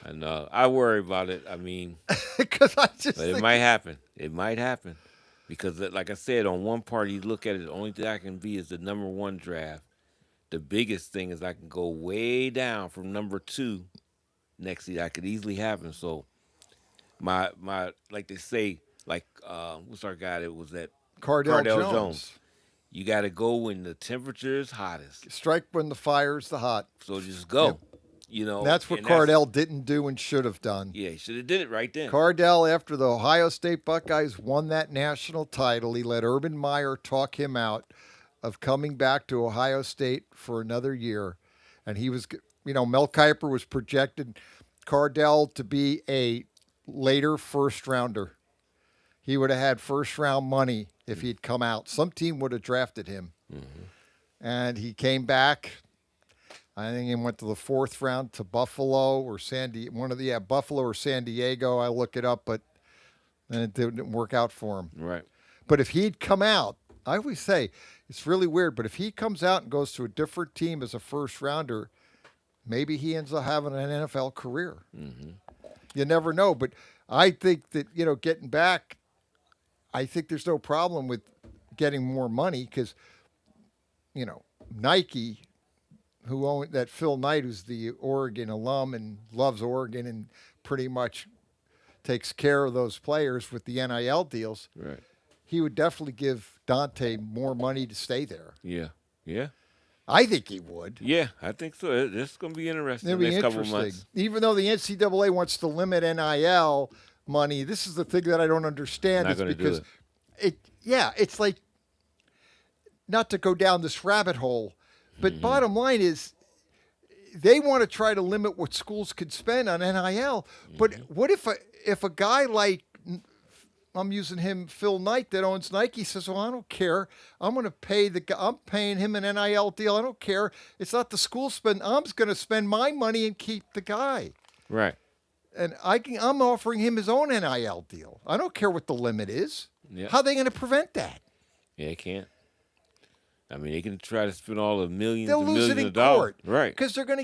I know. I worry about it. I mean, because I just but it might happen. It might happen. Because, like I said, on one part, you look at it, the only thing I can be is the number 1 draft. The biggest thing is I can go way down from number 2 next year. I could easily happen. So, my like they say, like, what's our guy that was that? Cardell Jones. You got to go when the temperature is hottest. Strike when the fire's the hot. So just go. Yep. You know, that's what Cardell didn't do and should have done. Yeah, he should have did it right then. Cardell, after the Ohio State Buckeyes won that national title, he let Urban Meyer talk him out of coming back to Ohio State for another year. And he was, Mel Kiper was projected Cardell to be a later first rounder. He would have had first round money if he'd come out. Some team would have drafted him. Mm-hmm. And he came back. I think he went to the 4th round to Buffalo or Buffalo or San Diego. I look it up, but then it didn't work out for him. Right. But if he'd come out, I always say it's really weird, but if he comes out and goes to a different team as a first rounder, maybe he ends up having an NFL career. Mm-hmm. You never know. But I think that, getting back, I think there's no problem with getting more money because, Nike, who owned that Phil Knight, who's the Oregon alum and loves Oregon and pretty much takes care of those players with the NIL deals. Right. He would definitely give Dante more money to stay there. Yeah. Yeah. I think he would. Yeah, I think so. This is going to be interesting It'll the be next couple of interesting. months. Even though the NCAA wants to limit NIL money, this is the thing that I don't understand. Not is gonna do because it's like, not to go down this rabbit hole, but bottom line is they want to try to limit what schools could spend on NIL. But what if a guy like, I'm using him, Phil Knight, that owns Nike, says, well, I don't care. I'm going to pay I'm paying him an NIL deal. I don't care. It's not the school spend. I'm going to spend my money and keep the guy. Right. And I'm offering him his own NIL deal. I don't care what the limit is. Yep. How are they going to prevent that? Yeah, they can't. I mean, they can try to spend all the millions They'll and lose millions it in of dollars. court. Right. Because they're going to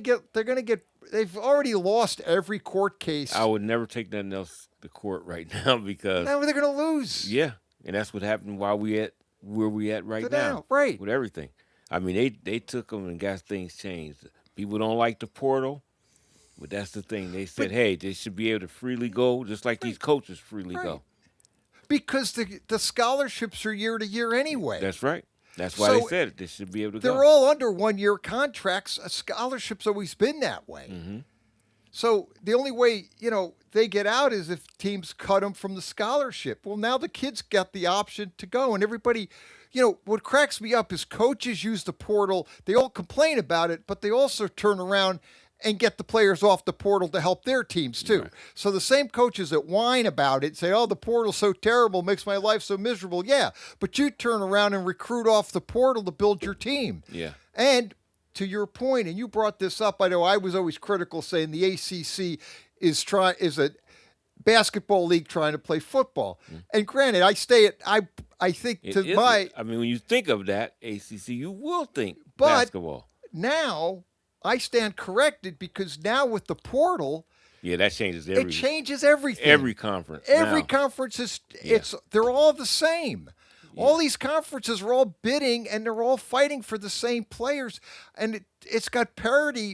get, they've already lost every court case. I would never take nothing else to court right now because now they're going to lose. Yeah, and that's what happened while we at where we at right now. Right. With everything. I mean, they took them and got things changed. People don't like the portal, but that's the thing. They said, hey, they should be able to freely go, just like these coaches freely go. Because the scholarships are year to year anyway. That's right. That's why they said it. They should be able to go. They're all under 1-year contracts. A scholarship's always been that way. Mm-hmm. So the only way, they get out is if teams cut them from the scholarship. Well, now the kids got the option to go. And everybody, what cracks me up is coaches use the portal. They all complain about it, but they also turn around and get the players off the portal to help their teams too. Right. So the same coaches that whine about it say, oh, the portal's so terrible, makes my life so miserable. Yeah, but you turn around and recruit off the portal to build your team. Yeah. And to your point, and you brought this up, I know I was always critical saying the ACC is a basketball league trying to play football. And granted, I think I mean, when you think of that, ACC, you will think basketball. Now I stand corrected because now with the portal, yeah, that changes everything. It changes everything. Every conference. Every conference is they're all the same. Yeah. All these conferences are all bidding and they're all fighting for the same players. And it's got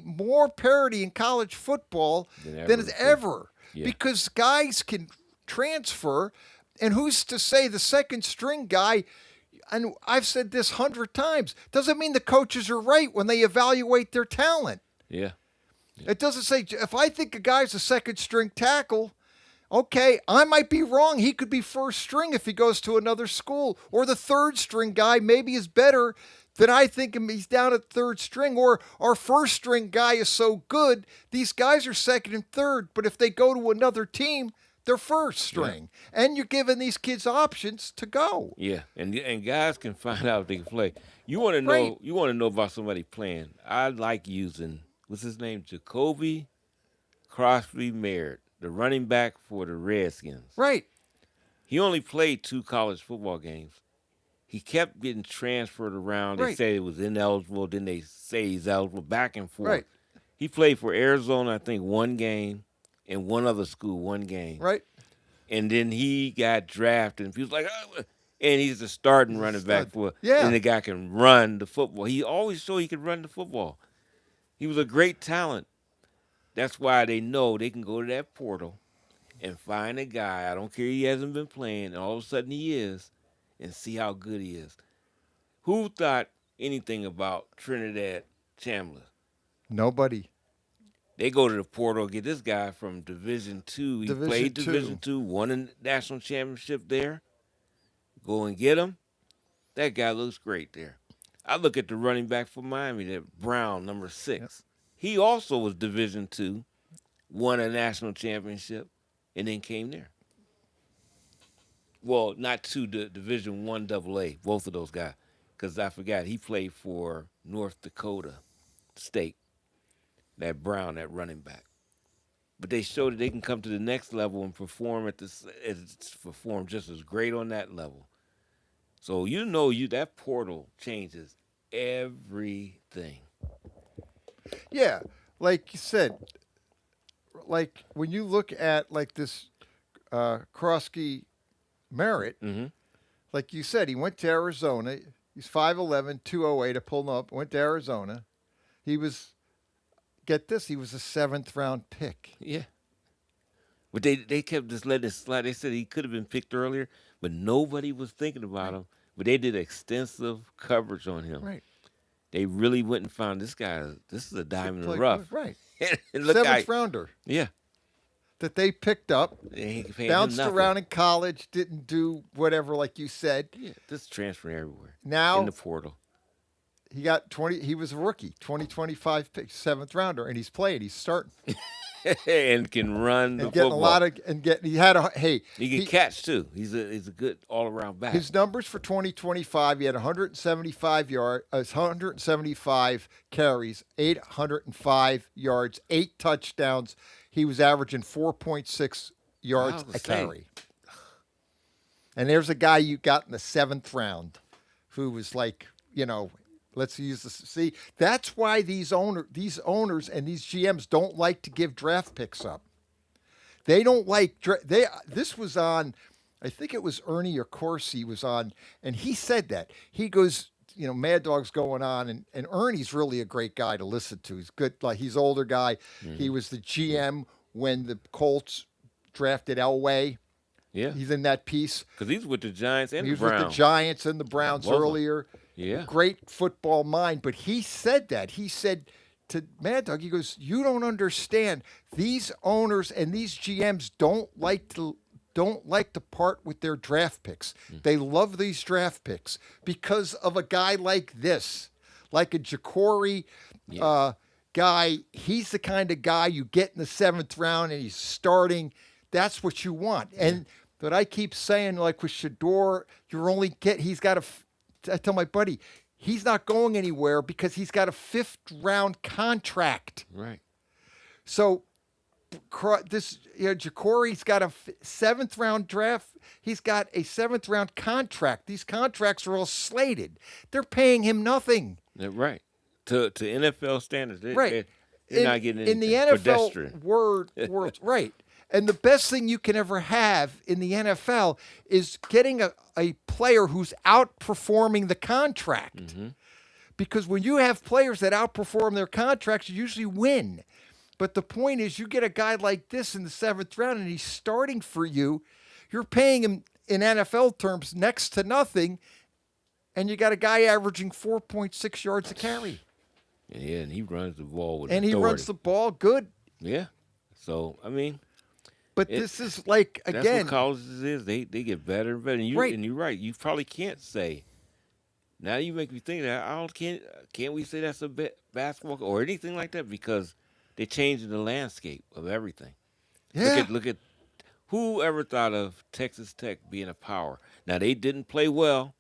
more parity in college football than it's ever. Yeah. Because guys can transfer, and who's to say the second string guy, and I've said this 100 times, doesn't mean the coaches are right when they evaluate their talent. Yeah. It doesn't say, if I think a guy's a second string tackle, okay, I might be wrong. He could be first string if he goes to another school. Or the third string guy maybe is better than I think he's down at third string. Or our first string guy is so good, these guys are second and third. But if they go to another team, they're first string. Yeah. And you're giving these kids options to go. Yeah, and guys can find out if they can play. You want to know? Right. You want to know about somebody playing? I like using, what's his name? Jacoby Crosby Merritt, the running back for the Redskins. Right. He only played 2 college football games. He kept getting transferred around. They say he was ineligible. Then they say he's eligible, back and forth. Right. He played for Arizona, I think, 1 game, and one other school, 1 game. Right. And then he got drafted, and he was like, oh, and he's the starting running back for. Yeah. And the guy can run the football. He always showed he could run the football. He was a great talent. That's why they know they can go to that portal and find a guy. I don't care he hasn't been playing, and all of a sudden he is, and see how good he is. Who thought anything about Trinidad Chandler? Nobody. They go to the portal, get this guy from Division II. He played Division II, won a national championship there. Go and get him. That guy looks great there. I look at the running back for Miami, that Brown, number 6. Yep. He also was Division II, won a national championship, and then came there. Well, not to the Division I AA, both of those guys, because I forgot he played for North Dakota State. That Brown, that running back. But they showed that they can come to the next level and perform perform just as great on that level. So that portal changes everything. Yeah, like you said, like when you look at like this Krosky Merritt, like you said, he went to Arizona. He's 5'11", 208. I pulled him up. Went to Arizona. He was. Get this, he was a 7th round pick. Yeah. But they kept just letting it slide. They said he could have been picked earlier, but nobody was thinking about him. But they did extensive coverage on him. Right. They really went and found this guy. This is a diamond in the rough. Right. And 7th rounder. Yeah. That they picked up, bounced around around in college, didn't do whatever, like you said. Yeah, this transferring everywhere. Now in the portal. He got 20. He was a rookie, 2025 pick, 7th rounder, and he's playing. He's starting, and can run the and getting football. a lot of He had a He can catch too. He's a good all around back. His numbers for 2025: he had 175 carries, 805 yards, 8 touchdowns. He was averaging 4.6 yards a carry. And there's a guy you got in the 7th round, who was like, let's use this. See, that's why these owners and these GMs don't like to give draft picks up. They don't like this was on, I think it was Ernie or Corsi was on, and he said that. He goes, Mad Dog's going on, and Ernie's really a great guy to listen to. He's good, like he's an older guy. Mm-hmm. He was the GM when the Colts drafted Elway. Yeah. He's in that piece. Because he's with the Giants and the Browns. He was with the Giants and the Browns earlier. Yeah. Great football mind. But he said that. He said to Mad Dog, he goes, you don't understand. These owners and these GMs don't like to part with their draft picks. They love these draft picks because of a guy like this, like a Jacory guy. He's the kind of guy you get in the 7th round and he's starting. That's what you want. And but I keep saying, like with Shador, I tell my buddy, he's not going anywhere because he's got a 5th round contract. Right. So this Jacory's got a 7th round draft. He's got a 7th round contract. These contracts are all slated. They're paying him nothing. Right. To NFL standards. Right. They're not getting anything. In the NFL world, right. And the best thing you can ever have in the NFL is getting a player who's outperforming the contract. Mm-hmm. Because when you have players that outperform their contracts, you usually win. But the point is, you get a guy like this in the 7th round and he's starting for you. You're paying him, in NFL terms, next to nothing. And you got a guy averaging 4.6 yards a carry. Yeah, and he runs the ball with And he authority. runs the ball good. Yeah. So, I mean. But this is like, again. That's what colleges is. They get better and better. And Right. And you're right. You probably can't say. Now you make me think that can't we say that's a basketball or anything like that because they're changing the landscape of everything. Yeah. Look at who ever thought of Texas Tech being a power. Now they didn't play well.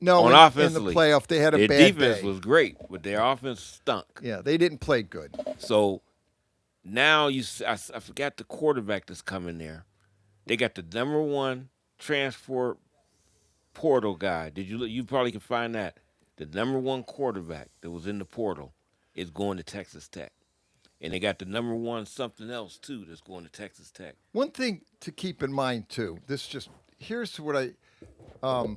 No, on in offensively. the playoff they had a their bad defense day. was great, but their offense stunk. Yeah, they didn't play good. So now I forgot the quarterback that's coming there. They got the #1 transfer portal guy. You probably can find that. The #1 quarterback that was in the portal is going to Texas Tech. And they got the #1 something else too that's going to Texas Tech. One thing to keep in mind too, here's what I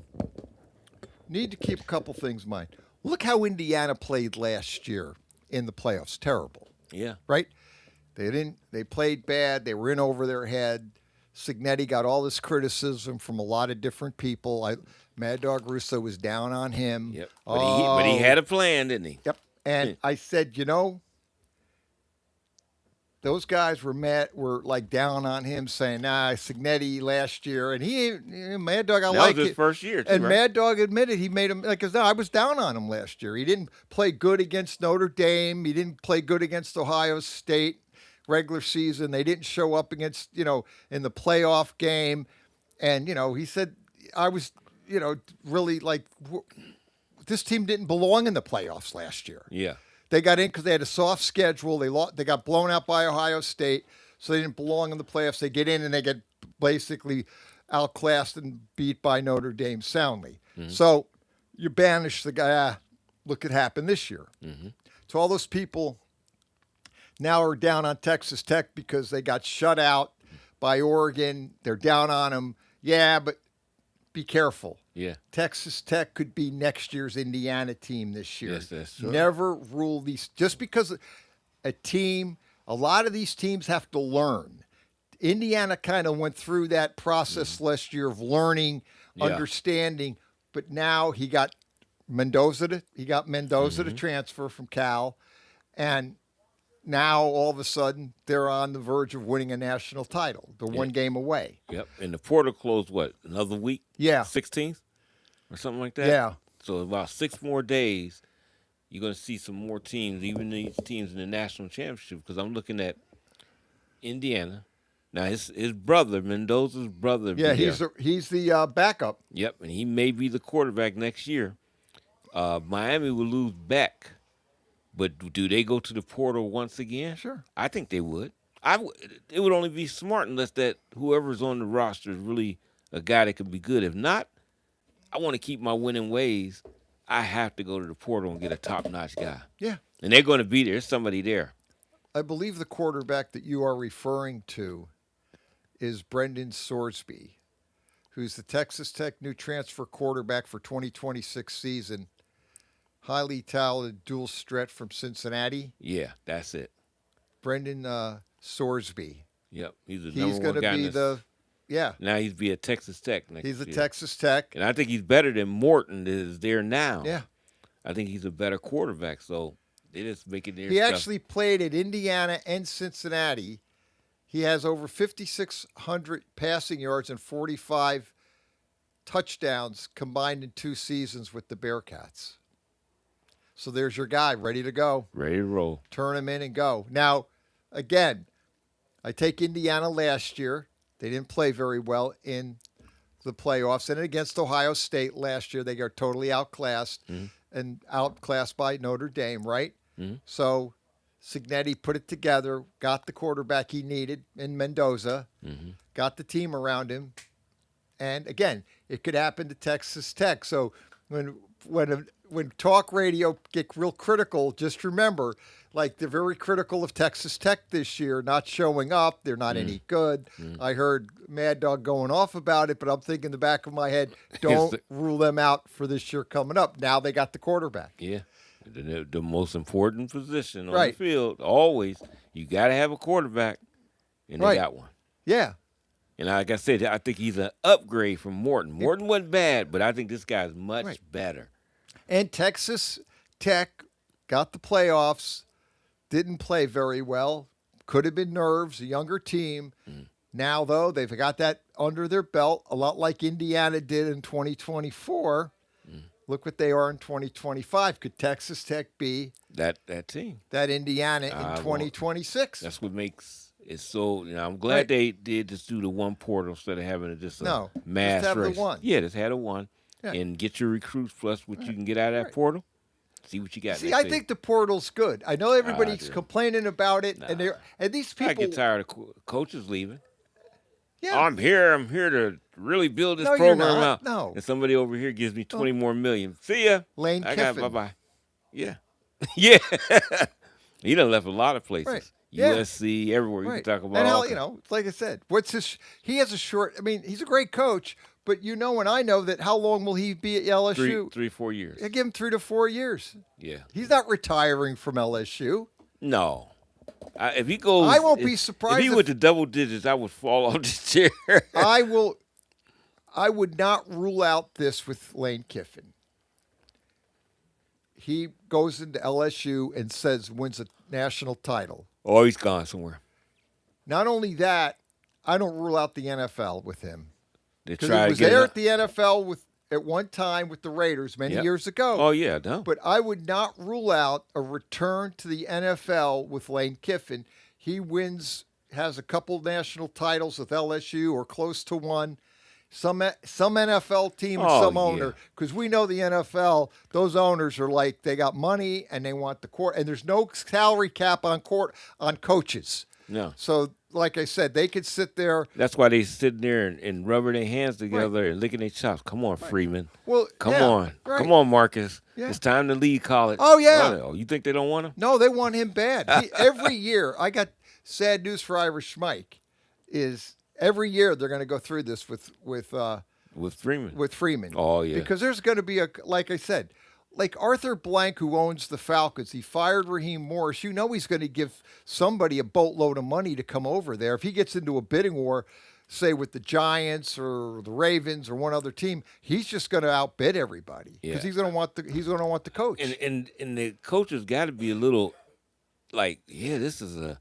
need to keep a couple things in mind. Look how Indiana played last year in the playoffs. Terrible. Yeah. Right? They played bad. They were in over their head. Signetti got all this criticism from a lot of different people. Mad Dog Russo was down on him. Yep. But he had a plan, didn't he? Yep. And I said, those guys were like down on him, saying, Signetti last year, and Mad Dog, I that like was his it. first year, too, and right? Mad Dog admitted he made him because I was down on him last year. He didn't play good against Notre Dame. He didn't play good against Ohio State regular season. They didn't show up against in the playoff game, and he said I was really like this team didn't belong in the playoffs last year. Yeah. They got in because they had a soft schedule. They got blown out by Ohio State, so they didn't belong in the playoffs. They get in and they get basically outclassed and beat by Notre Dame soundly. Mm-hmm. So you banish the guy. Look what happened this year. Mm-hmm. So all those people now are down on Texas Tech because they got shut out by Oregon. They're down on them. Yeah, but be careful. Yeah. Texas Tech could be next year's Indiana team this year. Yes, that's true. Never rule these. Just because a lot of these teams have to learn. Indiana kind of went through that process last year of learning, understanding, but now he got Mendoza to transfer from Cal, and now all of a sudden they're on the verge of winning a national title. They're one game away. Yep. And the portal closed another week? Yeah. 16th or something like that? Yeah. So about 6 more days, you're going to see some more teams, even these teams in the national championship, because I'm looking at Indiana. Now, his brother, Mendoza's brother. Yeah, he's the backup. Yep, and he may be the quarterback next year. Miami will lose Beck, but do they go to the portal once again? Sure. I think they would. It would only be smart unless that whoever's on the roster is really a guy that could be good. If not, I want to keep my winning ways. I have to go to the portal and get a top-notch guy. Yeah. And they're going to be there. There's somebody there. I believe the quarterback that you are referring to is Brendan Sorsby, who's the Texas Tech new transfer quarterback for 2026 season. Highly talented dual threat from Cincinnati. Yeah, that's it. Brendan Sorsby. Yep, he's going to be Now he's be at Texas Tech next year. He's at Texas Tech. And I think he's better than Morton that is there now. Yeah. I think he's a better quarterback, so they just make it their He stuff. actually played at Indiana and Cincinnati. He has over 5,600 passing yards and 45 touchdowns combined in 2 seasons with the Bearcats. So there's your guy, ready to go. Ready to roll. Turn him in and go. Now, again, I take Indiana last year. They didn't play very well in the playoffs. And against Ohio State last year, they got totally outclassed and outclassed by Notre Dame, right? Mm-hmm. So Signetti put it together, got the quarterback he needed in Mendoza, got the team around him. And again, it could happen to Texas Tech. So when talk radio get real critical, just remember, like they're very critical of Texas Tech this year, not showing up. They're not any good. I heard Mad Dog going off about it, but I'm thinking in the back of my head, don't rule them out for this year coming up. Now they got the quarterback. Yeah. The most important position on Right. the field, always, you got to have a quarterback, and they Right. got one. Yeah. And like I said, I think he's an upgrade from Morton. Morton wasn't bad, but I think this guy's much better. And Texas Tech got the playoffs, didn't play very well. Could have been nerves, a younger team. Now, though, they've got that under their belt, a lot like Indiana did in 2024. Look what they are in 2025. Could Texas Tech be that team, that Indiana in 2026? That's what makes it so. I'm glad they did just do the one portal instead of having just a mass just have race. the one. Yeah, just had a one, and get your recruits plus what you can get out of that portal. See what you got. See, I think the portal's good. I know everybody's complaining about it, and these people. I get tired of coaches leaving. Yeah. I'm here to really build this program out. No. And somebody over here gives me 20 more million. See ya. Lane Kiffin. Bye-bye. Yeah. Yeah. He done left a lot of places. Right. USC, everywhere. You can talk about and all like I said, he has a short, he's a great coach, but and I know that how long will he be at LSU? 4 years. I give him 3 to 4 years. Yeah. He's not retiring from LSU. No. If he goes, I won't be surprised. If he went to double digits, I would fall off this chair. I would not rule out this with Lane Kiffin. He goes into LSU and wins a national title. Oh, he's gone somewhere. Not only that, I don't rule out the NFL with him. Because he was there at the NFL at one time with the Raiders many years ago. Oh, yeah, no. But I would not rule out a return to the NFL with Lane Kiffin. He has a couple national titles with LSU or close to one. Some NFL team and some owner. Because we know the NFL, those owners are like, they got money and they want the court. And there's no salary cap on coaches. No. So, like I said, they could sit there. That's why they sitting there and rubbing their hands together and licking their chops. Come on, Freeman. Well, come on. Right. Come on, Marcus. Yeah. It's time to leave college. Oh, yeah. Oh, you think they don't want him? No, they want him bad. Every year, I got sad news for Irish Mike, is every year they're going to go through this with Freeman. With Freeman. Oh, yeah. Because there's going to be like I said, like Arthur Blank, who owns the Falcons, he fired Raheem Morris. He's going to give somebody a boatload of money to come over there. If he gets into a bidding war, say with the Giants or the Ravens or one other team, he's just going to outbid everybody because he's going to want the coach. And the coaches got to be a little like, this is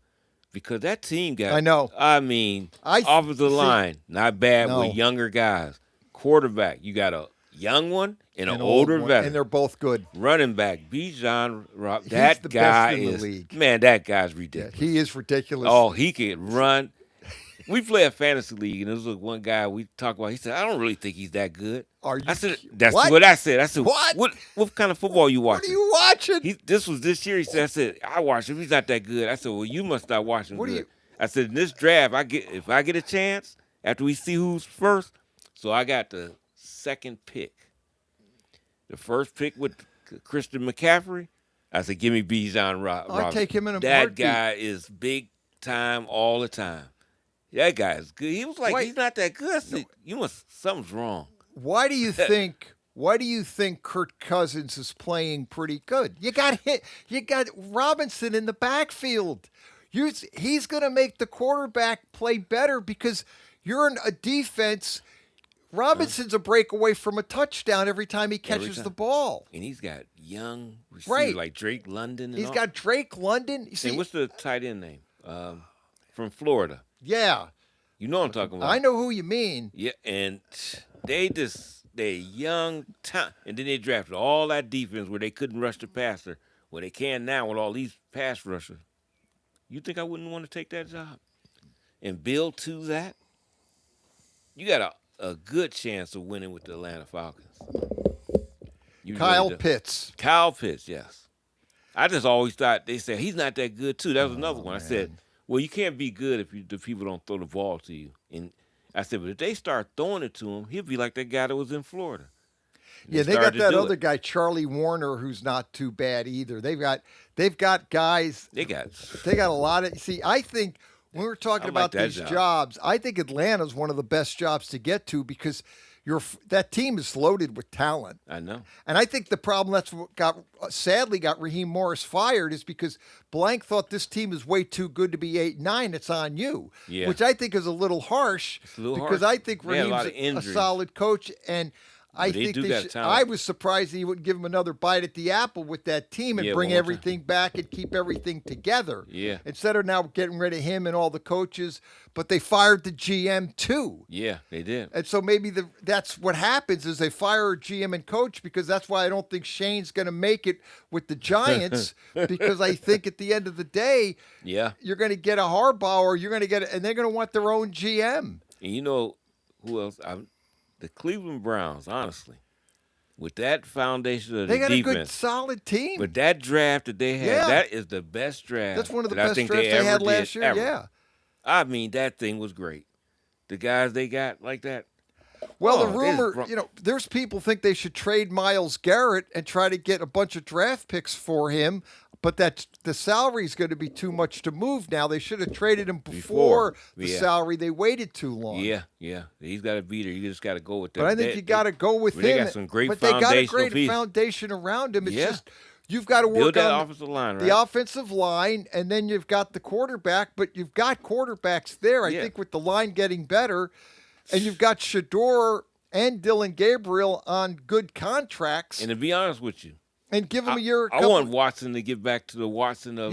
because that team got. I know. Offensive line not bad with younger guys. Quarterback, you got a young one and an older veteran, and they're both good. Running back, Bijan, that the guy best in is the league. Man, that guy's ridiculous. Yeah, he is ridiculous. Oh, he can run. We play a fantasy league, and there was one guy we talked about. He said, "I don't really think he's that good." I said, "That's what I said." I said, What kind of football you watching? What are you watching?" This was this year. He said, "I said I watched him. He's not that good." I said, "Well, you must not watch him." I said, "In this draft, if I get a chance after we see who's first, so I got the second pick. The first pick with Christian McCaffrey. I said, give me Bijan Robinson. I'll take him in a That heartbeat. guy is big time all the time. That guy is good. He was like, he's not that good. I said, something's wrong. Why do you think Kirk Cousins is playing pretty good? You got Robinson in the backfield. He's going to make the quarterback play better because you're in a defense. Robinson's a breakaway from a touchdown every time he catches the ball. And he's got young receivers like Drake London. He's got Drake London. And what's the tight end name? From Florida. Yeah. You know what I'm talking about. I know who you mean. Yeah, and they're young, and then they drafted all that defense where they couldn't rush the passer, where they can now with all these pass rushers. You think I wouldn't want to take that job and build to that? You got a good chance of winning with the Atlanta Falcons. Kyle Pitts. Kyle Pitts, yes. I just always thought they said he's not that good too. That was another one. I said, well, you can't be good if the people don't throw the ball to you. And I said, but if they start throwing it to him, he'll be like that guy that was in Florida. Yeah, they got that other guy, Charlie Warner, who's not too bad either. They've got guys. They got a lot of. See, I think when we're talking about these jobs, I think Atlanta's one of the best jobs to get to because that team is loaded with talent. I know. And I think the problem that's what sadly got Raheem Morris fired is because Blank thought this team is way too good to be 8-9. It's on you, which I think is a little harsh. It's a little because harsh. I think Raheem's a solid coach and. I But they think do they got should. talent. I was surprised he wouldn't give him another bite at the apple with that team and Yeah, bring one more time. everything back and keep everything together. Yeah. Instead of now getting rid of him and all the coaches, but they fired the GM too. Yeah, they did. And so maybe that's what happens is they fire a GM and coach, because that's why I don't think Shane's going to make it with the Giants, because I think at the end of the day, Yeah. you're going to get a Harbaugh, or you're going to get, and they're going to want their own GM. And you know who else? The Cleveland Browns, honestly, with that foundation of They the got defense, a good, solid team. but that draft that they had, Yeah. that is the best draft. That's one of the that I best think drafts they ever had did, last year. ever. Yeah. I mean, that thing was great. The guys they got like that. Well, Oh, the this rumor, there's people think they should trade Myles Garrett and try to get a bunch of draft picks for him, but that the salary is going to be too much to move now. They should have traded him before the Yeah. salary. They waited too long. Yeah, he's got to be there. You just got to go with that. But I think you got to go with they him. got some great but they got a foundational great pieces. foundation around him. It's Yeah. just you've got to work Build that on offensive line, right? the offensive line, and then you've got the quarterback. But you've got quarterbacks there. I Yeah. think with the line getting better, and you've got Shador and Dylan Gabriel on good contracts. And to be honest with you, And give him a year. I want Watson to get back to the Watson of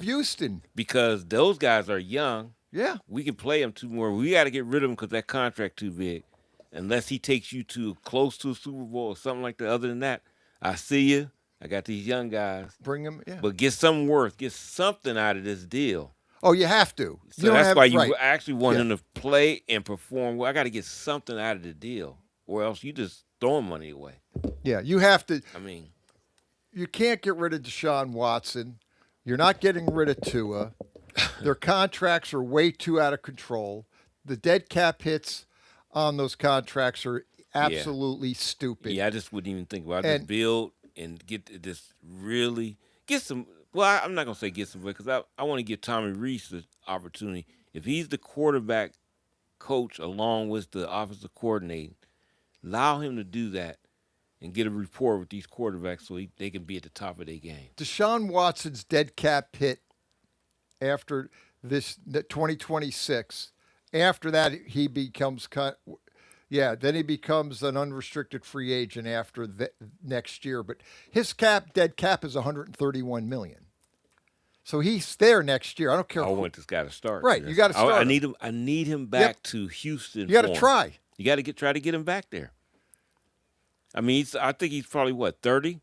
Houston. Because those guys are young. Yeah. We can play him two more. We got to get rid of him because that contract too big. Unless he takes you to close to a Super Bowl or something like that. Other than that, I see you. I got these young guys. Bring him, yeah. But get something out of this deal. Oh, you have to. So that's why you actually want Yeah. him to play and perform. Well, I got to get something out of the deal, or else you just throwing money away. Yeah, you have to. I mean, you can't get rid of Deshaun Watson. You're not getting rid of Tua. Their contracts are way too out of control. The dead cap hits on those contracts are absolutely stupid. Yeah, I just wouldn't even think about it. And- Just build and get some. Well, I'm not gonna say get some, because I want to give Tommy Reese the opportunity. If he's the quarterback coach along with the offensive coordinator, allow him to do that and get a rapport with these quarterbacks so they can be at the top of their game. Deshaun Watson's dead cap hit after the 2026. After that, he becomes then he becomes an unrestricted free agent after next year. But his dead cap is $131 million. So he's there next year. I don't care. I want this guy to start. Right, you got to start. I need him. I need him back to Houston. You got to form. try. You got to try to get him back there. I mean, I think he's probably 30,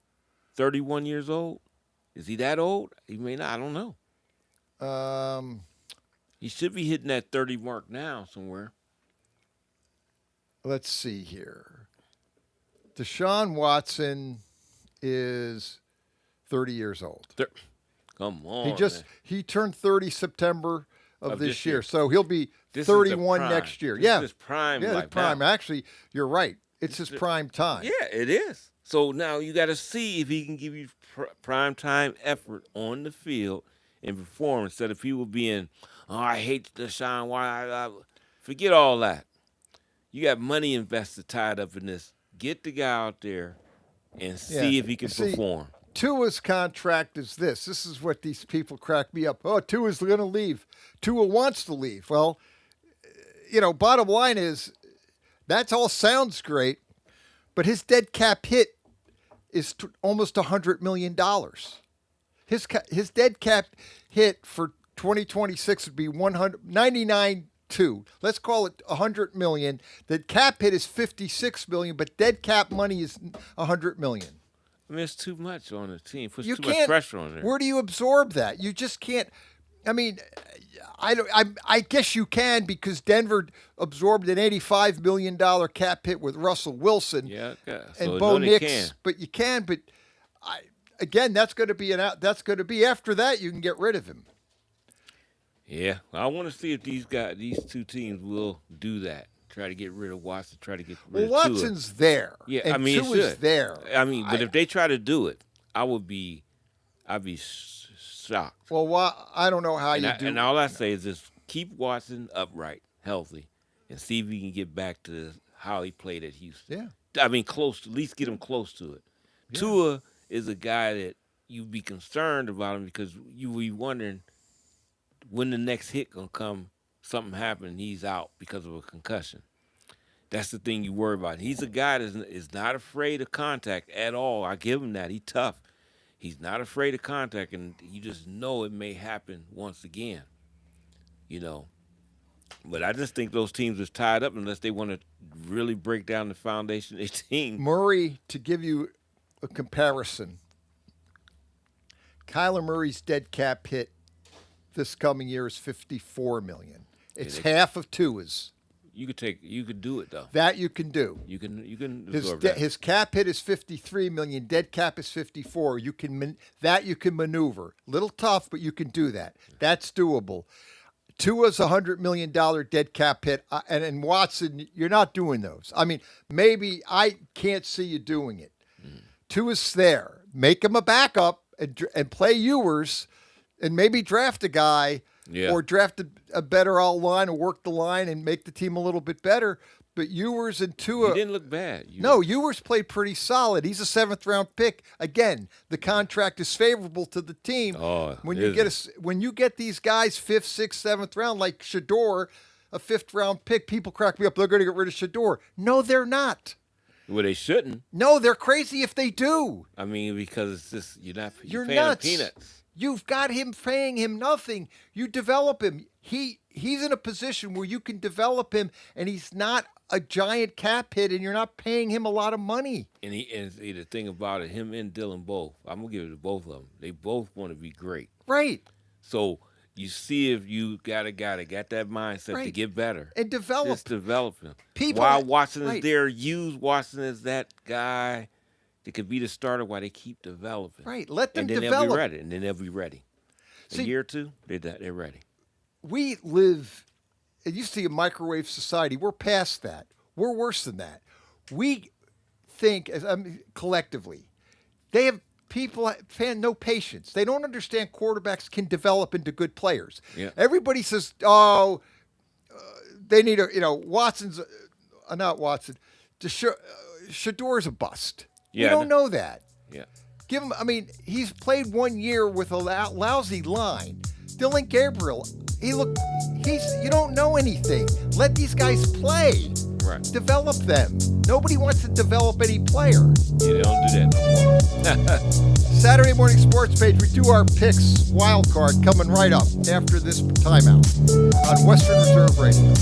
31 years old. Is he that old? He may not. I don't know. He should be hitting that 30 mark now somewhere. Let's see here. Deshaun Watson is 30 years old. Come on. He turned 30 September of this year. year. So he'll be This is the 31 prime. next year. This Yeah. is his prime Yeah, life the prime. now. Actually, you're right. It's his prime time. Yeah, it is. So now you got to see if he can give you prime time effort on the field and perform instead of people being, oh, I hate Deshaun. Why? Forget all that. You got money invested tied up in this. Get the guy out there and see if he can perform. Tua's contract is this. This is what these people crack me up. Oh, Tua's going to leave. Tua wants to leave. Well, bottom line is that all sounds great, but his dead cap hit is almost $100 million. His dead cap hit for 2026 would be 199.2. Let's call it $100 million. The cap hit is $56 million, but dead cap money is $100 million. I mean, it's too much on the team. Puts You too much can't. pressure on there. Where do you absorb that? You just can't. I mean, I guess you can, because Denver absorbed an $85 million cap hit with Russell Wilson Yeah, okay. and So Bo they Nix. can. But you can. But again, that's going to be That's going to be after that. You can get rid of him. Yeah, I want to see if these two teams will do that. Try to get rid of Watson. Try to get rid of Tua. Watson's there. Yeah, and I mean, Tua's it should. there. I mean, but if they try to do it, I'd be shocked. Well, I don't know how you do. And all I say is just keep Watson upright, healthy, and see if he can get back to how he played at Houston. Yeah. I mean, at least get him close to it. Yeah. Tua is a guy that you'd be concerned about him because you be wondering when the next hit gonna come. Something happened, he's out because of a concussion. That's the thing you worry about. He's a guy that is not afraid of contact at all. I give him that. He's tough. He's not afraid of contact, and you just know it may happen once again. You know. But I just think those teams are tied up unless they want to really break down the foundation of their team. Murray, to give you a comparison, Kyler Murray's dead cap hit this coming year is $54 million. It's half of Tua's. You could do it though. That you can do. You can absorb that. His cap hit is $53 million. Dead cap is $54. You can maneuver. Little tough, but you can do that. That's doable. Tua's $100 million dead cap hit, and in Watson, you're not doing those. I mean, maybe I can't see you doing it. Tua's there. Make him a backup and play Ewers, and maybe draft a guy or draft a better all line or work the line and make the team a little bit better. But Ewers and Tua... He didn't look bad. No, Ewers played pretty solid. He's a 7th-round pick. Again, the contract is favorable to the team. When you get these guys 5th, 6th, 7th round, like Shador, a 5th-round pick, people crack me up. They're going to get rid of Shador. No, they're not. Well, they shouldn't. No, they're crazy if they do. I mean, because it's just you're paying nuts. him peanuts. You've got him paying him nothing. You develop him. He's in a position where you can develop him, and he's not a giant cap hit, and you're not paying him a lot of money. And the thing about it, him and Dylan both, I'm gonna give it to both of them. They both want to be great. Right. So you see if you got a guy that got that mindset to get better and develop. Just develop him. People, while Watson is there, use Watson as that guy that could be the starter while they keep developing. Right. Let them develop. develop. And then they'll be ready. See, a year or two, they're ready. We live, it used to be a microwave society. We're past that. We're worse than that. We think, collectively, people have no patience. They don't understand quarterbacks can develop into good players. Yeah. Everybody says, they need Watson's, not Watson, Shador's a bust. Yeah, we don't know that. Yeah. Give him, he's played 1 year with a lousy line. Dylan Gabriel, you don't know anything. Let these guys play. Right. Develop them. Nobody wants to develop any player. Yeah, they don't do that. Saturday morning sports page, we do our picks wild card coming right up after this timeout on Western Reserve Radio.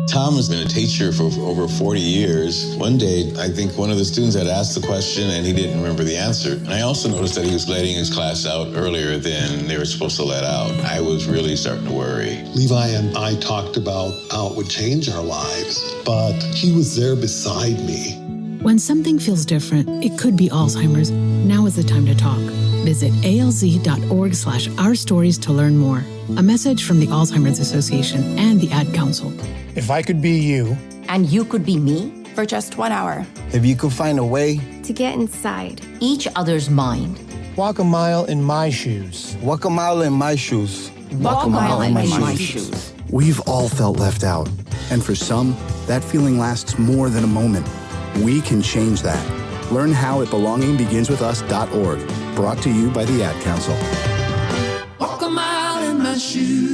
Tom has been a teacher for over 40 years. One day, I think one of the students had asked the question and he didn't remember the answer. And I also noticed that he was letting his class out earlier than they were supposed to let out. I was really starting to worry. Levi and I talked about how it would change our lives, but he was there beside me. When something feels different, it could be Alzheimer's. Now is the time to talk. Visit alz.org/ourstories to learn more. A message from the Alzheimer's Association and the Ad Council. If I could be you. And you could be me for just 1 hour. If you could find a way. To get inside each other's mind. Walk a mile in my shoes. Walk a mile in my shoes. Walk a mile in my shoes. We've all felt left out. And for some, that feeling lasts more than a moment. We can change that. Learn how at belongingbeginswithus.org. Brought to you by the Ad Council. Walk a mile in my shoes.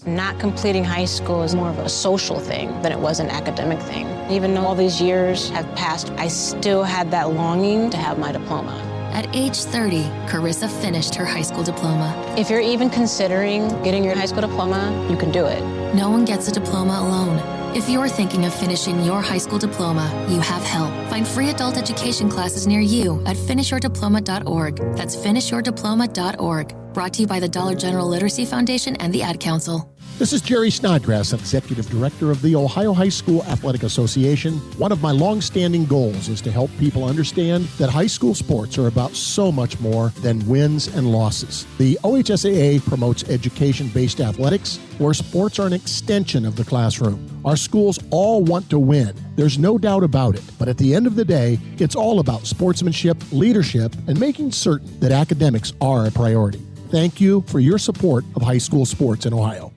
Not completing high school is more of a social thing than it was an academic thing. Even though all these years have passed, I still had that longing to have my diploma. At age 30, Carissa finished her high school diploma. If you're even considering getting your high school diploma, you can do it. No one gets a diploma alone. If you're thinking of finishing your high school diploma, you have help. Find free adult education classes near you at finishyourdiploma.org. That's finishyourdiploma.org. Brought to you by the Dollar General Literacy Foundation and the Ad Council. This is Jerry Snodgrass, Executive Director of the Ohio High School Athletic Association. One of my long-standing goals is to help people understand that high school sports are about so much more than wins and losses. The OHSAA promotes education-based athletics, where sports are an extension of the classroom. Our schools all want to win. There's no doubt about it. But at the end of the day, it's all about sportsmanship, leadership, and making certain that academics are a priority. Thank you for your support of high school sports in Ohio.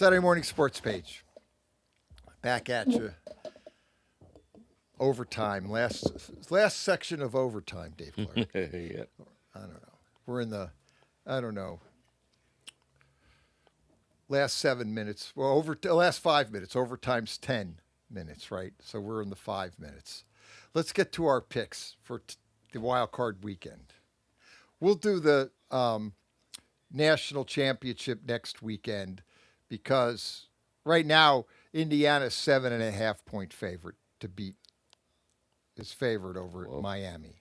Saturday morning sports page. Back at you. Overtime. Last section of overtime, Dave Clark. Yep. I don't know. We're in the, I don't know, last 7 minutes. Well, last 5 minutes. Overtime's 10 minutes, right? So we're in the 5 minutes. Let's get to our picks for the wild card weekend. We'll do the national championship next weekend because right now Indiana's 7.5-point favorite to beat is favored over Miami,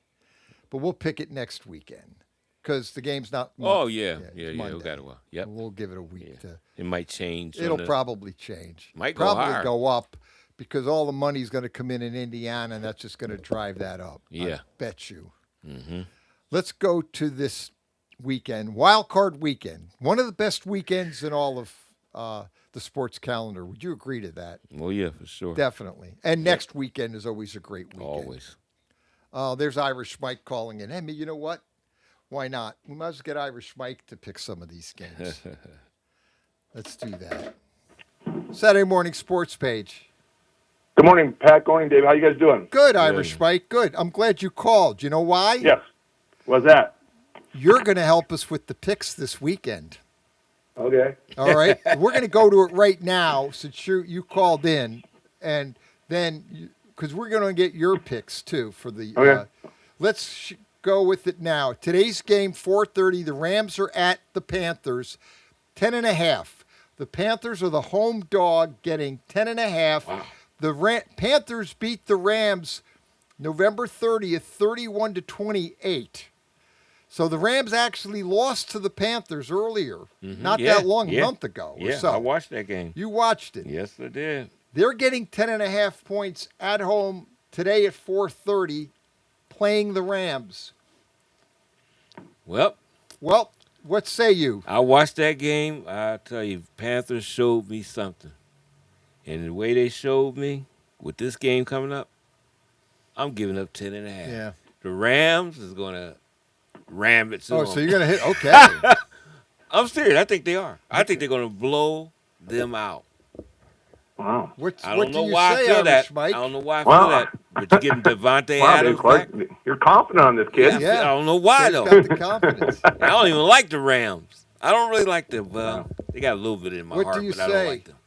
but we'll pick it next weekend because the game's not. Oh yeah. We got it. Yep. We'll give it a week to. It might change. It'll probably change. Might go probably higher. go up because all the money's going to come in Indiana, and that's just going to drive that up. Yeah. I bet you. Mm-hmm. Let's go to this weekend, wild card weekend. One of the best weekends in all of the sports calendar. Would you agree to that? Well, yeah, for sure. Definitely. And next weekend is always a great weekend. Always. There's Irish Mike calling in. Hey, you know what? Why not? We might as well get Irish Mike to pick some of these games. Let's do that. Saturday morning sports page. Good morning, Pat. Good morning, Dave. How you guys doing? Good, Irish Mike. Good. I'm glad you called. You know why? Yes. What's that? You're going to help us with the picks this weekend. Okay. All right. We're going to go to it right now since you called in, and then because we're going to get your picks too for the. Okay. Let's go with it now. Today's game, 4:30. The Rams are at the Panthers, 10.5. The Panthers are the home dog, getting 10.5. Wow. The Panthers beat the Rams November 30th, 31-28. So the Rams actually lost to the Panthers earlier, not that long, a month ago or so. I watched that game. You watched it. Yes, I did. They're getting 10.5 points at home today at 4:30, playing the Rams. Well, what say you? I watched that game. I tell you, Panthers showed me something. And the way they showed me, with this game coming up, I'm giving up 10.5. Yeah. The Rams is going to ram it. So you're going to hit? Okay. I'm serious. I think they are. I think they're going to blow them out. Wow. I don't know why I feel that. I don't know why I feel that. But you're getting Devontae Adams back. You're confident on this kid. I don't know why, He's though. got the confidence. I don't even like the Rams. I don't really like them. They got a little bit in my What heart, do you but I don't like them.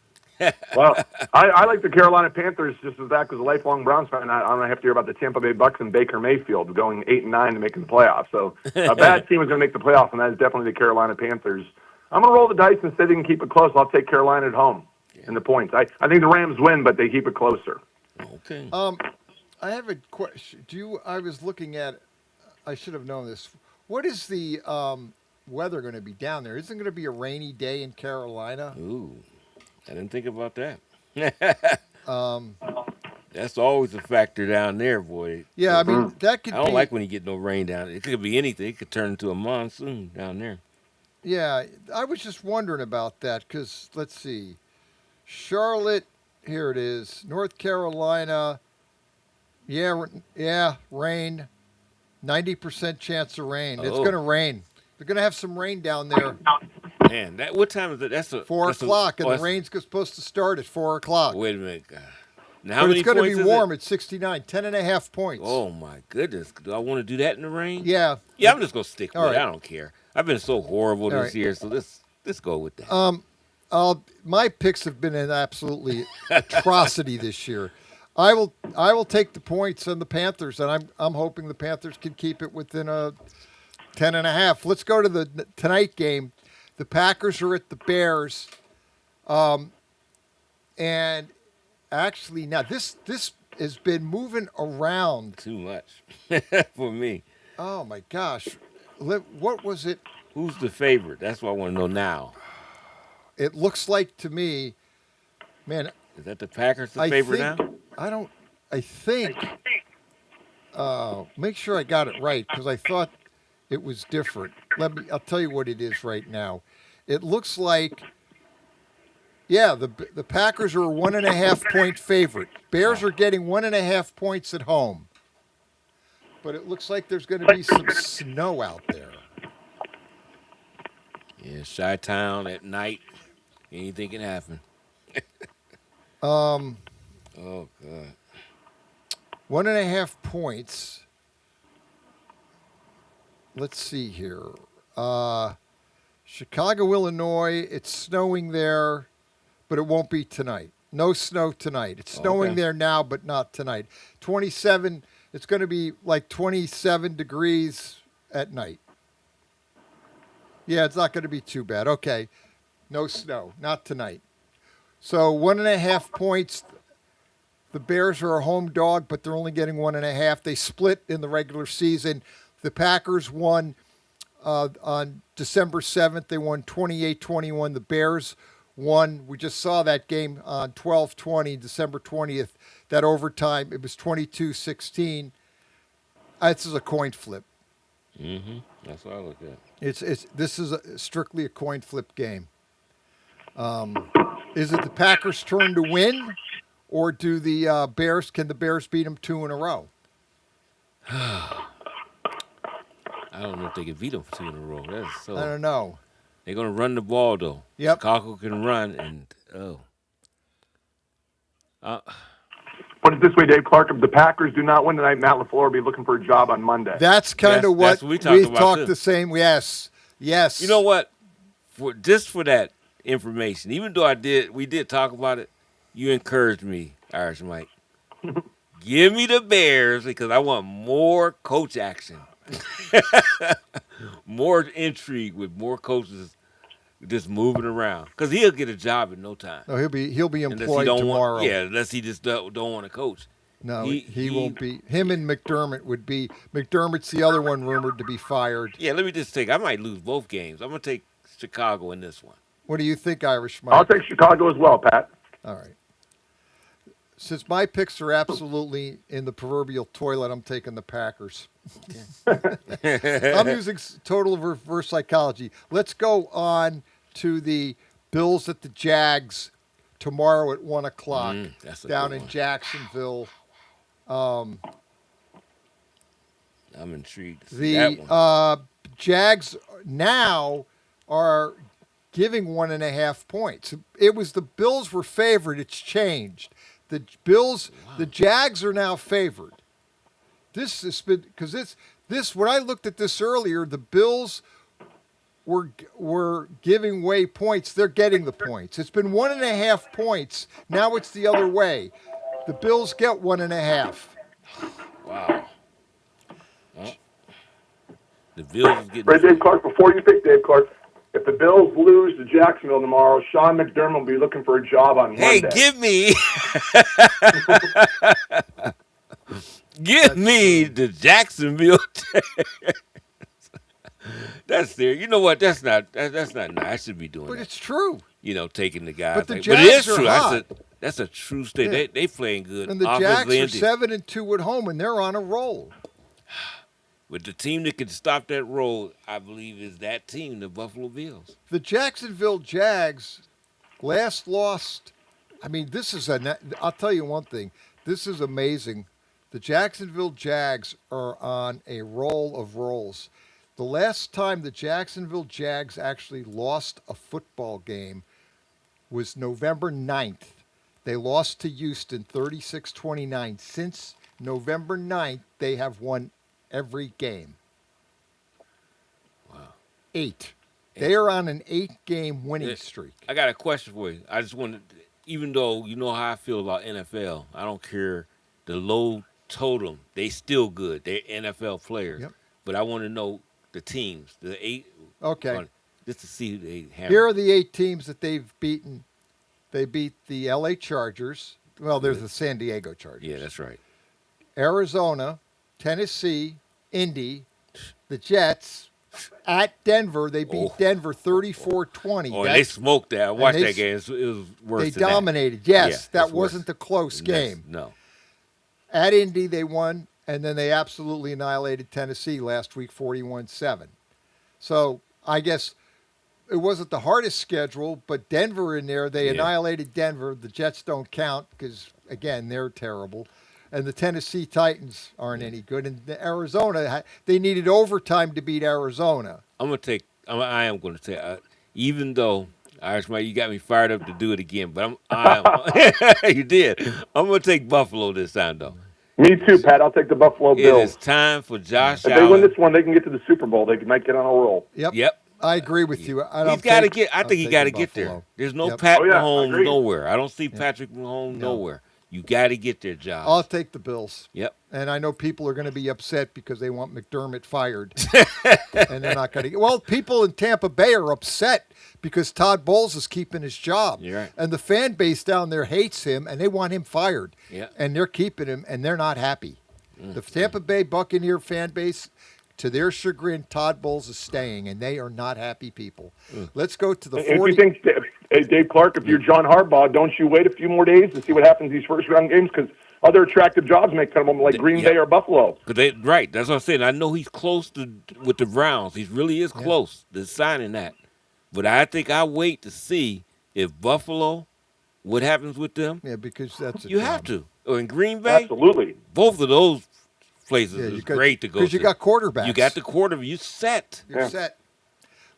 Well, I like the Carolina Panthers just as that because a lifelong Browns fan. I don't have to hear about the Tampa Bay Bucks and Baker Mayfield going 8-9 and making the playoffs. So a bad team is going to make the playoffs, and that is definitely the Carolina Panthers. I'm going to roll the dice and say they can keep it close. I'll take Carolina at home in the points. I think the Rams win, but they keep it closer. Okay. I have a question. I was looking at. I should have known this. What is the weather going to be down there? Isn't it going to be a rainy day in Carolina? Ooh. I didn't think about that. That's always a factor down there, boy. Yeah, I mean, that could be... I don't like when you get no rain down there. It could be anything. It could turn into a monsoon down there. Yeah, I was just wondering about that because, let's see. Charlotte, here it is. North Carolina, rain. 90% chance of rain. It's going to rain. They're going to have some rain down there. Man, what time is it? That's 4 o'clock, and the rain's supposed to start at 4 o'clock. Wait a minute. Now, but it's going to be warm at 69, 10.5 points. Oh, my goodness. Do I want to do that in the rain? Yeah. Yeah, I'm just going to stick with right. it. I don't care. I've been so horrible this year, so let's go with that. My picks have been an absolutely atrocity this year. I will take the points on the Panthers, and I'm hoping the Panthers can keep it within a 10.5. Let's go to the tonight game. The Packers are at the Bears, and actually now this has been moving around too much for me. Oh my gosh, what was it? Who's the favorite? That's what I want to know now. It looks like to me, man. Is that the Packers the favorite now? I think. Make sure I got it right because I thought it was different. I'll tell you what it is right now. It looks like, the Packers are a 1.5 point favorite. Bears are getting 1.5 points at home. But it looks like there's going to be some snow out there. Yeah, Chi-Town at night. Anything can happen. Um, Oh God. 1.5 points. Let's see here. Chicago, Illinois. It's snowing there, but it won't be tonight. No snow tonight. It's snowing Okay. there now, but not tonight. 27. It's going to be like 27 degrees at night. Yeah, it's not going to be too bad. Okay. No snow. Not tonight. So 1.5 points. The Bears are a home dog, but they're only getting 1.5. They split in the regular season. The Packers won on December 7th. They won 28-21. The Bears won. We just saw that game on 12-20, December 20th. That overtime, it was 22-16. This is a coin flip. That's what I look at. This is strictly a coin flip game. Is it the Packers' turn to win, or do the Bears? Can the Bears beat them 2 in a row? I don't know if they can beat them 2 in a row. That's so. I don't know. They're gonna run the ball though. Yep. Chicago can run, and Put it this way, Dave Clark, if the Packers do not win tonight, Matt LaFleur will be looking for a job on Monday. That's kind of what that's we talked about the same. Yes. You know what? For that information, even though we did talk about it, you encouraged me, Irish Mike. Give me the Bears because I want more coach action, more intrigue with more coaches just moving around. Because he'll get a job in no time. No, he'll be employed tomorrow. Unless he just don't want to coach. No, he won't be. Him and McDermott would be. McDermott's the other one rumored to be fired. Yeah, let me just take. I might lose both games. I'm gonna take Chicago in this one. What do you think, Irish Mike? I'll take Chicago as well, Pat. All right. Since my picks are absolutely in the proverbial toilet, I'm taking the Packers. I'm using total reverse psychology. Let's go on to the Bills at the Jags tomorrow at 1 o'clock down in Jacksonville. I'm intrigued. The Jags now are giving 1.5 points. It was the Bills were favored. It's changed. The Bills, the Jags are now favored. This has been because this. When I looked at this earlier, the Bills were giving away points. They're getting the points. It's been 1.5 points. Now it's the other way. The Bills get 1.5. Wow. Well, the Bills is getting. Right, Dave Clark. Before you pick Dave Clark, if the Bills lose to Jacksonville tomorrow, Sean McDermott will be looking for a job on Monday. Hey, give me the Jacksonville. That's there. You know what? That's not nice. I should be doing that. But it's true. Taking the guys. But the but Jags it is are true. hot. That's a true statement. They playing good. And the Jags are 7-2 at home, and they're on a roll. But the team that can stop that roll, I believe, is that team, the Buffalo Bills. The Jacksonville Jags last lost. I mean, I'll tell you one thing. This is amazing. The Jacksonville Jags are on a roll of rolls. The last time the Jacksonville Jags actually lost a football game was November 9th. They lost to Houston 36-29. Since November 9th, they have won every game. Wow. 8. They are on an 8-game winning streak. I got a question for you. I just wanted, even though you know how I feel about NFL, I don't care the low totem. They still good. They're NFL players. Yep. But I want to know the teams, the 8. Okay. Just to see who they have. Here are the 8 teams that they've beaten. They beat the LA Chargers. Well, there's the San Diego Chargers. Yeah, that's right. Arizona, Tennessee, Indy, the Jets. At Denver, they beat Denver 34-20. Oh, they smoked that. I watched that game. It was worse They than dominated. That. Yes, Yeah, that wasn't the close game. No. At Indy, they won, and then they absolutely annihilated Tennessee last week, 41-7. So I guess it wasn't the hardest schedule, but Denver in there, they annihilated Denver. The Jets don't count because, again, they're terrible. And the Tennessee Titans aren't any good. And Arizona, they needed overtime to beat Arizona. I am going to take, even though Irishman, you got me fired up to do it again, but you did. I'm gonna take Buffalo this time, though. Me too, Pat. I'll take the Buffalo It Bills. is time for Josh If they win Allen. this one, they can get to the Super Bowl. They might get on a roll. Yep. I agree with you. He's got to get. I think he got to get there. There's no Pat Mahomes nowhere. I don't see Patrick Mahomes nowhere. You got to get there, Josh. I'll take the Bills. Yep. And I know people are going to be upset because they want McDermott fired, and they're not going to. Well, people in Tampa Bay are upset because Todd Bowles is keeping his job, You're right. and the fan base down there hates him, and they want him fired. Yeah. And they're keeping him, and they're not happy. The Tampa Bay Buccaneer fan base, to their chagrin, Todd Bowles is staying, and they are not happy people. Let's go to the 40. If you think, hey, Dave Clark, if you're John Harbaugh, don't you wait a few more days to see what happens in these first-round games? Because other attractive jobs may come up, like Green Bay or Buffalo. Right. That's what I'm saying. I know he's close with the Browns. He really is close to signing that. But I think I wait to see if Buffalo, what happens with them. Yeah, because that's you have to. Or in Green Bay, absolutely. Both of those places is great to go to. Because you got quarterbacks. You got the quarterback. You set. You're set.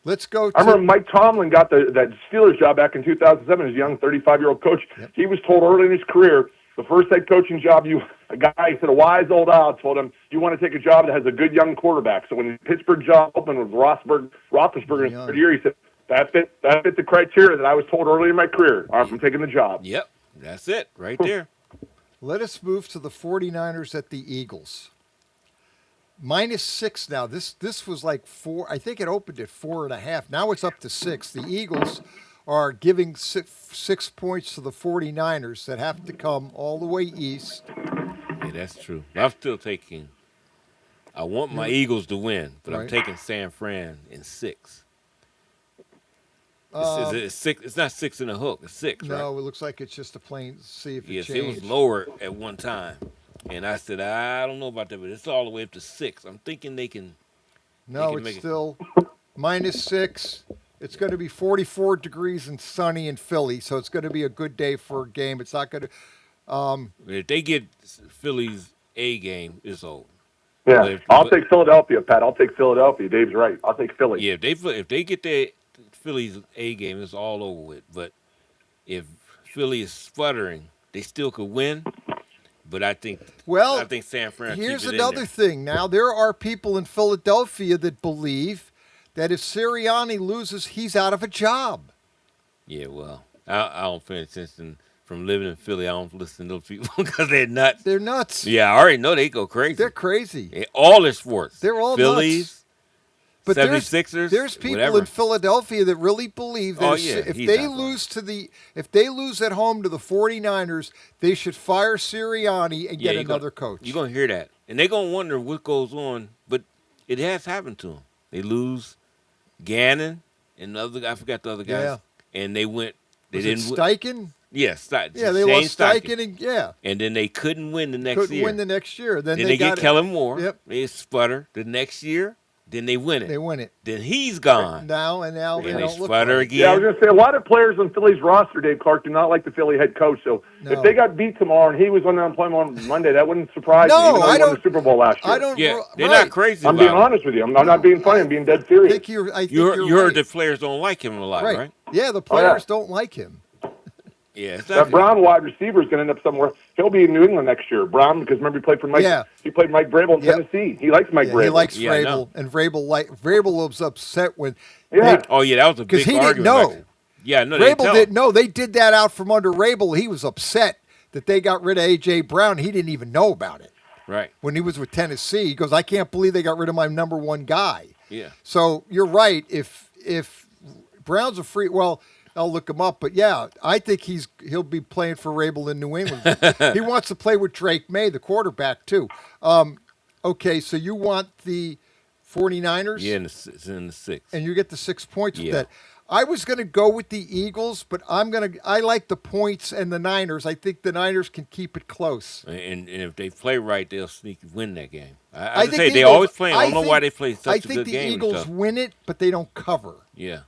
Let's go to... I remember Mike Tomlin got that Steelers job back in 2007 as a young 35-year-old coach. Yep. He was told early in his career, the first head coaching job, a wise old owl told him, you want to take a job that has a good young quarterback. So when the Pittsburgh job opened with Roethlisberger in his third year, he said, that fit the criteria that I was told early in my career. I'm taking the job. Yep. That's it right there. Let us move to the 49ers at the Eagles. -6 now. This was like 4. I think it opened at 4.5. Now it's up to 6. The Eagles are giving 6 points to the 49ers that have to come all the way east. Yeah, that's true. I'm still taking. I want my Eagles to win, but I'm taking San Fran in 6. It's 6. It's not 6 in a hook. It's 6. No, right? It looks like it's just a plain. See if it yes, changed. it was lower at one time, and I said I don't know about that, but it's all the way up to 6. I'm thinking they can. No, they can it's still -6. It's going to be 44 degrees and sunny in Philly, so it's going to be a good day for a game. It's not going to. If they get Philly's A game, it's over. Yeah, I'll take Philadelphia, Pat. I'll take Philadelphia. Dave's right. I'll take Philly. Yeah, if they get their Philly's A game, it's all over with. But if Philly is sputtering, they still could win. But I think San Fran. Here's keeps it another thing. Now there are people in Philadelphia that believe that if Sirianni loses, he's out of a job. Yeah, well, I don't pay attention. From living in Philly, I don't listen to those people because they're nuts. They're nuts. Yeah, I already know they go crazy. They're crazy. All their sports. They're all Phillies, nuts. But 76ers. There's people whatever. in Philadelphia that really believe that if they lose at home to the 49ers, they should fire Sirianni and get another coach. You're going to hear that. And they're going to wonder what goes on, but it has happened to them. They lose Gannon and the other guy, I forgot the other guys. Yeah. And they went. They didn't Steichen? Yes, yeah, they lost Steichen, and then they couldn't win the next year. Couldn't win the next year. Then they get Kellen Moore. Yep. They sputter the next year. Then they win it. They win it. Then he's gone. Now and they don't look sputter right. again. Yeah, I was going to say a lot of players on Philly's roster, Dave Clark, do not like the Philly head coach. So if they got beat tomorrow and he was on unemployment on Monday, that wouldn't surprise me. Even though he won the Super Bowl last year. I don't. Yeah, they're not crazy. I'm being honest with you. I'm not being funny. I'm being dead serious. I think you're you heard right. the players don't like him a lot, right? Yeah, the players don't like him. Yeah, that Brown wide receiver is going to end up somewhere. He'll be in New England next year. Brown, because remember he played for Mike. Yeah. He played Mike Vrabel in Tennessee. He likes Mike Vrabel. He likes Vrabel, and Vrabel was upset when. Yeah. that was a big argument. Because he didn't know. Yeah, no, Vrabel didn't know. They did that out from under Vrabel. He was upset that they got rid of A.J. Brown. He didn't even know about it. Right. When he was with Tennessee, he goes, "I can't believe they got rid of my number one guy." Yeah. So you're right. If Brown's a free, well. I'll look him up, but yeah, I think he'll be playing for Vrabel in New England. He wants to play with Drake May, the quarterback, too. Okay, so you want the 49ers? Yeah, it's in the 6. And you get the 6 points with that. I was going to go with the Eagles, but I like the points and the Niners. I think the Niners can keep it close. And if they play right, they'll win that game. I think say they always play. I don't know why they play such a good game. I think the Eagles win it, but they don't cover. Yeah.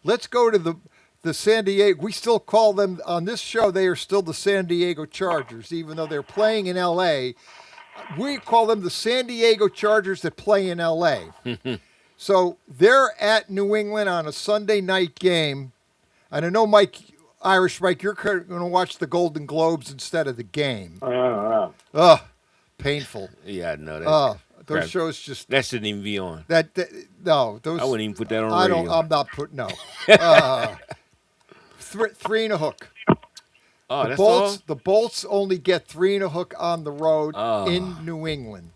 Let's go to the San Diego, we still call them, on this show, they are still the San Diego Chargers, even though they're playing in L.A. We call them the San Diego Chargers that play in L.A. So they're at New England on a Sunday night game, And I know, Irish Mike, you're going to watch the Golden Globes instead of the game. Ugh, painful. Yeah, I know that. Those Crap. shows just That shouldn't even be on. No, those. I wouldn't even put that on radio. I'm not putting no. Three and a hook. Oh, the that's Bolts, all? The Bolts only get 3 and a hook on the road in New England.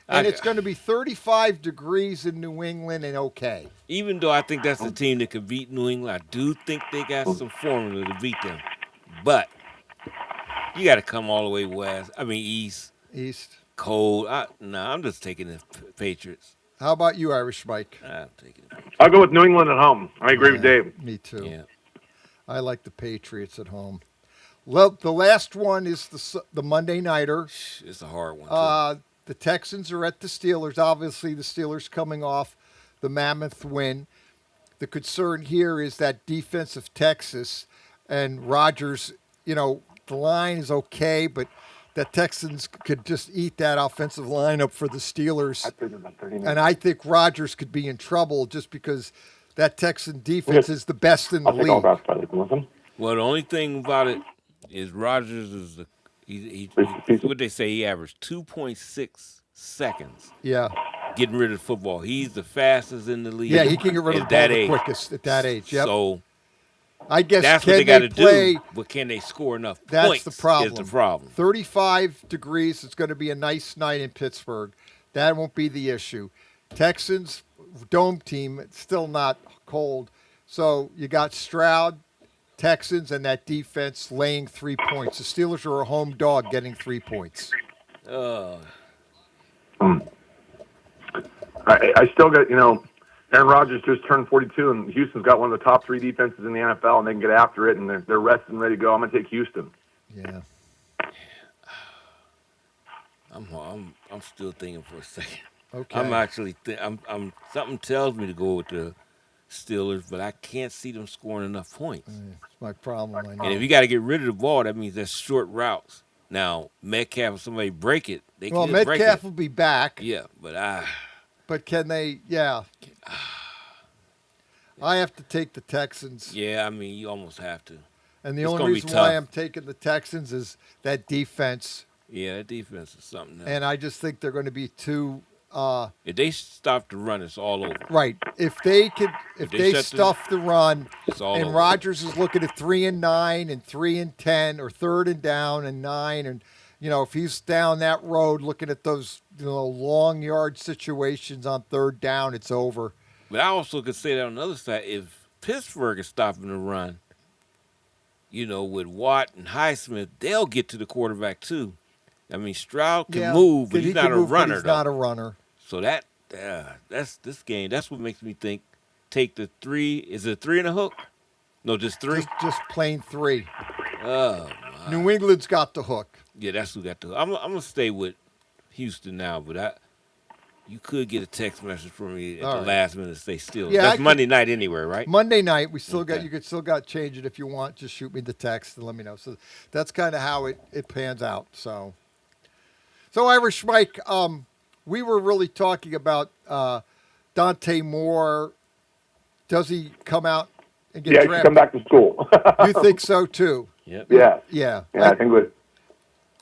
And it's going to be 35 degrees in New England and okay. Even though I think that's the team that could beat New England, I do think they got some formula to beat them. But you got to come all the way east. East. Cold. I'm just taking the Patriots. How about you, Irish Mike? I'm taking the Patriots. I'll go with New England at home. I agree with Dave. Me too. Yeah. I like the Patriots at home. Well, the last one is the Monday Nighter. It's a hard one, too. The Texans are at the Steelers. Obviously, the Steelers coming off the mammoth win. The concern here is that defense of Texas and Rodgers, the line is okay, but the Texans could just eat that offensive line up for the Steelers. And I think Rodgers could be in trouble just because that Texan defense is the best in the league. Well, the only thing about it is Rodgers is what they say, he averaged 2.6 seconds. Yeah. Getting rid of the football. He's the fastest in the league. Yeah, he can get rid of the ball the quickest at that age. Yep. So I guess that's what they got to do. But can they score enough points? That's the problem. Is the problem. 35 degrees. It's going to be a nice night in Pittsburgh. That won't be the issue. Texans, dome team, it's still not cold. So you got Stroud, Texans, and that defense laying 3 points. The Steelers are a home dog getting 3 points. I still got, Aaron Rodgers just turned 42, and Houston's got one of the top 3 defenses in the NFL, and they can get after it, and they're rested and ready to go. I'm going to take Houston. Yeah. I'm still thinking for a second. Okay. I'm actually I'm something tells me to go with the Steelers, but I can't see them scoring enough points. That's my problem. I know. And if you got to get rid of the ball, that means that's short routes. Now, Metcalf, if somebody break it, they can break it. Metcalf will be back. Yeah, but But can they? Yeah. I have to take the Texans. Yeah, you almost have to. And the only reason why I'm taking the Texans is that defense. Yeah, that defense is something else. And I just think they're going to be too. If they stop the run, it's all over. Right. If they stuff the run, it's all and over. Rodgers is looking at 3-9 and 3-10 or 3rd and down and 9, and if he's down that road looking at those long yard situations on 3rd down, it's over. But I also could say that on the other side, if Pittsburgh is stopping the run, with Watt and Highsmith, they'll get to the quarterback too. Stroud can move, but he's not a runner. He's not a runner. So that's this game. That's what makes me think. Take the 3. Is it 3 and a hook? No, just 3. Just plain 3. Oh, my. New England's got the hook. Yeah, that's who got the hook. I'm gonna stay with Houston now, but you could get a text message from me at the last minute to say still. Yeah, that's Monday night anywhere, right? Monday night. We still got. You could still got to change it if you want. Just shoot me the text and let me know. So that's kind of how it pans out. So Irish Mike, we were really talking about Dante Moore. Does he come out and get drafted? He should come back to school. You think so too? Yep. Yeah, I think we.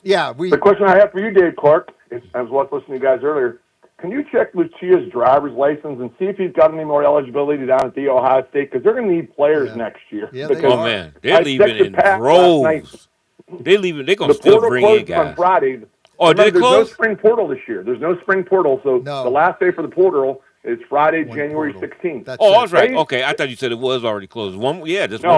Yeah, The question I have for you, Dave Clark, is I was listening to you guys earlier. Can you check Lucia's driver's license and see if he's got any more eligibility down at the Ohio State? Because they're going to need players next year. Yeah, man, they're leaving in droves. They're leaving. They're going to still bring in guys. On Friday. Oh, did it There's close? no spring portal this year. There's no spring portal, so the last day for the portal is Friday, January 16th. That's I was right. Okay, I thought you said it was already closed. Just one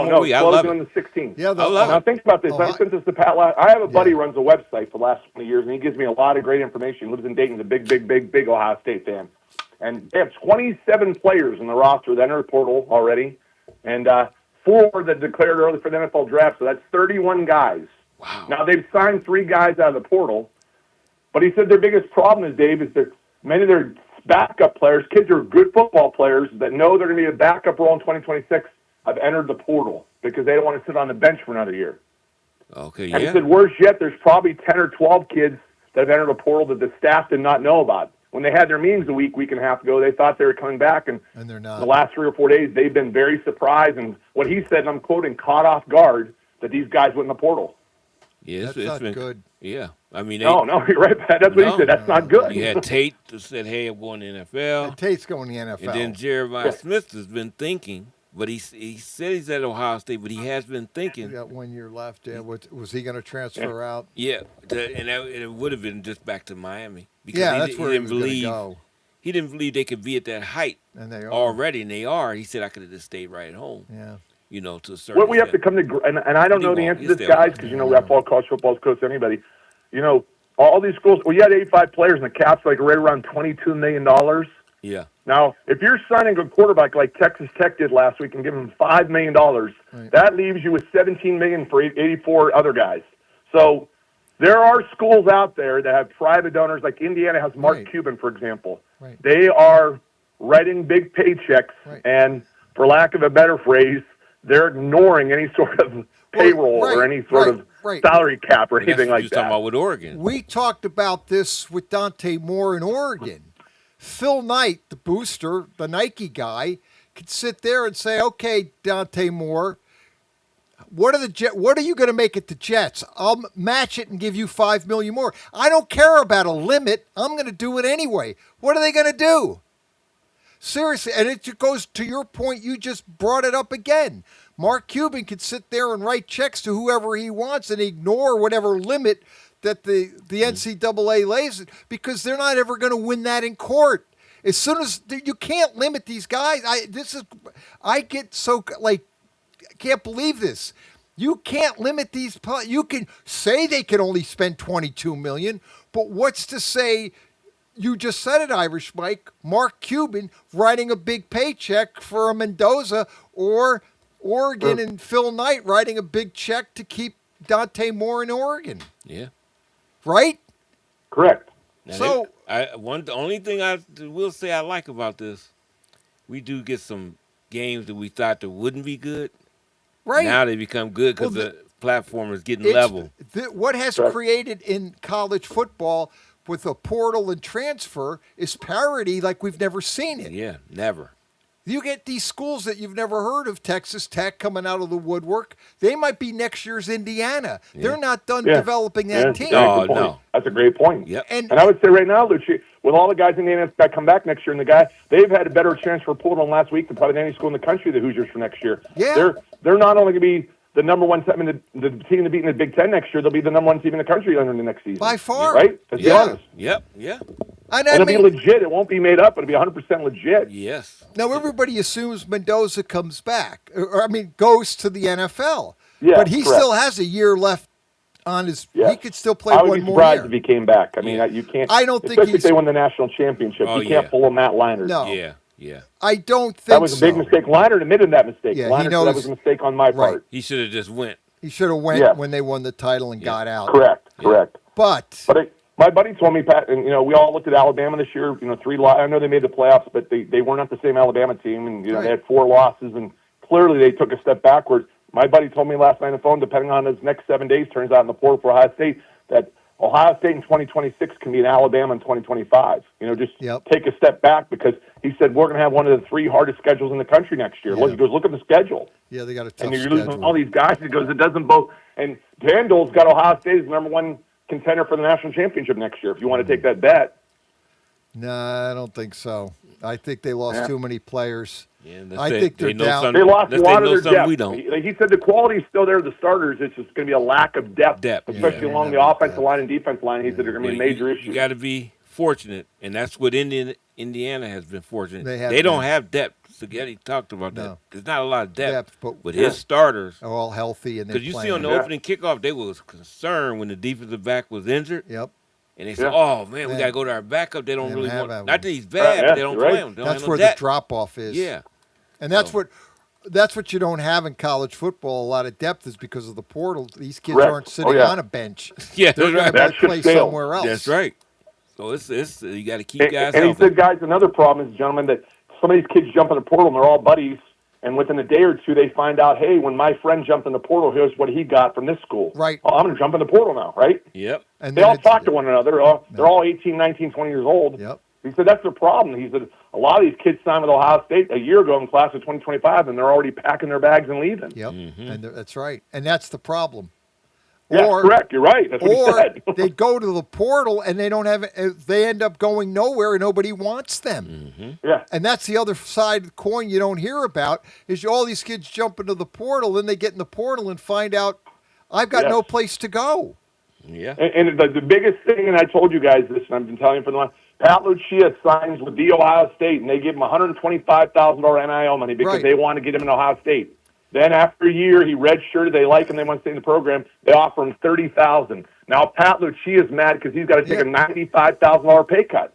more week. I love it. On the 16th. Yeah, now think about this. I sent this to Pat. I have a buddy who runs a website for the last 20 years, and he gives me a lot of great information. He lives in Dayton. He's a big Ohio State fan. And they have 27 players in the roster that entered the portal already, and 4 that declared early for the NFL draft. So that's 31 guys. Wow. Now they've signed 3 guys out of the portal, but he said their biggest problem is, Dave, is that many of their backup players, kids who are good football players that know they're going to be a backup role in 2026, have entered the portal because they don't want to sit on the bench for another year. Okay, And he said, worse yet, there's probably 10 or 12 kids that have entered the portal that the staff did not know about. when they had their meetings a week and a half ago, they thought they were coming back, and they're not. The last 3 or 4 days, they've been very surprised, and what he said, and I'm quoting, caught off guard that these guys went in the portal. Yeah, That's not been good. Yeah, I mean, No, you're right, Pat. That's what he said. That's not good. You had Tate that said, "Hey, I'm going to the NFL." And Tate's going to the NFL. And then Jeremiah Smith has been thinking, but he said he's at Ohio State, but he has been thinking. He got 1 year left. Yeah, was he going to transfer out? Yeah, and it would have been just back to Miami because that's where he was going to go. He didn't believe they could be at that height and they are. already, and they are. He said, "I could have just stayed right at home." Yeah. You know, to a certain What we have to come to, and I don't know the answer to this, guys, because, I follow college football as coach to anybody. All these schools, you had 85 players, and the cap's like right around $22 million. Yeah. Now, if you're signing a quarterback like Texas Tech did last week and give him $5 million, that leaves you with $17 million for 84 other guys. So there are schools out there that have private donors, like Indiana has Mark Cuban, for example. Right. They are writing big paychecks, and for lack of a better phrase, they're ignoring any sort of payroll or any sort of salary cap or anything like that. Talking about with Oregon. We talked about this with Dante Moore in Oregon. Phil Knight, the booster, the Nike guy, could sit there and say, "Okay, Dante Moore, what are you going to make at the Jets? I'll match it and give you $5 million more. I don't care about a limit. I'm going to do it anyway." What are they going to do? Seriously, and it goes to your point. You just brought it up again. Mark Cuban could sit there and write checks to whoever he wants and ignore whatever limit that the NCAA lays, because they're not ever going to win that in court. As soon as you can't limit these guys, I get so I can't believe this. You can't limit these. You can say they can only spend $22 million, but what's to say? You just said it, Irish Mike. Mark Cuban writing a big paycheck for a Mendoza, or Oregon and Phil Knight writing a big check to keep Dante Moore in Oregon. Yeah. Right? Correct. Now the only thing I will say I like about this, we do get some games that we thought that wouldn't be good. Right. Now they become good because the platform is getting level. What has created in college football with a portal and transfer is parity like we've never seen it. Yeah, never. You get these schools that you've never heard of, Texas Tech coming out of the woodwork. They might be next year's Indiana. Yeah. They're not done developing that team. No. That's a great point. Yep. And I would say right now, Lucci, with all the guys in the NFL that come back next year, and they've had a better transfer portal than last week than probably any school in the country, the Hoosiers, for next year. Yeah. They're not only going to be the number one team, the team to beat in the Big Ten next year, they'll be the number one team in the country under the next season. By far. Right? Let's be honest. Yep. Yeah. And it'll be legit. It won't be made up. It'll be 100% legit. Yes. Now, everybody assumes Mendoza comes back, goes to the NFL. Yeah, but he still has a year left on his. Yeah. He could still play one more year. I would be surprised if he came back. I mean, you can't. I don't think, especially if they win the national championship. You can't pull a Matt Leinart. No. Yeah. I don't think that was a big mistake. Leinart admitted that mistake. Yeah, Leinart said that was a mistake on my part. He should have just went. He should have went when they won the title and got out. Correct. But my buddy told me, Pat, and we all looked at Alabama this year. 3 losses. I know they made the playoffs, but they were not the same Alabama team, and they had 4 losses, and clearly they took a step backwards. My buddy told me last night on the phone, depending on his next 7 days, turns out in the portal for Ohio State, that Ohio State in 2026 can be an Alabama in 2025. Take a step back, because he said we're going to have one of the 3 hardest schedules in the country next year. He goes, look at the schedule. Yeah, they got a tough and you're schedule. losing all these guys. He goes, it doesn't both. And Vandal's got Ohio State as the number 1 contender for the national championship next year, if you want to take that bet. No, I don't think so. I think they lost too many players. Yeah, I think they're down. They lost a lot of their depth. We don't. He said the quality is still there, the starters. It's just going to be a lack of depth especially along the offensive line and defensive line. He said they're going to be a major issue. You got to be fortunate, and that's what Indiana has been fortunate. They don't have depth. Spaghetti talked about that. There's not a lot of depth, but his starters are all healthy, and because you see on the opening kickoff, they was concerned when the defensive back was injured. Yep. And they said, "Oh man, we got to go to our backup." They don't really want. Not that he's bad, but they don't play him. That's where the drop off is. Yeah. And that's what you don't have in college football. A lot of depth is because of the portal. These kids aren't sitting on a bench. Yeah, they're going to play somewhere else. That's right. So it's you got to keep guys. And he said, guys, another problem is, gentlemen, that some of these kids jump in the portal and they're all buddies. And within a day or two, they find out, hey, when my friend jumped in the portal, here's what he got from this school. Right. Oh, I'm going to jump in the portal now, right? Yep. And they all talk to one another. They're all 18, 19, 20 years old. Yep. He said that's the problem. He said a lot of these kids signed with Ohio State a year ago in class of 2025, and they're already packing their bags and leaving. Yep, and that's right. And that's the problem. Yeah, correct. You're right. That's what he said. They go to the portal and they don't have. They end up going nowhere, and nobody wants them. Yeah, and that's the other side of the coin you don't hear about is all these kids jump into the portal, then they get in the portal and find out I've got no place to go. Yeah, and the biggest thing, and I told you guys this, and I've been telling you for the last. Pat Lucia signs with the Ohio State, and they give him $125,000 NIL money because they want to get him in Ohio State. Then after a year, he redshirted. They like him. They want to stay in the program. They offer him $30,000. Now Pat Lucia is mad because he's got to take a $95,000 pay cut.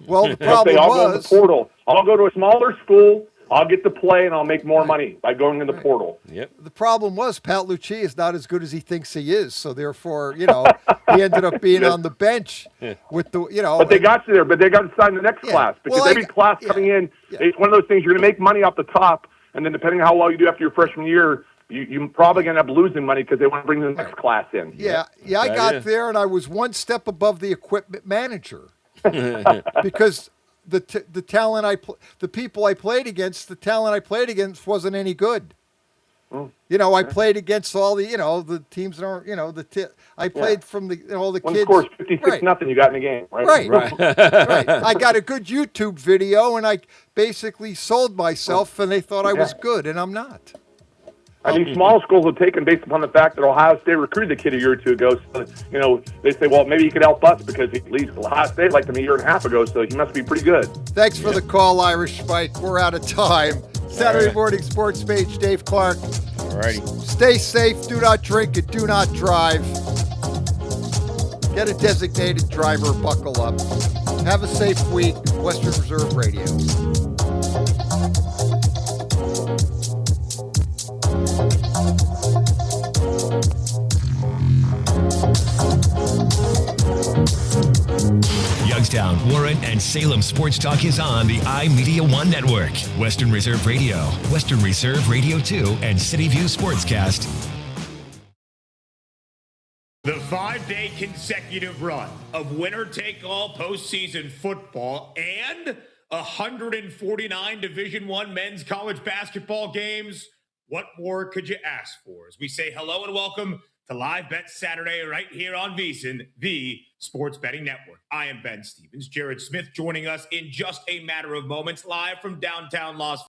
Well, the problem I'll go in the portal. I'll go to a smaller school. I'll get to play, and I'll make more money by going in the portal. Yep. The problem was Pat Lucia is not as good as he thinks he is, so therefore, he ended up being on the bench with the, But they got you there. But they got to sign the next class because every class coming in, it's one of those things. You're going to make money off the top, and then depending on how well you do after your freshman year, you're probably going to end up losing money because they want to bring the next class in. Yeah, I got there, and I was one step above the equipment manager because the talent the people I played against, the talent I played against wasn't any good. I played against all the, the teams that aren't, I played from all the One kids. scores 56-0 you got in the game, right? Right. I got a good YouTube video, and I basically sold myself, and they thought I was good, and I'm not. I mean, small schools are taken based upon the fact that Ohio State recruited the kid a year or two ago. So, they say, well, maybe he could help us because at least Ohio State liked him a year and a half ago, so he must be pretty good. Thanks for the call, Irish Spike. We're out of time. Saturday morning sports page, Dave Clark. Alrighty. Stay safe. Do not drink and do not drive. Get a designated driver. Buckle up. Have a safe week. Western Reserve Radio. Youngstown, Warren, and Salem Sports Talk is on the iMedia1 network. Western Reserve Radio, Western Reserve Radio 2, and City View Sportscast. The 5-day consecutive run of winner-take-all postseason football and 149 Division I men's college basketball games. What more could you ask for? As we say hello and welcome to Live Bet Saturday right here on VSiN, the Sports Betting Network. I am Ben Stevens. Jared Smith joining us in just a matter of moments live from downtown Las